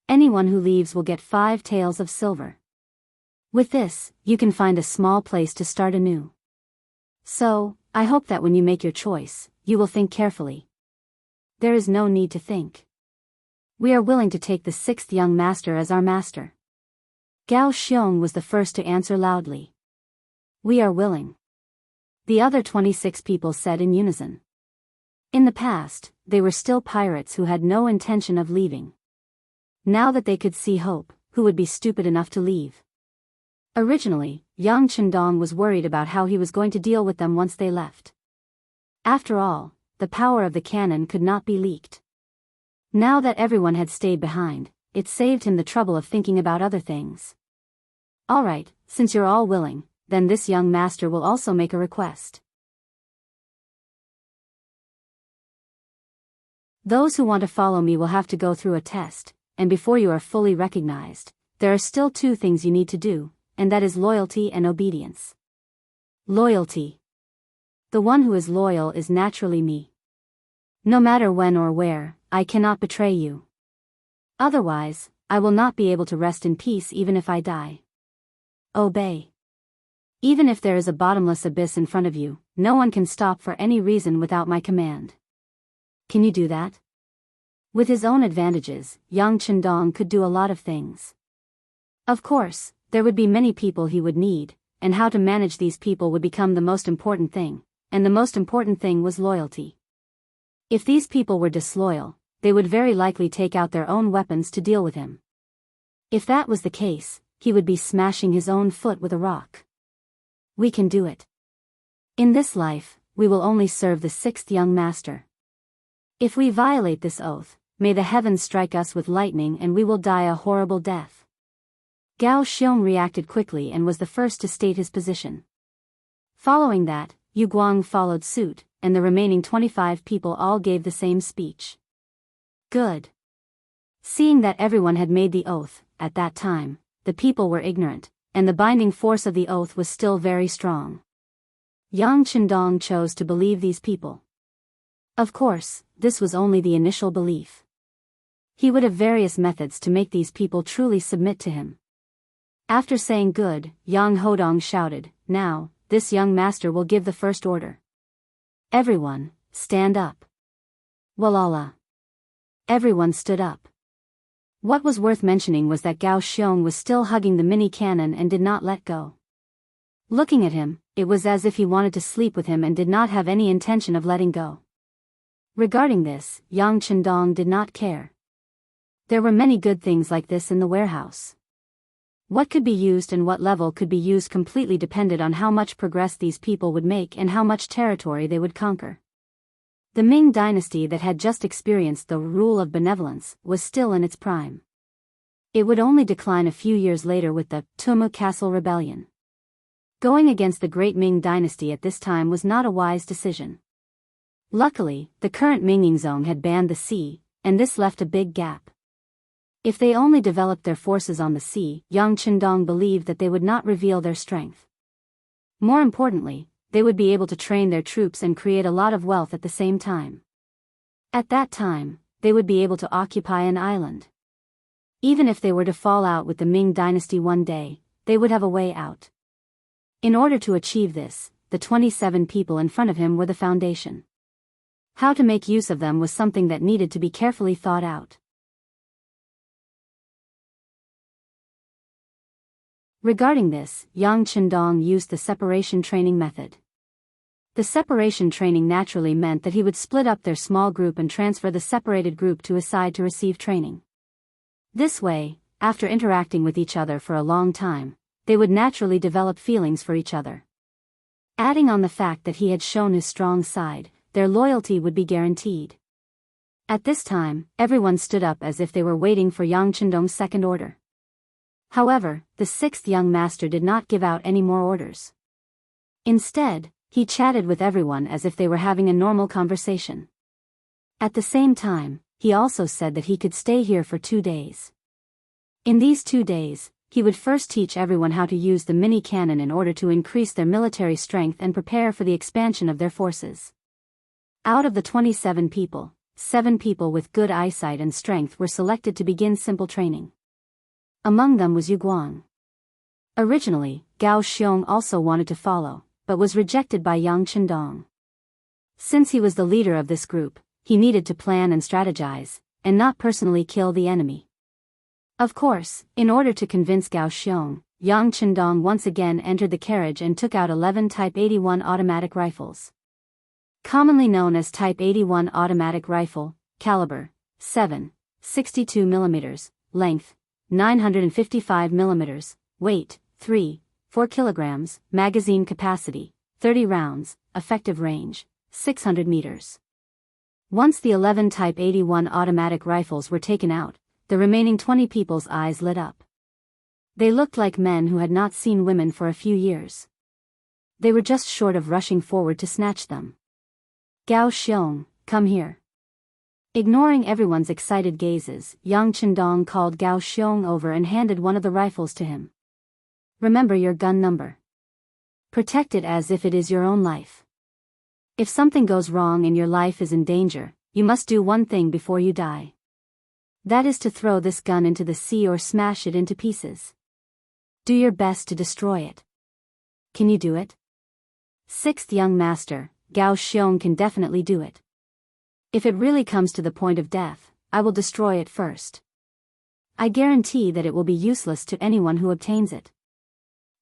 Anyone who leaves will get 5 taels of silver. With this, you can find a small place to start anew. So, I hope that when you make your choice, you will think carefully. There is no need to think. We are willing to take the 6th young master as our master. Gao Xiong was the first to answer loudly. We are willing. The other 26 people said in unison. In the past, they were still pirates who had no intention of leaving. Now that they could see hope, who would be stupid enough to leave? Originally, Yang Chendong was worried about how he was going to deal with them once they left. After all, the power of the cannon could not be leaked. Now that everyone had stayed behind, it saved him the trouble of thinking about other things. Alright, since you're all willing, then this young master will also make a request. Those who want to follow me will have to go through a test, and before you are fully recognized, there are still 2 things you need to do, and that is loyalty and obedience. Loyalty. The one who is loyal is naturally me. No matter when or where, I cannot betray you. Otherwise, I will not be able to rest in peace even if I die. Obey. Even if there is a bottomless abyss in front of you, no one can stop for any reason without my command. Can you do that? With his own advantages, Yang Chendong could do a lot of things. Of course, there would be many people he would need, and how to manage these people would become the most important thing, and the most important thing was loyalty. If these people were disloyal, they would very likely take out their own weapons to deal with him. If that was the case, he would be smashing his own foot with a rock. We can do it. In this life, we will only serve the 6th young master. If we violate this oath, may the heavens strike us with lightning and we will die a horrible death. Gao Xiong reacted quickly and was the first to state his position. Following that, Yu Guang followed suit, and the remaining 25 people all gave the same speech. Good. Seeing that everyone had made the oath, at that time, the people were ignorant, and the binding force of the oath was still very strong. Yang Chendong chose to believe these people. Of course, this was only the initial belief. He would have various methods to make these people truly submit to him. After saying good, Yang Hodong shouted, "Now, this young master will give the first order. Everyone, stand up." Walala. Everyone stood up. What was worth mentioning was that Gao Xiong was still hugging the mini cannon and did not let go. Looking at him, it was as if he wanted to sleep with him and did not have any intention of letting go. Regarding this, Yang Chendong did not care. There were many good things like this in the warehouse. What could be used and what level could be used completely depended on how much progress these people would make and how much territory they would conquer. The Ming dynasty that had just experienced the rule of benevolence was still in its prime. It would only decline a few years later with the Tumu Castle Rebellion. Going against the great Ming dynasty at this time was not a wise decision. Luckily, the current Mingzong had banned the sea, and this left a big gap. If they only developed their forces on the sea, Yang Chendong believed that they would not reveal their strength. More importantly, they would be able to train their troops and create a lot of wealth at the same time. At that time, they would be able to occupy an island. Even if they were to fall out with the Ming dynasty one day, they would have a way out. In order to achieve this, the 27 people in front of him were the foundation. How to make use of them was something that needed to be carefully thought out. Regarding this, Yang Chendong used the separation training method. The separation training naturally meant that he would split up their small group and transfer the separated group to his side to receive training. This way, after interacting with each other for a long time, they would naturally develop feelings for each other. Adding on the fact that he had shown his strong side, their loyalty would be guaranteed. At this time, everyone stood up as if they were waiting for Yang Chendong's second order. However, the sixth young master did not give out any more orders. Instead, he chatted with everyone as if they were having a normal conversation. At the same time, he also said that he could stay here for 2 days. In these 2 days, he would first teach everyone how to use the mini cannon in order to increase their military strength and prepare for the expansion of their forces. Out of the 27 people, 7 people with good eyesight and strength were selected to begin simple training. Among them was Yu Guang. Originally, Gao Xiong also wanted to follow, but was rejected by Yang Chendong. Since he was the leader of this group, he needed to plan and strategize, and not personally kill the enemy. Of course, in order to convince Gao Xiong, Yang Chendong once again entered the carriage and took out 11 Type 81 automatic rifles. Commonly known as Type 81 automatic rifle, caliber 7, 62 mm, length 955 mm, weight 3, 4 kg, magazine capacity 30 rounds, effective range 600 meters. Once the 11 Type 81 automatic rifles were taken out, the remaining 20 people's eyes lit up. They looked like men who had not seen women for a few years. They were just short of rushing forward to snatch them. Gao Xiong, come here. Ignoring everyone's excited gazes, Yang Chendong called Gao Xiong over and handed one of the rifles to him. Remember your gun number. Protect it as if it is your own life. If something goes wrong and your life is in danger, you must do one thing before you die. That is to throw this gun into the sea or smash it into pieces. Do your best to destroy it. Can you do it? Sixth young master, Gao Xiong can definitely do it. If it really comes to the point of death, I will destroy it first. I guarantee that it will be useless to anyone who obtains it.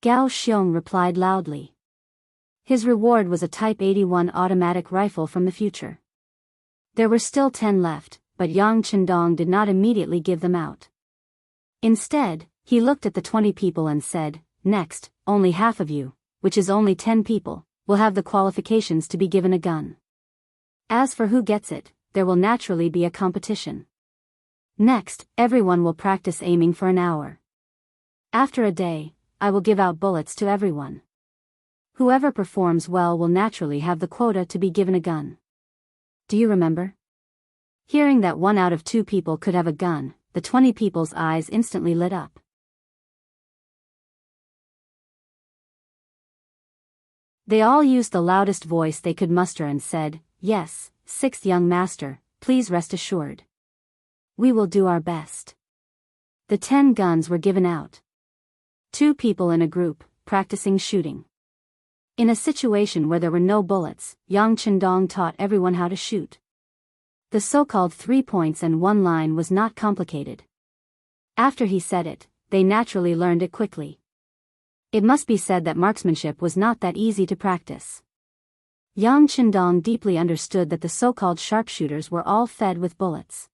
Gao Xiong replied loudly. His reward was a Type 81 automatic rifle from the future. There were still 10 left, but Yang Chendong did not immediately give them out. Instead, he looked at the 20 people and said, next, only half of you, which is only 10 people, will have the qualifications to be given a gun. As for who gets it, there will naturally be a competition. Next, everyone will practice aiming for an hour. After a day, I will give out bullets to everyone. Whoever performs well will naturally have the quota to be given a gun. Do you remember? Hearing that 1 out of 2 people could have a gun, the 20 people's eyes instantly lit up. They all used the loudest voice they could muster and said, yes, sixth young master, please rest assured. We will do our best. The 10 guns were given out. 2 people in a group, practicing shooting. In a situation where there were no bullets, Yang Chendong taught everyone how to shoot. The so-called 3 points and 1 line was not complicated. After he said it, they naturally learned it quickly. It must be said that marksmanship was not that easy to practice. Yang Chendong deeply understood that the so-called sharpshooters were all fed with bullets.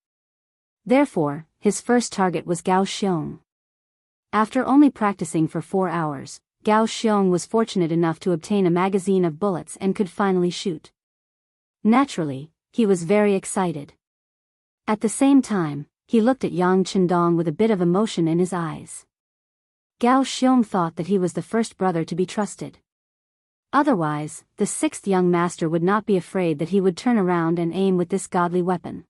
Therefore, his first target was Gao Xiong. After only practicing for 4 hours, Gao Xiong was fortunate enough to obtain a magazine of bullets and could finally shoot. Naturally, he was very excited. At the same time, he looked at Yang Chendong with a bit of emotion in his eyes. Gao Xiong thought that he was the first brother to be trusted. Otherwise, the 6th young master would not be afraid that he would turn around and aim with this godly weapon.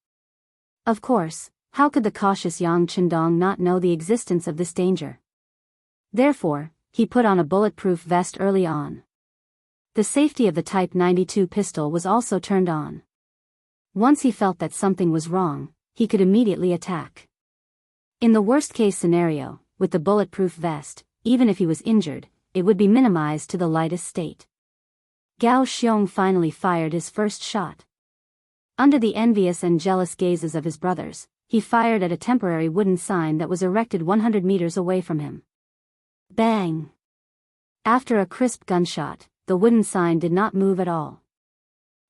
Of course, how could the cautious Yang Chendong not know the existence of this danger? Therefore, he put on a bulletproof vest early on. The safety of the Type 92 pistol was also turned on. Once he felt that something was wrong, he could immediately attack. In the worst-case scenario, with the bulletproof vest, even if he was injured, it would be minimized to the lightest state. Gao Xiong finally fired his first shot. Under the envious and jealous gazes of his brothers, he fired at a temporary wooden sign that was erected 100 meters away from him. Bang! After a crisp gunshot, the wooden sign did not move at all.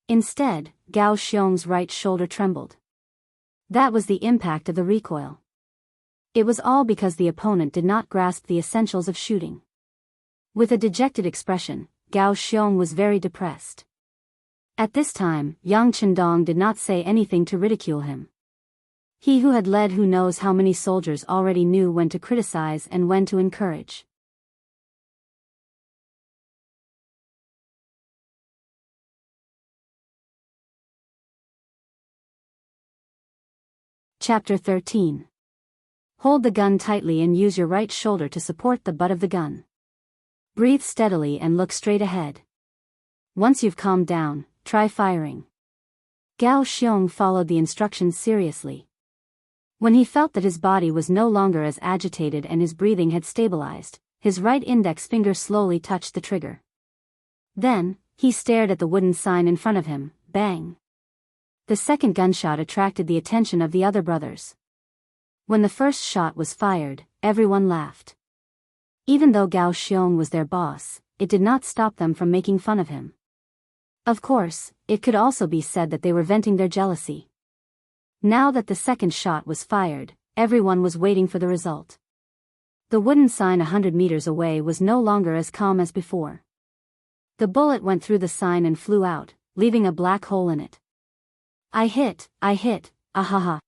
Instead, Gao Xiong's right shoulder trembled. That was the impact of the recoil. It was all because the opponent did not grasp the essentials of shooting. With a dejected expression, Gao Xiong was very depressed. At this time, Yang Chendong did not say anything to ridicule him. He who had led who knows how many soldiers already knew when to criticize and when to encourage. Chapter 13. Hold the gun tightly and use your right shoulder to support the butt of the gun. Breathe steadily and look straight ahead. Once you've calmed down, try firing. Gao Xiong followed the instructions seriously. When he felt that his body was no longer as agitated and his breathing had stabilized, his right index finger slowly touched the trigger. Then, he stared at the wooden sign in front of him. Bang! The second gunshot attracted the attention of the other brothers. When the first shot was fired, everyone laughed. Even though Gao Xiong was their boss, it did not stop them from making fun of him. Of course, it could also be said that they were venting their jealousy. Now that the second shot was fired, everyone was waiting for the result. The wooden sign 100 meters away was no longer as calm as before. The bullet went through the sign and flew out, leaving a black hole in it. I hit, ahaha.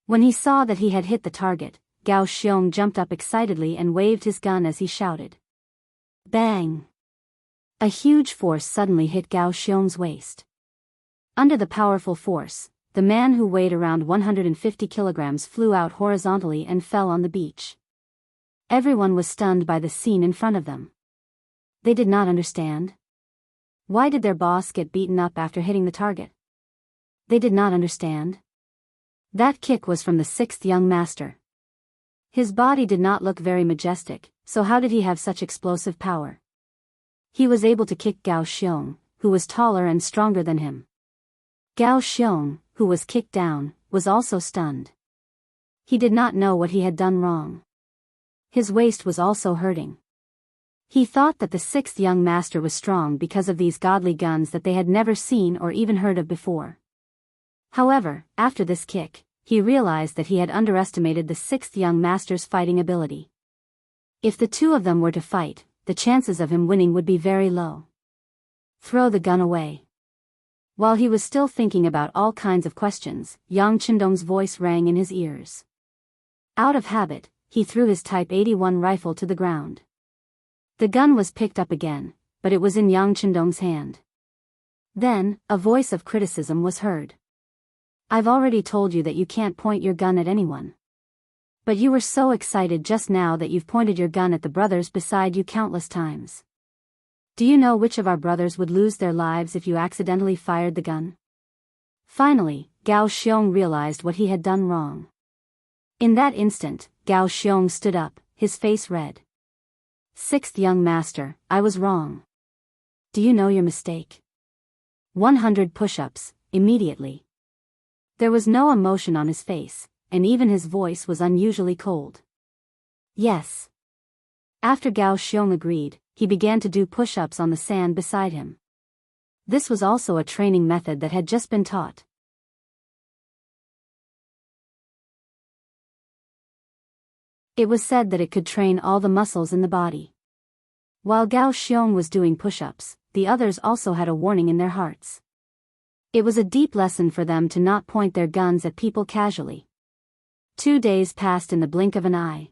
When he saw that he had hit the target, Gao Xiong jumped up excitedly and waved his gun as he shouted. Bang! A huge force suddenly hit Gao Xiong's waist. Under the powerful force, the man who weighed around 150 kilograms flew out horizontally and fell on the beach. Everyone was stunned by the scene in front of them. They did not understand. Why did their boss get beaten up after hitting the target? They did not understand. That kick was from the sixth young master. His body did not look very majestic, so how did he have such explosive power? He was able to kick Gao Xiong, who was taller and stronger than him. Gao Xiong, who was kicked down, was also stunned. He did not know what he had done wrong. His waist was also hurting. He thought that the sixth young master was strong because of these godly guns that they had never seen or even heard of before. However, after this kick, he realized that he had underestimated the sixth young master's fighting ability. If the two of them were to fight, the chances of him winning would be very low. Throw the gun away. While he was still thinking about all kinds of questions, Yang Chendong's voice rang in his ears. Out of habit, he threw his Type 81 rifle to the ground. The gun was picked up again, but it was in Yang Chendong's hand. Then, a voice of criticism was heard. I've already told you that you can't point your gun at anyone. But you were so excited just now that you've pointed your gun at the brothers beside you countless times. Do you know which of our brothers would lose their lives if you accidentally fired the gun? Finally, Gao Xiong realized what he had done wrong. In that instant, Gao Xiong stood up, his face red. Sixth young master, I was wrong. Do you know your mistake? 100 push-ups, immediately. There was no emotion on his face, and even his voice was unusually cold. Yes. After Gao Xiong agreed, he began to do push-ups on the sand beside him. This was also a training method that had just been taught. It was said that it could train all the muscles in the body. While Gao Xiong was doing push-ups, the others also had a warning in their hearts. It was a deep lesson for them to not point their guns at people casually. 2 days passed in the blink of an eye.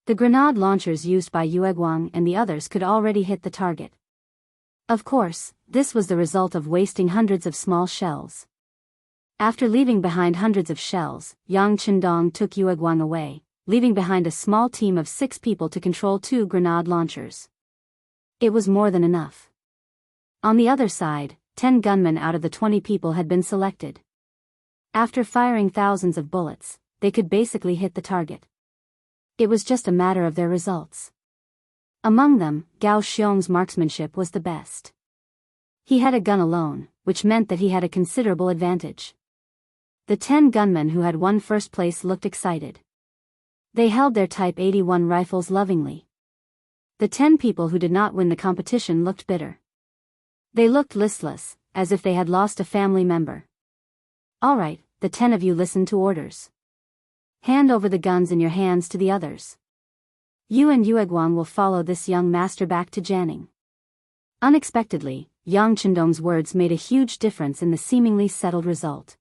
The grenade launchers used by Yueguang and the others could already hit the target. Of course, this was the result of wasting hundreds of small shells. After leaving behind hundreds of shells, Yang Chendong took Yueguang away, leaving behind a small team of 6 people to control 2 grenade launchers. It was more than enough. On the other side, 10 gunmen out of the 20 people had been selected. After firing thousands of bullets, they could basically hit the target. It was just a matter of their results. Among them, Gao Xiong's marksmanship was the best. He had a gun alone, which meant that he had a considerable advantage. The 10 gunmen who had won first place looked excited. They held their Type 81 rifles lovingly. The 10 people who did not win the competition looked bitter. They looked listless, as if they had lost a family member. All right, the 10 of you listen to orders. Hand over the guns in your hands to the others. You and Yueguang will follow this young master back to Jianghu. Unexpectedly, Yang Chendong's words made a huge difference in the seemingly settled result.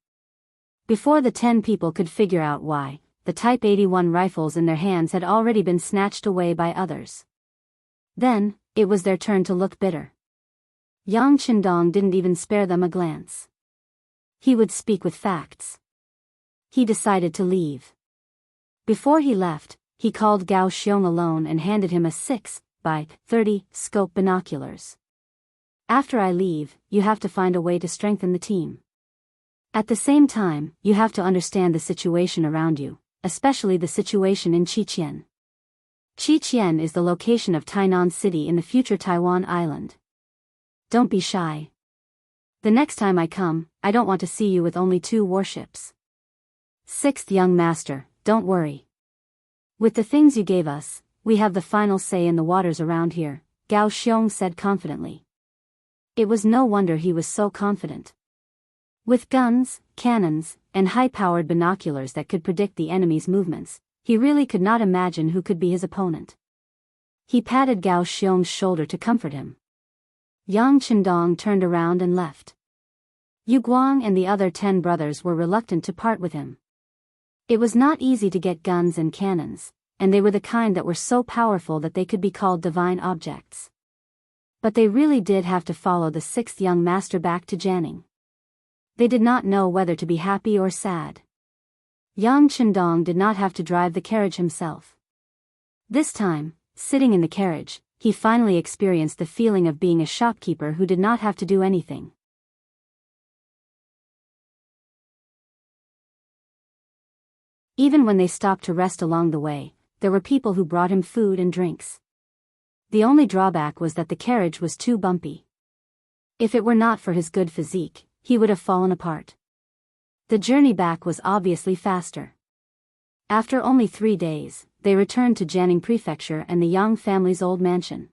Before the 10 people could figure out why, the Type 81 rifles in their hands had already been snatched away by others. Then, it was their turn to look bitter. Yang Chendong didn't even spare them a glance. He would speak with facts. He decided to leave. Before he left, he called Gao Xiong alone and handed him a 6x30 scope binoculars. After I leave, you have to find a way to strengthen the team. At the same time, you have to understand the situation around you, especially the situation in Qiqian. Qiqian is the location of Tainan City in the future Taiwan Island. Don't be shy. The next time I come, I don't want to see you with only 2 warships. 6th young master, don't worry. With the things you gave us, we have the final say in the waters around here, Gao Xiong said confidently. It was no wonder he was so confident. With guns, cannons, and high-powered binoculars that could predict the enemy's movements, he really could not imagine who could be his opponent. He patted Gao Xiong's shoulder to comfort him. Yang Chendong turned around and left. Yu Guang and the other 10 brothers were reluctant to part with him. It was not easy to get guns and cannons, and they were the kind that were so powerful that they could be called divine objects. But they really did have to follow the 6th young master back to Jianghu. They did not know whether to be happy or sad. Yang Chendong did not have to drive the carriage himself. This time, sitting in the carriage, he finally experienced the feeling of being a shopkeeper who did not have to do anything. Even when they stopped to rest along the way, there were people who brought him food and drinks. The only drawback was that the carriage was too bumpy. If it were not for his good physique, he would have fallen apart. The journey back was obviously faster. After only 3 days, they returned to Jianghu Prefecture and the Yang family's old mansion.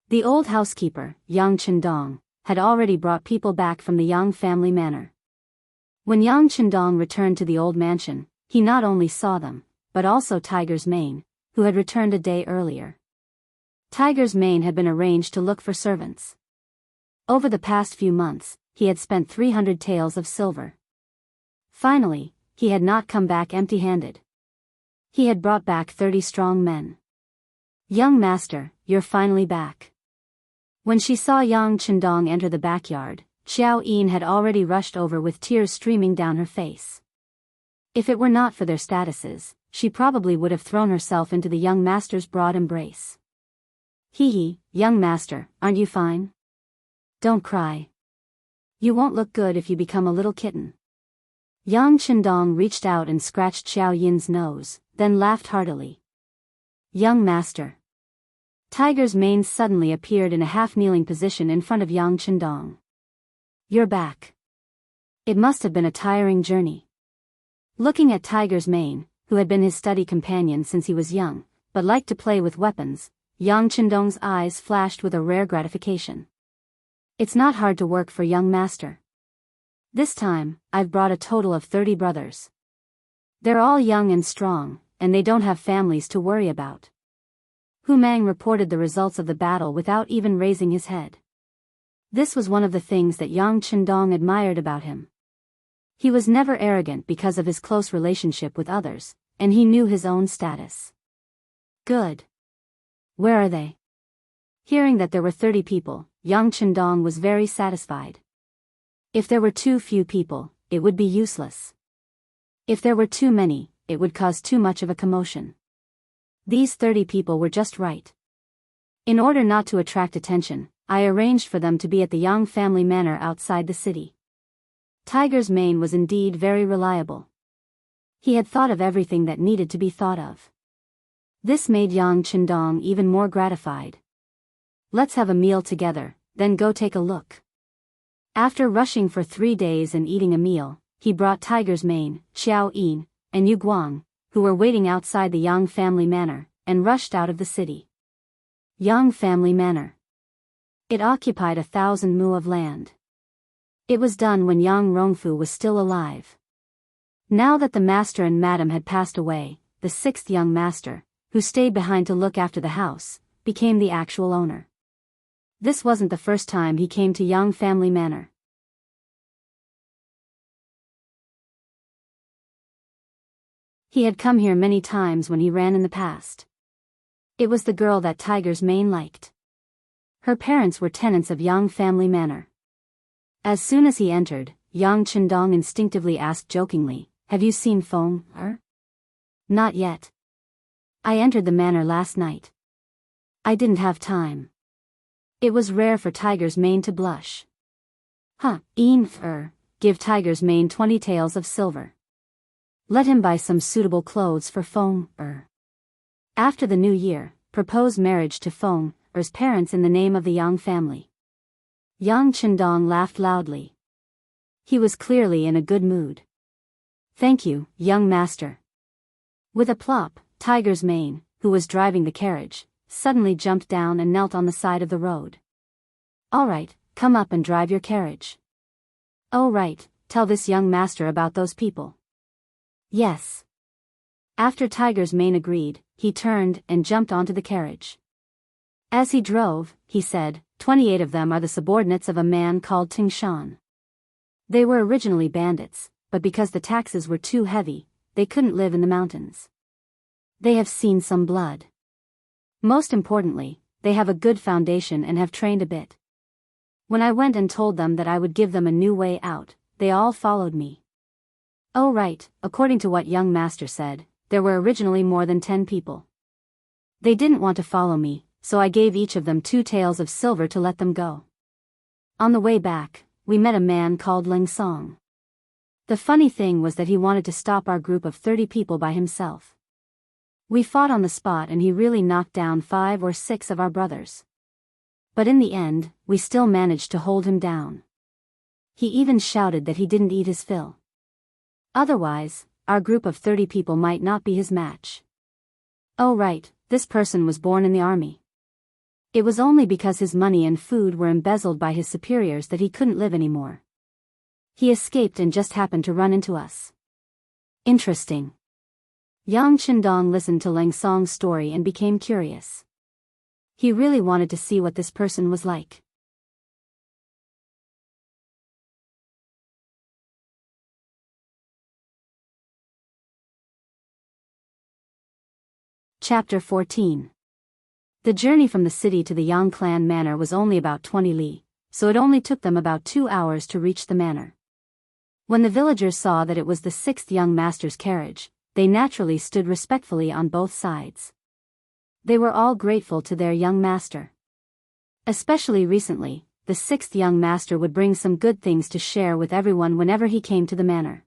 The old housekeeper, Yang Chendong, had already brought people back from the Yang family manor. When Yang Chendong returned to the old mansion, he not only saw them, but also Tiger's Mane, who had returned a day earlier. Tiger's Mane had been arranged to look for servants. Over the past few months, he had spent 300 taels of silver. Finally, he had not come back empty-handed. He had brought back 30 strong men. Young master, you're finally back. When she saw Yang Chendong enter the backyard, Xiao Yin had already rushed over with tears streaming down her face. If it were not for their statuses, she probably would have thrown herself into the young master's broad embrace. Hee, young master, aren't you fine? Don't cry. You won't look good if you become a little kitten. Yang Chendong reached out and scratched Xiao Yin's nose, then laughed heartily. Young master. Tiger's Mane suddenly appeared in a half-kneeling position in front of Yang Chendong. You're back. It must have been a tiring journey. Looking at Tiger's Mane, who had been his study companion since he was young, but liked to play with weapons, Yang Chendong's eyes flashed with a rare gratification. It's not hard to work for young master. This time, I've brought a total of 30 brothers. They're all young and strong, and they don't have families to worry about. Hu Mang reported the results of the battle without even raising his head. This was one of the things that Yang Chendong admired about him. He was never arrogant because of his close relationship with others, and he knew his own status. Good. Where are they? Hearing that there were 30 people, Yang Chendong was very satisfied. If there were too few people, it would be useless. If there were too many, it would cause too much of a commotion. These 30 people were just right. In order not to attract attention, I arranged for them to be at the Yang family manor outside the city. Tiger's Mane was indeed very reliable. He had thought of everything that needed to be thought of. This made Yang Chendong even more gratified. Let's have a meal together, then go take a look. After rushing for 3 days and eating a meal, he brought Tiger's Mane, Xiao Yin, and Yu Guang, who were waiting outside the Yang family manor, and rushed out of the city. Yang family manor. It occupied 1,000 mu of land. It was done when Yang Rongfu was still alive. Now that the master and madam had passed away, the sixth young master, who stayed behind to look after the house, became the actual owner. This wasn't the first time he came to Yang family manor. He had come here many times when he ran in the past. It was the girl that Tiger's mane liked. Her parents were tenants of Yang family manor. As soon as he entered, Yang Qindong instinctively asked jokingly, "Have you seen Feng Er?" "Not yet. I entered the manor last night. I didn't have time." It was rare for Tiger's mane to blush. Give Tiger's mane 20 taels of silver. Let him buy some suitable clothes for Feng Er. After the new year, propose marriage to Feng Er's parents in the name of the Yang family. Yang Qindong laughed loudly. He was clearly in a good mood. "Thank you, young master." With a plop, Tiger's mane, who was driving the carriage, suddenly jumped down and knelt on the side of the road. "All right, come up and drive your carriage." "Oh right, tell this young master about those people." "Yes." After Tiger's mane agreed, he turned and jumped onto the carriage. As he drove, he said, 28 of them are the subordinates of a man called Tingshan. They were originally bandits, but because the taxes were too heavy, they couldn't live in the mountains. They have seen some blood. Most importantly, they have a good foundation and have trained a bit. When I went and told them that I would give them a new way out, they all followed me. Oh right, according to what young master said, there were originally more than 10 people. They didn't want to follow me, so I gave each of them 2 taels of silver to let them go. On the way back, we met a man called Ling Song. The funny thing was that he wanted to stop our group of 30 people by himself. We fought on the spot and he really knocked down 5 or 6 of our brothers. But in the end, we still managed to hold him down. He even shouted that he didn't eat his fill. Otherwise, our group of 30 people might not be his match. Oh right, this person was born in the army. It was only because his money and food were embezzled by his superiors that he couldn't live anymore. He escaped and just happened to run into us. Interesting. Yang Qindong listened to Ling Song's story and became curious. He really wanted to see what this person was like. Chapter 14. The journey from the city to the Yang clan manor was only about 20 li, so it only took them about 2 hours to reach the manor. When the villagers saw that it was the 6th young master's carriage, they naturally stood respectfully on both sides. They were all grateful to their young master. Especially recently, the 6th young master would bring some good things to share with everyone whenever he came to the manor.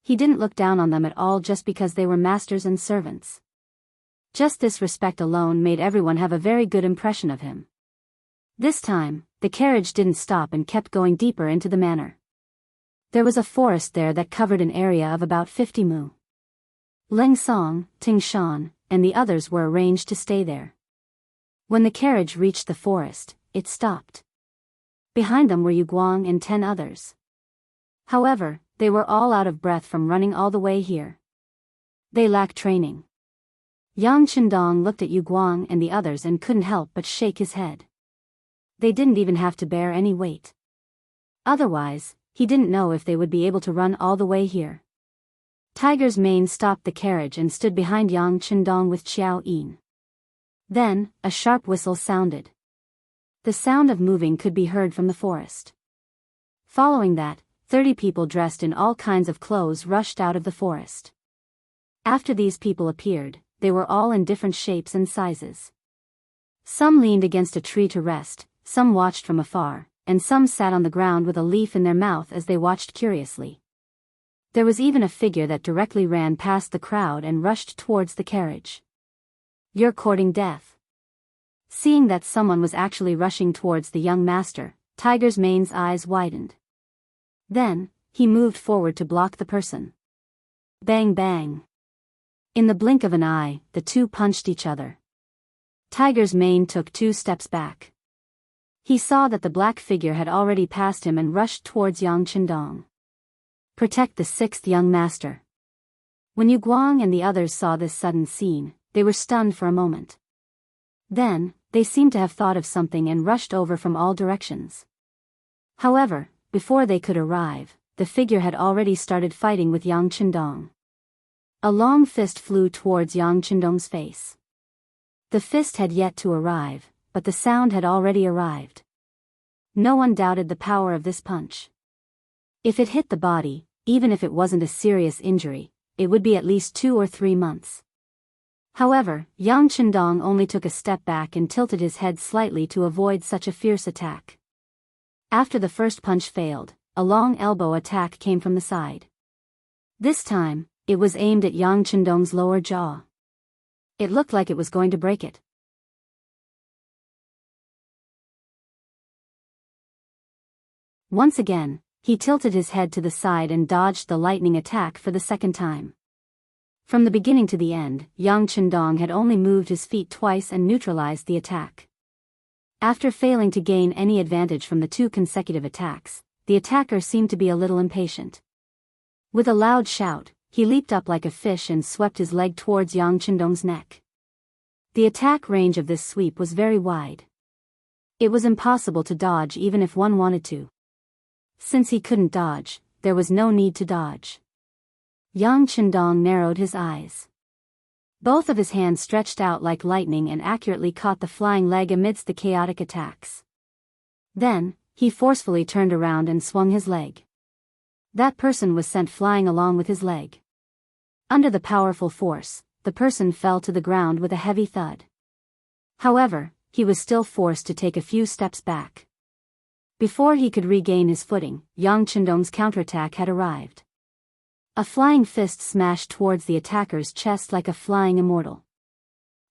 He didn't look down on them at all just because they were masters and servants. Just this respect alone made everyone have a very good impression of him. This time, the carriage didn't stop and kept going deeper into the manor. There was a forest there that covered an area of about 50 mu. Ling Song, Ting Shan, and the others were arranged to stay there. When the carriage reached the forest, it stopped. Behind them were Yu Guang and 10 others. However, they were all out of breath from running all the way here. They lacked training. Yang Qindong looked at Yu Guang and the others and couldn't help but shake his head. They didn't even have to bear any weight. Otherwise, he didn't know if they would be able to run all the way here. Tiger's mane stopped the carriage and stood behind Yang Qindong with Xiao Yin. Then, a sharp whistle sounded. The sound of moving could be heard from the forest. Following that, 30 people dressed in all kinds of clothes rushed out of the forest. After these people appeared, they were all in different shapes and sizes. Some leaned against a tree to rest, some watched from afar, and some sat on the ground with a leaf in their mouth as they watched curiously. There was even a figure that directly ran past the crowd and rushed towards the carriage. "You're courting death." Seeing that someone was actually rushing towards the young master, Tiger's mane's eyes widened. Then, he moved forward to block the person. Bang bang. In the blink of an eye, the two punched each other. Tiger's mane took 2 steps back. He saw that the black figure had already passed him and rushed towards Yang Chendong. Protect the 6th young master. When Yu Guang and the others saw this sudden scene, they were stunned for a moment. Then, they seemed to have thought of something and rushed over from all directions. However, before they could arrive, the figure had already started fighting with Yang Chendong. A long fist flew towards Yang Chendong's face. The fist had yet to arrive, but the sound had already arrived. No one doubted the power of this punch. If it hit the body, even if it wasn't a serious injury, it would be at least 2 or 3 months. However, Yang Chendong only took a step back and tilted his head slightly to avoid such a fierce attack. After the first punch failed, a long elbow attack came from the side. This time, it was aimed at Yang Chendong's lower jaw. It looked like it was going to break it. Once again, he tilted his head to the side and dodged the lightning attack for the second time. From the beginning to the end, Yang Chendong had only moved his feet twice and neutralized the attack. After failing to gain any advantage from the 2 consecutive attacks, the attacker seemed to be a little impatient. With a loud shout, he leaped up like a fish and swept his leg towards Yang Chendong's neck. The attack range of this sweep was very wide. It was impossible to dodge even if one wanted to. Since he couldn't dodge, there was no need to dodge. Yang Chendong narrowed his eyes. Both of his hands stretched out like lightning and accurately caught the flying leg amidst the chaotic attacks. Then, he forcefully turned around and swung his leg. That person was sent flying along with his leg. Under the powerful force, the person fell to the ground with a heavy thud. However, he was still forced to take a few steps back. Before he could regain his footing, Yang Chendong's counterattack had arrived. A flying fist smashed towards the attacker's chest like a flying immortal.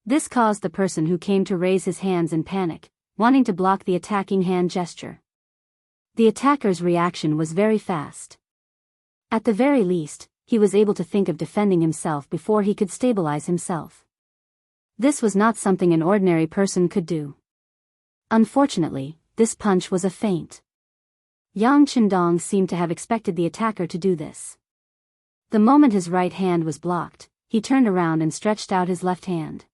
This caused the person who came to raise his hands in panic, wanting to block the attacking hand gesture. The attacker's reaction was very fast. At the very least, he was able to think of defending himself before he could stabilize himself. This was not something an ordinary person could do. Unfortunately, this punch was a feint. Yang Chendong seemed to have expected the attacker to do this. The moment his right hand was blocked, he turned around and stretched out his left hand.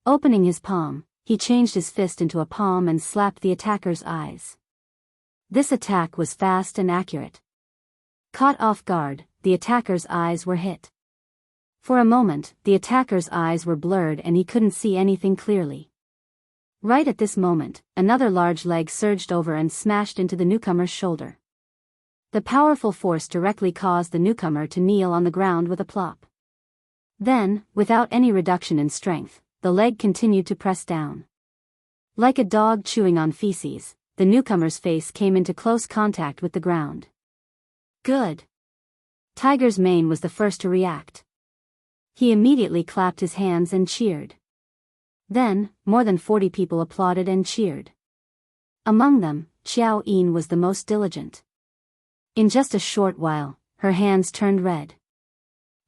Opening his palm, he changed his fist into a palm and slapped the attacker's eyes. This attack was fast and accurate. Caught off guard, the attacker's eyes were hit. For a moment, the attacker's eyes were blurred and he couldn't see anything clearly. Right at this moment, another large leg surged over and smashed into the newcomer's shoulder. The powerful force directly caused the newcomer to kneel on the ground with a plop. Then, without any reduction in strength, the leg continued to press down. Like a dog chewing on feces, the newcomer's face came into close contact with the ground. Good. Tiger's mane was the first to react. He immediately clapped his hands and cheered. Then, more than 40 people applauded and cheered. Among them, Xiao Yin was the most diligent. In just a short while, her hands turned red.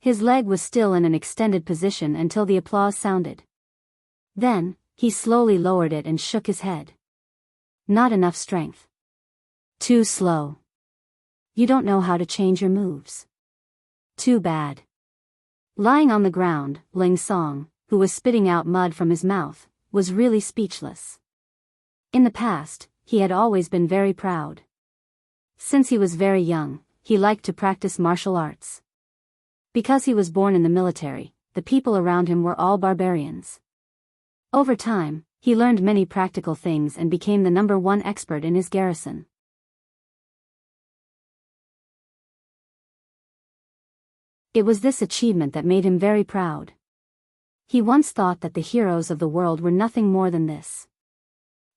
His leg was still in an extended position until the applause sounded. Then, he slowly lowered it and shook his head. Not enough strength. Too slow. You don't know how to change your moves. Too bad. Lying on the ground, Ling Song, who was spitting out mud from his mouth, was really speechless. In the past, he had always been very proud. Since he was very young, he liked to practice martial arts. Because he was born in the military, the people around him were all barbarians. Over time, he learned many practical things and became the #1 expert in his garrison. It was this achievement that made him very proud. He once thought that the heroes of the world were nothing more than this.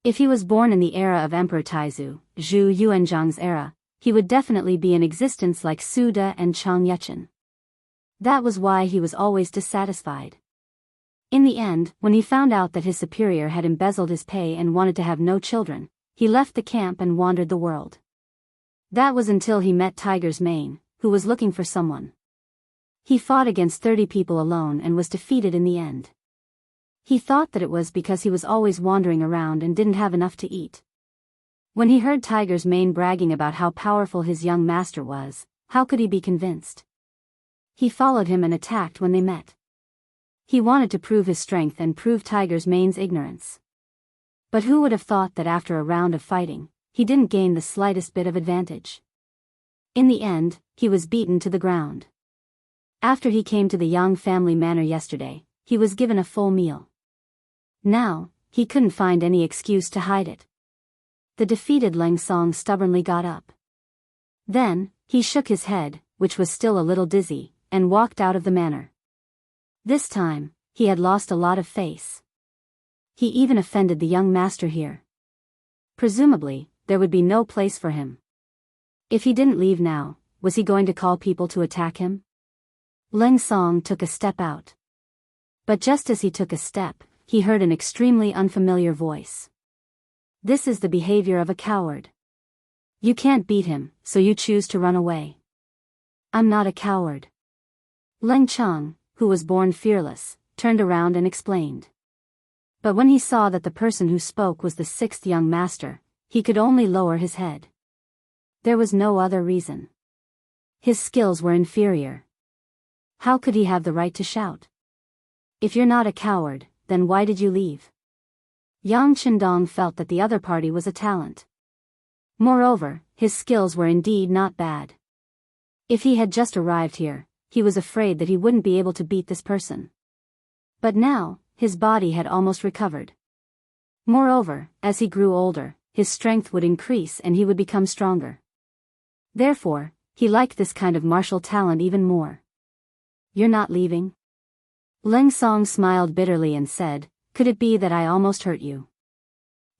If he was born in the era of Emperor Taizu, Zhu Yuanzhang's era, he would definitely be in existence like Su De and Chang Yechen. That was why he was always dissatisfied. In the end, when he found out that his superior had embezzled his pay and wanted to have no children, he left the camp and wandered the world. That was until he met Tiger's Mane, who was looking for someone. He fought against 30 people alone and was defeated in the end. He thought that it was because he was always wandering around and didn't have enough to eat. When he heard Tiger's Mane bragging about how powerful his young master was, how could he be convinced? He followed him and attacked when they met. He wanted to prove his strength and prove Tiger's Mane's ignorance. But who would have thought that after a round of fighting, he didn't gain the slightest bit of advantage? In the end, he was beaten to the ground. After he came to the Yang family manor yesterday, he was given a full meal. Now, he couldn't find any excuse to hide it. The defeated Leng Song stubbornly got up. Then, he shook his head, which was still a little dizzy, and walked out of the manor. This time, he had lost a lot of face. He even offended the young master here. Presumably, there would be no place for him. If he didn't leave now, was he going to call people to attack him? Leng Song took a step out. But just as he took a step, he heard an extremely unfamiliar voice. This is the behavior of a coward. You can't beat him, so you choose to run away. I'm not a coward. Leng Chang, who was born fearless, turned around and explained. But when he saw that the person who spoke was the sixth young master, he could only lower his head. There was no other reason. His skills were inferior. How could he have the right to shout? If you're not a coward, then why did you leave? Yang Qindong felt that the other party was a talent. Moreover, his skills were indeed not bad. If he had just arrived here, he was afraid that he wouldn't be able to beat this person. But now, his body had almost recovered. Moreover, as he grew older, his strength would increase and he would become stronger. Therefore, he liked this kind of martial talent even more. You're not leaving? Leng Song smiled bitterly and said, could it be that I almost hurt you?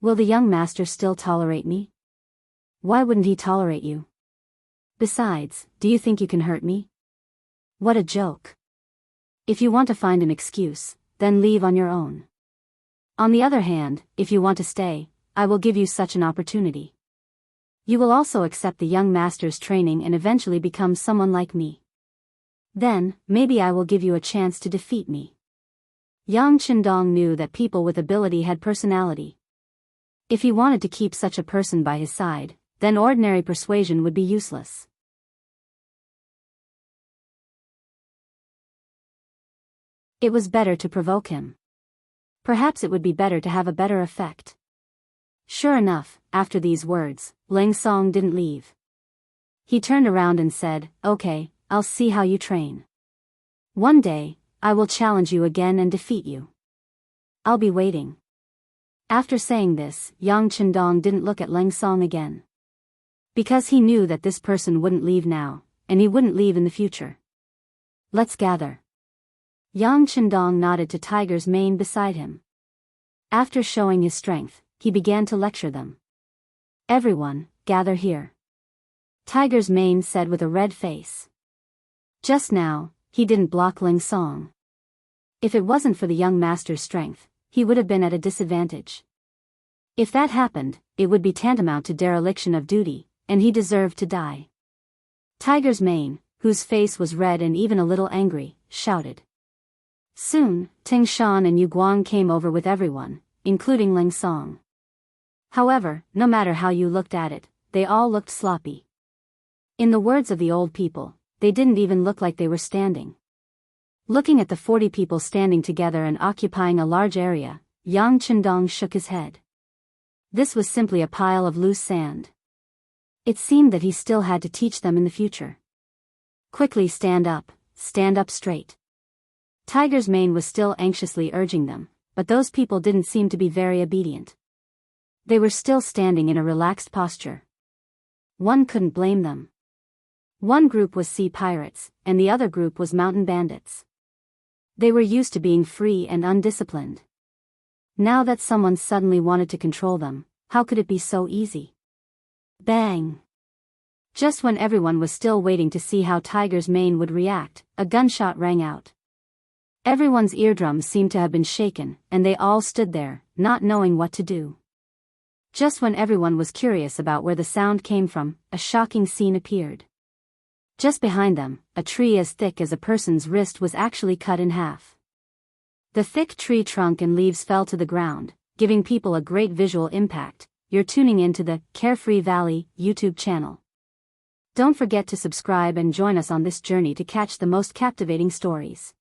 Will the young master still tolerate me? Why wouldn't he tolerate you? Besides, do you think you can hurt me? What a joke. If you want to find an excuse, then leave on your own. On the other hand, if you want to stay, I will give you such an opportunity. You will also accept the young master's training and eventually become someone like me. Then, maybe I will give you a chance to defeat me. Yang Qindong knew that people with ability had personality. If he wanted to keep such a person by his side, then ordinary persuasion would be useless. It was better to provoke him. Perhaps it would be better to have a better effect. Sure enough, after these words, Leng Song didn't leave. He turned around and said, okay, I'll see how you train. One day, I will challenge you again and defeat you. I'll be waiting. After saying this, Yang Qindong didn't look at Leng Song again. Because he knew that this person wouldn't leave now, and he wouldn't leave in the future. Let's gather. Yang Qindong nodded to Tiger's Mane beside him. After showing his strength, he began to lecture them. Everyone, gather here. Tiger's Mane said with a red face. Just now, he didn't block Leng Song. If it wasn't for the young master's strength, he would have been at a disadvantage. If that happened, it would be tantamount to dereliction of duty, and he deserved to die. Tiger's Mane, whose face was red and even a little angry, shouted. Soon, Ting Shan and Yu Guang came over with everyone, including Leng Song. However, no matter how you looked at it, they all looked sloppy. In the words of the old people, they didn't even look like they were standing. Looking at the 40 people standing together and occupying a large area, Yang Qindong shook his head. This was simply a pile of loose sand. It seemed that he still had to teach them in the future. Quickly stand up straight. Tiger's Mane was still anxiously urging them, but those people didn't seem to be very obedient. They were still standing in a relaxed posture. One couldn't blame them. One group was sea pirates, and the other group was mountain bandits. They were used to being free and undisciplined. Now that someone suddenly wanted to control them, how could it be so easy? Bang! Just when everyone was still waiting to see how Tiger's Mane would react, a gunshot rang out. Everyone's eardrums seemed to have been shaken, and they all stood there, not knowing what to do. Just when everyone was curious about where the sound came from, a shocking scene appeared. Just behind them, a tree as thick as a person's wrist was actually cut in half. The thick tree trunk and leaves fell to the ground, giving people a great visual impact. You're tuning into the Carefree Valley YouTube channel. Don't forget to subscribe and join us on this journey to catch the most captivating stories.